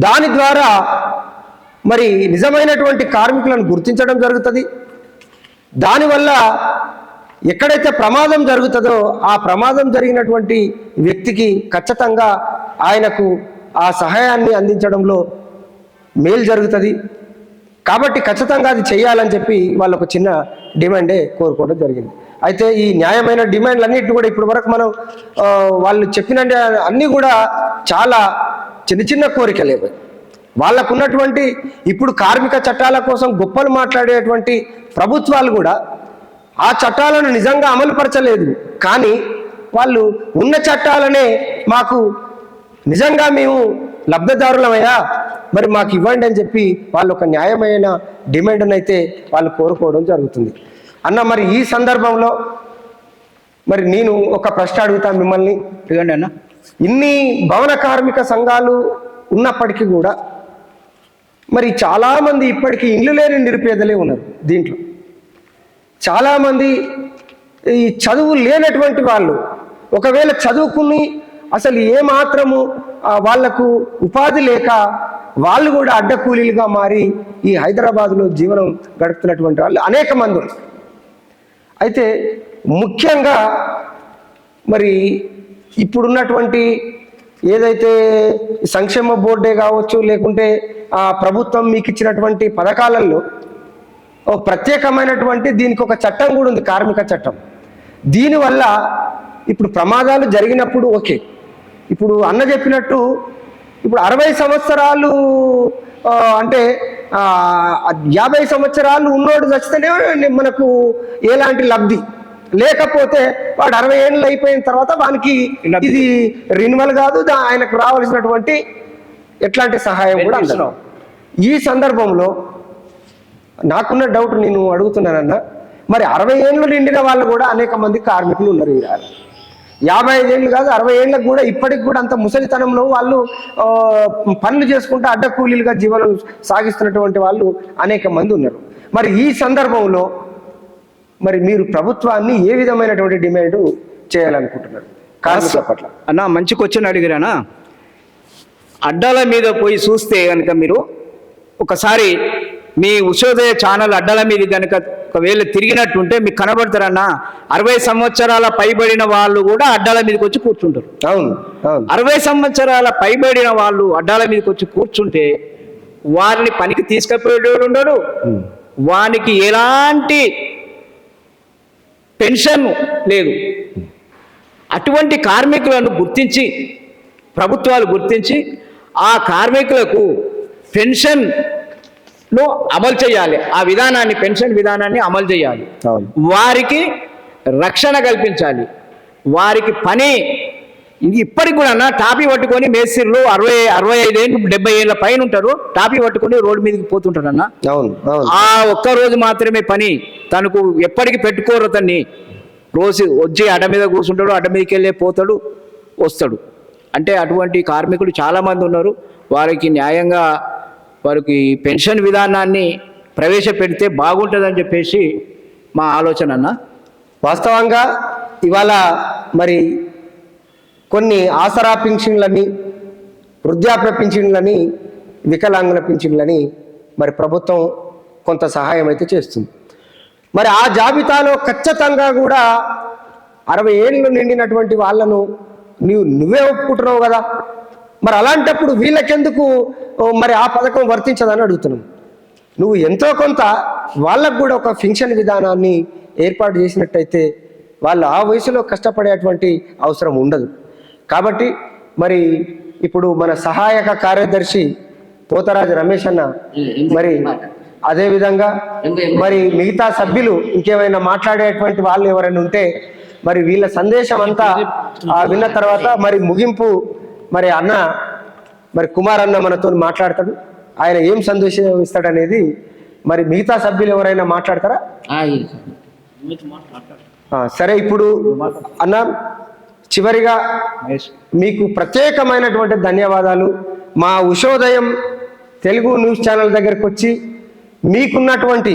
దాని ద్వారా మరి నిజమైనటువంటి కార్మికులను గుర్తించడం జరుగుతుంది. దానివల్ల ఎక్కడైతే ప్రమాదం జరుగుతుందో ఆ ప్రమాదం జరిగినటువంటి వ్యక్తికి ఖచ్చితంగా ఆయనకు ఆ సహాయాన్ని అందించడంలో మేలు జరుగుతుంది. కాబట్టి ఖచ్చితంగా అది చేయాలని చెప్పి వాళ్ళు ఒక చిన్న డిమాండే కోరుకోవడం జరిగింది. అయితే ఈ న్యాయమైన డిమాండ్లన్నింటినీ కూడా ఇప్పటి వరకు మనం వాళ్ళు చెప్పిన అన్నీ కూడా చాలా చిన్న చిన్న కోరికలేవు. వాళ్ళకు ఉన్నటువంటి ఇప్పుడు కార్మిక చట్టాల కోసం గొప్పలు మాట్లాడేటువంటి ప్రభుత్వాలు కూడా ఆ చట్టాలను నిజంగా అమలుపరచలేదు. కానీ వాళ్ళు ఉన్న చట్టాలనే మాకు నిజంగా మేము లబ్ధిదారులమయ్యా, మరి మాకు ఇవ్వండి అని చెప్పి వాళ్ళు ఒక న్యాయమైన డిమాండ్ని అయితే వాళ్ళు కోరుకోవడం జరుగుతుంది. అన్న, మరి ఈ సందర్భంలో మరి నేను ఒక ప్రశ్న అడుగుతాను మిమ్మల్ని. ఇవ్వండి అన్న. ఇన్ని భవన కార్మిక సంఘాలు ఉన్నప్పటికీ కూడా మరి చాలామంది ఇప్పటికీ ఇల్లు లేని నిరుపేదలే ఉన్నారు. దీంట్లో చాలామంది ఈ చదువు లేనటువంటి వాళ్ళు, ఒకవేళ చదువుకుని అసలు ఏమాత్రము వాళ్లకు ఉపాధి లేక వాళ్ళు కూడా అడ్డకూలీలుగా మారి ఈ హైదరాబాద్లో జీవనం గడుపుతున్నటువంటి వాళ్ళు అనేక మంది ఉన్నారు. అయితే ముఖ్యంగా మరి ఇప్పుడున్నటువంటి ఏదైతే సంక్షేమ బోర్డే కావచ్చు, లేకుంటే ఆ ప్రభుత్వం మీకు ఇచ్చినటువంటి పథకాలలో ప్రత్యేకమైనటువంటి దీనికి ఒక చట్టం కూడా ఉంది, కార్మిక చట్టం. దీనివల్ల ఇప్పుడు ప్రమాదాలు జరిగినప్పుడు ఓకే, ఇప్పుడు అన్న చెప్పినట్టు ఇప్పుడు 60 సంవత్సరాలు అంటే 50 సంవత్సరాలు ఉన్నోడు చచ్చితేనే మనకు ఎలాంటి లబ్ధి, లేకపోతే వాడు 60 ఏళ్ళు అయిపోయిన తర్వాత వానికి ఇది రిన్యువల్ కాదు, ఆయనకు రావాల్సినటువంటి ఎట్లాంటి సహాయం కూడా అందరం. ఈ సందర్భంలో నాకున్న డౌట్ నేను అడుగుతున్నానన్న, మరి 60 ఏళ్ళు నిండిన వాళ్ళు కూడా అనేక మంది కార్మికులు ఉన్నారు. 55 ఏళ్ళు కాదు 60 ఏళ్ళకు కూడా ఇప్పటికి కూడా అంత ముసలితనంలో వాళ్ళు పనులు చేసుకుంటూ అడ్డకూలీలుగా జీవనం సాగిస్తున్నటువంటి వాళ్ళు అనేక మంది ఉన్నారు. మరి ఈ సందర్భంలో మరి మీరు ప్రభుత్వాన్ని ఏ విధమైనటువంటి డిమాండ్ చేయాలనుకుంటున్నారు కార్మికుల పట్ల? అన్న, మంచి క్వశ్చన్ అడిగారనా. అడ్డాల మీద పోయి చూస్తే కనుక మీరు ఒకసారి మీ ఉషోదయ ఛానల్ అడ్డాల మీద కనుక ఒకవేళ తిరిగినట్టుంటే మీకు కనబడతారన్న, 60 సంవత్సరాల పైబడిన వాళ్ళు కూడా అడ్డాల మీదకి వచ్చి కూర్చుంటారు. అవును, 60 సంవత్సరాల పైబడిన వాళ్ళు అడ్డాల మీదకి వచ్చి కూర్చుంటే వారిని పనికి తీసుకుపోయేవాడు ఉండడు, వానికి ఎలాంటి పెన్షన్ లేదు. అటువంటి కార్మికులను గుర్తించి ప్రభుత్వాలు గుర్తించి ఆ కార్మికులకు పెన్షన్ను అమలు చేయాలి. ఆ విధానాన్ని, పెన్షన్ విధానాన్ని అమలు చేయాలి. వారికి రక్షణ కల్పించాలి. వారికి పని ఇప్పటికి కూడా టాపీ పట్టుకొని మేస్త్రీలు 65 ఏళ్ళు 70 ఏళ్ళ పైన ఉంటారు, టాపీ పట్టుకొని రోడ్డు మీదకి పోతుంటారు అన్న. ఆ ఒక్కరోజు మాత్రమే పని, తనకు ఎప్పటికి పెట్టుకోరు. అతన్ని రోజు వచ్చి అడ్డ మీద కూర్చుంటాడు, అడ్డ మీదకి వెళ్ళే పోతాడు, వస్తాడు. అంటే అటువంటి కార్మికులు చాలామంది ఉన్నారు. వారికి న్యాయంగా వారికి పెన్షన్ విధానాన్ని ప్రవేశపెడితే బాగుంటుందని చెప్పేసి మా ఆలోచన అన్న. వాస్తవంగా ఇవాళ మరి కొన్ని ఆసరా పింఛన్లని, వృద్ధాప్య పింఛన్లని వికలాంగుల పింఛన్లని మరి ప్రభుత్వం కొంత సహాయం అయితే చేస్తుంది. మరి ఆ జాబితాలో ఖచ్చితంగా కూడా 60 ఏళ్ళు నిండినటువంటి వాళ్ళను నువ్వే ఒప్పుకుంటున్నావు కదా, మరి అలాంటప్పుడు వీళ్ళకెందుకు మరి ఆ పథకం వర్తించదని అడుగుతున్నాం. నువ్వు ఎంతో కొంత వాళ్ళకు కూడా ఒక పెన్షన్ విధానాన్ని ఏర్పాటు చేసినట్టయితే వాళ్ళు ఆ వయసులో కష్టపడేటువంటి అవసరం ఉండదు. కాబట్టి మరి ఇప్పుడు మన సహాయక కార్యదర్శి పోతరాజు రమేష్ అన్న మరి అదేవిధంగా మరి మిగతా సభ్యులు ఇంకేమైనా మాట్లాడేటువంటి వాళ్ళు ఎవరైనా ఉంటే మరి వీళ్ళ సందేశం అంతా విన్న తర్వాత మరి ముగింపు మరి అన్న మరి కుమార్ అన్న మనతో మాట్లాడతాడు. ఆయన ఏం సందేశం ఇస్తాడనేది మరి మిగతా సభ్యులు ఎవరైనా మాట్లాడతారా? సరే, ఇప్పుడు అన్న చివరిగా మీకు ప్రత్యేకమైనటువంటి ధన్యవాదాలు. మా ఉషోదయం తెలుగు న్యూస్ ఛానల్ దగ్గరకు వచ్చి మీకున్నటువంటి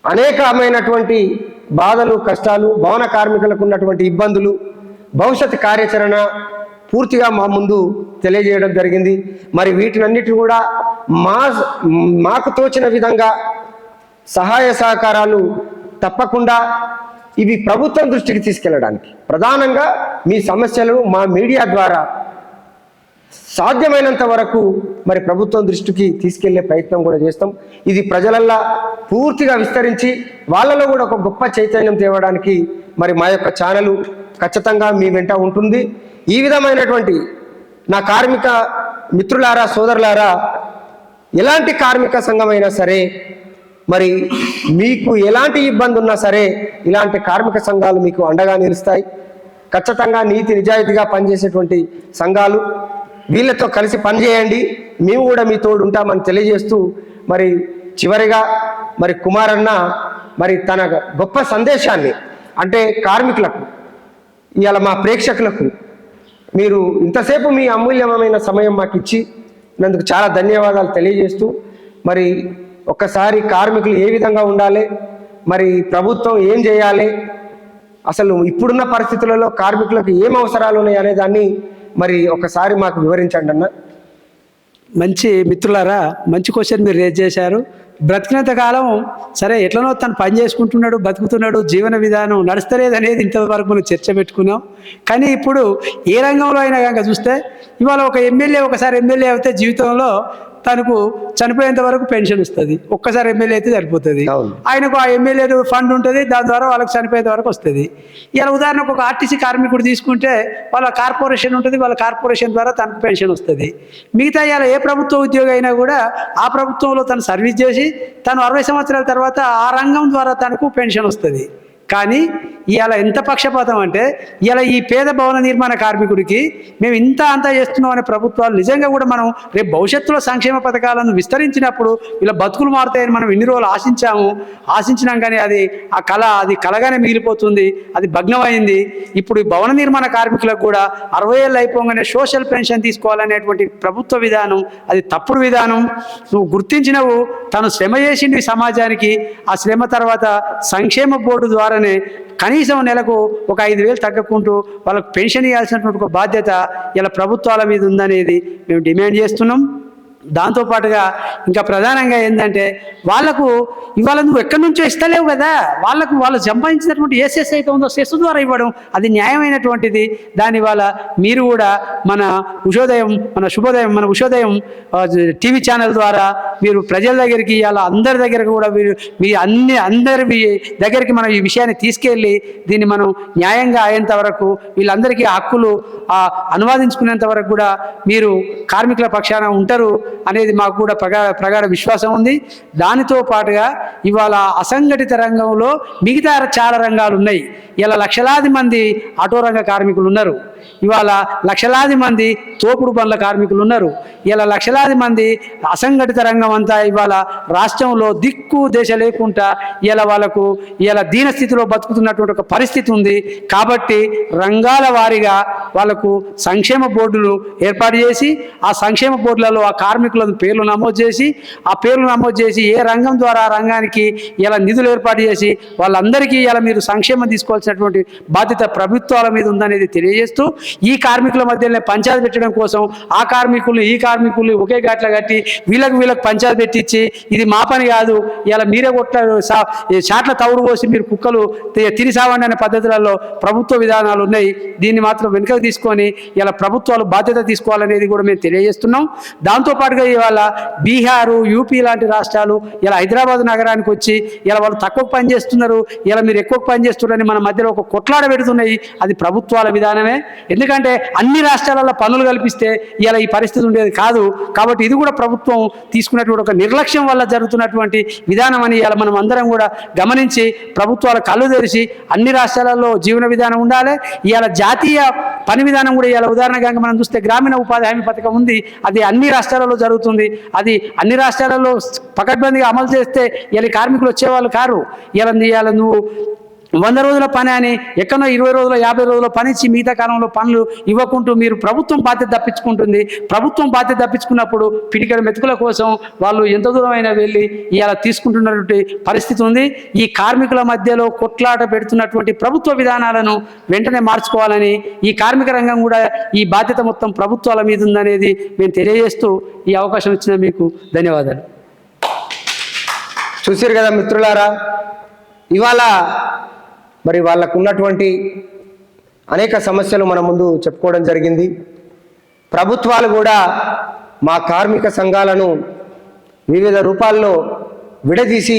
అనేకమైనటువంటి బాధలు, కష్టాలు, భవన కార్మికులకు ఉన్నటువంటి ఇబ్బందులు, భవిష్యత్ కార్యాచరణ పూర్తిగా మా ముందు తెలియజేయడం జరిగింది. మరి వీటినన్నిటి కూడా మాకు తోచిన విధంగా సహాయ సహకారాలు తప్పకుండా ఇవి ప్రభుత్వం దృష్టికి తీసుకెళ్ళడానికి ప్రధానంగా మీ సమస్యలను మా మీడియా ద్వారా సాధ్యమైనంత వరకు మరి ప్రభుత్వం దృష్టికి తీసుకెళ్లే ప్రయత్నం కూడా చేస్తాం. ఇది ప్రజలల్లా పూర్తిగా విస్తరించి వాళ్ళలో కూడా ఒక గొప్ప చైతన్యం తేవడానికి మరి మా యొక్క ఛానల్ ఖచ్చితంగా మీ వెంట ఉంటుంది. ఈ విధమైనటువంటి నా కార్మిక మిత్రులారా, సోదరులారా, ఎలాంటి కార్మిక సంఘమైనా సరే మరి మీకు ఎలాంటి ఇబ్బంది ఉన్నా సరే ఇలాంటి కార్మిక సంఘాలు మీకు అండగా నిలుస్తాయి. ఖచ్చితంగా నీతి నిజాయితీగా పనిచేసేటువంటి సంఘాలు, వీళ్ళతో కలిసి పనిచేయండి, మేము కూడా మీ తోడు ఉంటామని తెలియజేస్తూ మరి చివరిగా మరి కుమారన్న మరి తన గొప్ప సందేశాన్ని అంటే కార్మికులకు, ఇవాళ మా ప్రేక్షకులకు మీరు ఇంతసేపు మీ అమూల్యమైన సమయం మాకు ఇచ్చి నందుకు చాలా ధన్యవాదాలు తెలియజేస్తూ మరి ఒక్కసారి కార్మికులు ఏ విధంగా ఉండాలి, మరి ప్రభుత్వం ఏం చేయాలి, అసలు ఇప్పుడున్న పరిస్థితులలో కార్మికులకు ఏం అవసరాలు ఉన్నాయి అనే దాన్ని మరి ఒకసారి మాకు వివరించండి అన్న. మంచి మిత్రులారా, మంచి క్వశ్చన్ మీరు రేజ్ చేశారు. బ్రతికినంత కాలం సరే ఎట్లనో తను పని చేసుకుంటున్నాడు, బతుకుతున్నాడు, జీవన విధానం నడుస్తలేదు అనేది ఇంతవరకు మనం చర్చ పెట్టుకున్నాం. కానీ ఇప్పుడు ఏ రంగంలో అయినా కనుక చూస్తే ఇవాళ ఒక ఎమ్మెల్యే ఒకసారి ఎమ్మెల్యే అయితే జీవితంలో తనకు చనిపోయేంత వరకు పెన్షన్ వస్తుంది. ఒక్కసారి ఎమ్మెల్యే అయితే సరిపోతుంది. ఆయనకు ఆ ఎమ్మెల్యే ఫండ్ ఉంటుంది, దాని ద్వారా వాళ్ళకి చనిపోయేంత వరకు వస్తుంది. ఇలా ఉదాహరణకు ఒక ఆర్టీసీ కార్మికుడు తీసుకుంటే వాళ్ళ కార్పొరేషన్ ఉంటుంది, వాళ్ళ కార్పొరేషన్ ద్వారా తనకు పెన్షన్ వస్తుంది. మిగతా ఇలా ఏ ప్రభుత్వ ఉద్యోగి అయినా కూడా ఆ ప్రభుత్వంలో తను సర్వీస్ చేసి తను 60 సంవత్సరాల తర్వాత ఆ రంగం ద్వారా తనకు పెన్షన్ వస్తుంది. కానీ ఇవాళ ఎంత పక్షపాతం అంటే ఇలా ఈ పేద భవన నిర్మాణ కార్మికుడికి మేము ఇంత అంతా చేస్తున్నాం అనే ప్రభుత్వాలు నిజంగా కూడా మనం రేపు భవిష్యత్తులో సంక్షేమ పథకాలను విస్తరించినప్పుడు ఇలా బతుకులు మారుతాయని మనం ఎన్ని రోజులు ఆశించినాం కానీ అది కలగానే మిగిలిపోతుంది, అది భగ్నమైంది. ఇప్పుడు ఈ భవన నిర్మాణ కార్మికులకు కూడా 60 ఏళ్ళు అయిపోగానే సోషల్ పెన్షన్ తీసుకోవాలనేటువంటి ప్రభుత్వ విధానం అది తప్పుడు విధానం. నువ్వు గుర్తించినవు, తను శ్రమ చేసింది సమాజానికి, ఆ శ్రమ తర్వాత సంక్షేమ బోర్డు ద్వారానే కనీసం నెలకు ఒక 5,000 తగ్గకుంటూ వాళ్ళకు పెన్షన్ ఇవ్వాల్సినటువంటి ఒక బాధ్యత ఇలా ప్రభుత్వాల మీద ఉందనేది మేము డిమాండ్ చేస్తున్నాం. దాంతోపాటుగా ఇంకా ప్రధానంగా ఏంటంటే వాళ్లకు ఇవాళ నువ్వు ఎక్కడి నుంచో ఇస్తలేవు కదా, వాళ్ళు సంపాదించినటువంటి ఏ సెస్ అయితే ఉందో సెస్ ద్వారా ఇవ్వడం అది న్యాయమైనటువంటిది. దానివల్ల మీరు కూడా మన ఉషోదయం టీవీ ఛానల్ ద్వారా మీరు ప్రజల దగ్గరికి ఇవాళ అందరి దగ్గర కూడా అందరి దగ్గరికి మనం ఈ విషయాన్ని తీసుకెళ్ళి దీన్ని మనం న్యాయంగా అయ్యేంత వరకు వీళ్ళందరికీ హక్కులు అనువాదించుకునేంత వరకు కూడా మీరు కార్మికుల పక్షాన ఉంటారు అనేది మాకు కూడా ప్రగాఢ విశ్వాసం ఉంది. దానితో పాటుగా ఇవాళ అసంఘటిత రంగంలో మిగతా చాలా రంగాలు ఉన్నాయి. ఇలా లక్షలాది మంది ఆటో రంగ కార్మికులు ఉన్నారు, ఇవాళ లక్షలాది మంది తోపుడు బండ్ల కార్మికులు ఉన్నారు, ఇలా లక్షలాది మంది అసంఘటిత రంగం అంతా ఇవాళ రాష్ట్రంలో దిక్కు దేశ లేకుండా వాళ్ళకు దీనస్థితిలో బతుకుతున్నటువంటి ఒక పరిస్థితి ఉంది. కాబట్టి రంగాల వారీగా వాళ్ళకు సంక్షేమ బోర్డులు ఏర్పాటు చేసి ఆ సంక్షేమ బోర్డులలో ఆ కార్మికుల పేర్లు నమోదు చేసి ఏ రంగం ద్వారా ఆ రంగానికి ఇలా నిధులు ఏర్పాటు చేసి వాళ్ళందరికీ ఇలా మీరు సంక్షేమం తీసుకోవాల్సినటువంటి బాధ్యత ప్రభుత్వాల మీద ఉందనేది తెలియజేస్తూ ఈ కార్మికుల మధ్యనే పంచాయతీ పెట్టడం కోసం ఆ కార్మికులు ఈ కార్మికులు ఒకే ఘాట్ల కట్టి వీళ్ళకి పంచాయతీ పెట్టించి ఇది మా పని కాదు ఇలా మీరే కొట్టారు చాట్ల తవుడు పోసి మీరు కుక్కలు తిని సావండి అనే పద్ధతులలో ప్రభుత్వ విధానాలు ఉన్నాయి. దీన్ని మాత్రం వెనుకకు తీసుకొని ఇలా ప్రభుత్వాలు బాధ్యత తీసుకోవాలనేది కూడా మేము తెలియజేస్తున్నాం. దాంతోపాటుగా ఇవాళ బీహారు యూపీ లాంటి రాష్ట్రాలు ఇలా హైదరాబాద్ నగరానికి వచ్చి ఇలా వాళ్ళు తక్కువ పని చేస్తున్నారు, ఇలా మీరు ఎక్కువ పని చేస్తున్నారని మన మధ్యలో ఒక కొట్లాడ పెడుతున్నాయి. అది ప్రభుత్వాల విధానమే. ఎందుకంటే అన్ని రాష్ట్రాలలో పనులు కల్పిస్తే ఇలా ఈ పరిస్థితి ఉండేది కాదు. కాబట్టి ఇది కూడా ప్రభుత్వం తీసుకున్నటువంటి ఒక నిర్లక్ష్యం వల్ల జరుగుతున్నటువంటి విధానం అని ఇలా మనం అందరం కూడా గమనించి ప్రభుత్వాల కళ్ళు తెరిచి అన్ని రాష్ట్రాలలో జీవన విధానం ఉండాలి. ఇవాళ జాతీయ పని విధానం కూడా ఇలా ఉదాహరణగా మనం చూస్తే గ్రామీణ ఉపాధి హామీ పథకం ఉంది. అది అన్ని రాష్ట్రాలలో జరుగుతుంది. అది అన్ని రాష్ట్రాలలో పకడ్బందీగా అమలు చేస్తే ఇలా కార్మికులు వచ్చేవాళ్ళు కారు. ఇలా నువ్వు 100 రోజుల పని అని ఎక్కడో 20 రోజులు 50 రోజుల పని ఇచ్చి మిగతా కాలంలో పనులు ఇవ్వకుంటూ మీరు ప్రభుత్వం బాధ్యత తప్పించుకుంటుంది. ప్రభుత్వం బాధ్యత తప్పించుకున్నప్పుడు పిడికల మెతుకుల కోసం వాళ్ళు ఎంత దూరమైనా వెళ్ళి ఇలా తీసుకుంటున్నటువంటి పరిస్థితి ఉంది. ఈ కార్మికుల మధ్యలో కొట్లాట పెడుతున్నటువంటి ప్రభుత్వ విధానాలను వెంటనే మార్చుకోవాలని, ఈ కార్మిక రంగం కూడా ఈ బాధ్యత మొత్తం ప్రభుత్వాల మీద ఉందనేది మేము తెలియజేస్తూ ఈ అవకాశం ఇచ్చిన మీకు ధన్యవాదాలు. చూసారు కదా మిత్రులారా, ఇవాళ మరి వాళ్ళకు ఉన్నటువంటి అనేక సమస్యలు మన ముందు చెప్పుకోవడం జరిగింది. ప్రభుత్వాలు కూడా మా కార్మిక సంఘాలను వివిధ రూపాల్లో విడదీసి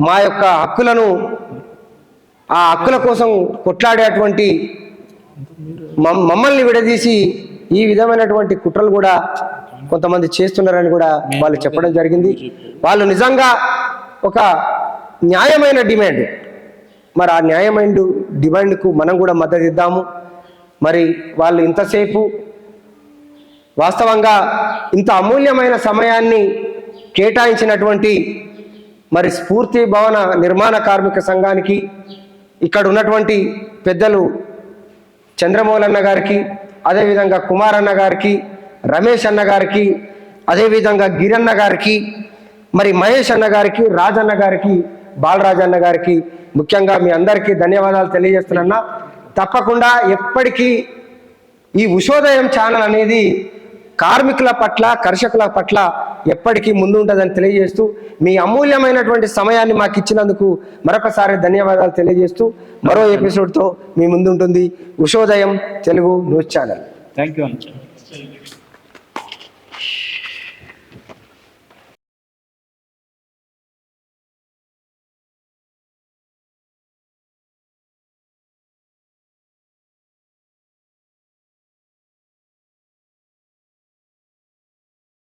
మా యొక్క హక్కులను ఆ హక్కుల కోసం కొట్లాడేటువంటి మమ్మల్ని విడదీసి ఈ విధమైనటువంటి కుట్రలు కూడా కొంతమంది చేస్తున్నారని కూడా వాళ్ళు చెప్పడం జరిగింది. వాళ్ళు నిజంగా ఒక న్యాయమైన డిమాండ్, మరి ఆ న్యాయమైన డిమాండ్కు మనం కూడా మద్దతు ఇద్దాము. మరి వాళ్ళు ఇంతసేపు వాస్తవంగా ఇంత అమూల్యమైన సమయాన్ని కేటాయించినటువంటి మరి స్ఫూర్తి భవన నిర్మాణ కార్మిక సంఘానికి, ఇక్కడ ఉన్నటువంటి పెద్దలు చంద్రమౌళి అన్న గారికి, అదేవిధంగా కుమార్ అన్న గారికి, రమేష్ అన్న గారికి, అదేవిధంగా గిరన్న గారికి, మరి మహేష్ అన్న గారికి, రాజన్న గారికి, బాలరాజ్ అన్న గారికి ముఖ్యంగా మీ అందరికీ ధన్యవాదాలు తెలియజేస్తున్నా. తప్పకుండా ఎప్పటికీ ఈ ఉషోదయం ఛానల్ అనేది కార్మికుల పట్ల, కర్షకుల పట్ల ఎప్పటికీ ముందు ఉంటుందని తెలియజేస్తూ మీ అమూల్యమైనటువంటి సమయాన్ని మాకు ఇచ్చినందుకు మరొకసారి ధన్యవాదాలు తెలియజేస్తూ మరో ఎపిసోడ్తో మీ ముందు ఉంటుంది Ushodayam Telugu news channel. Thank you.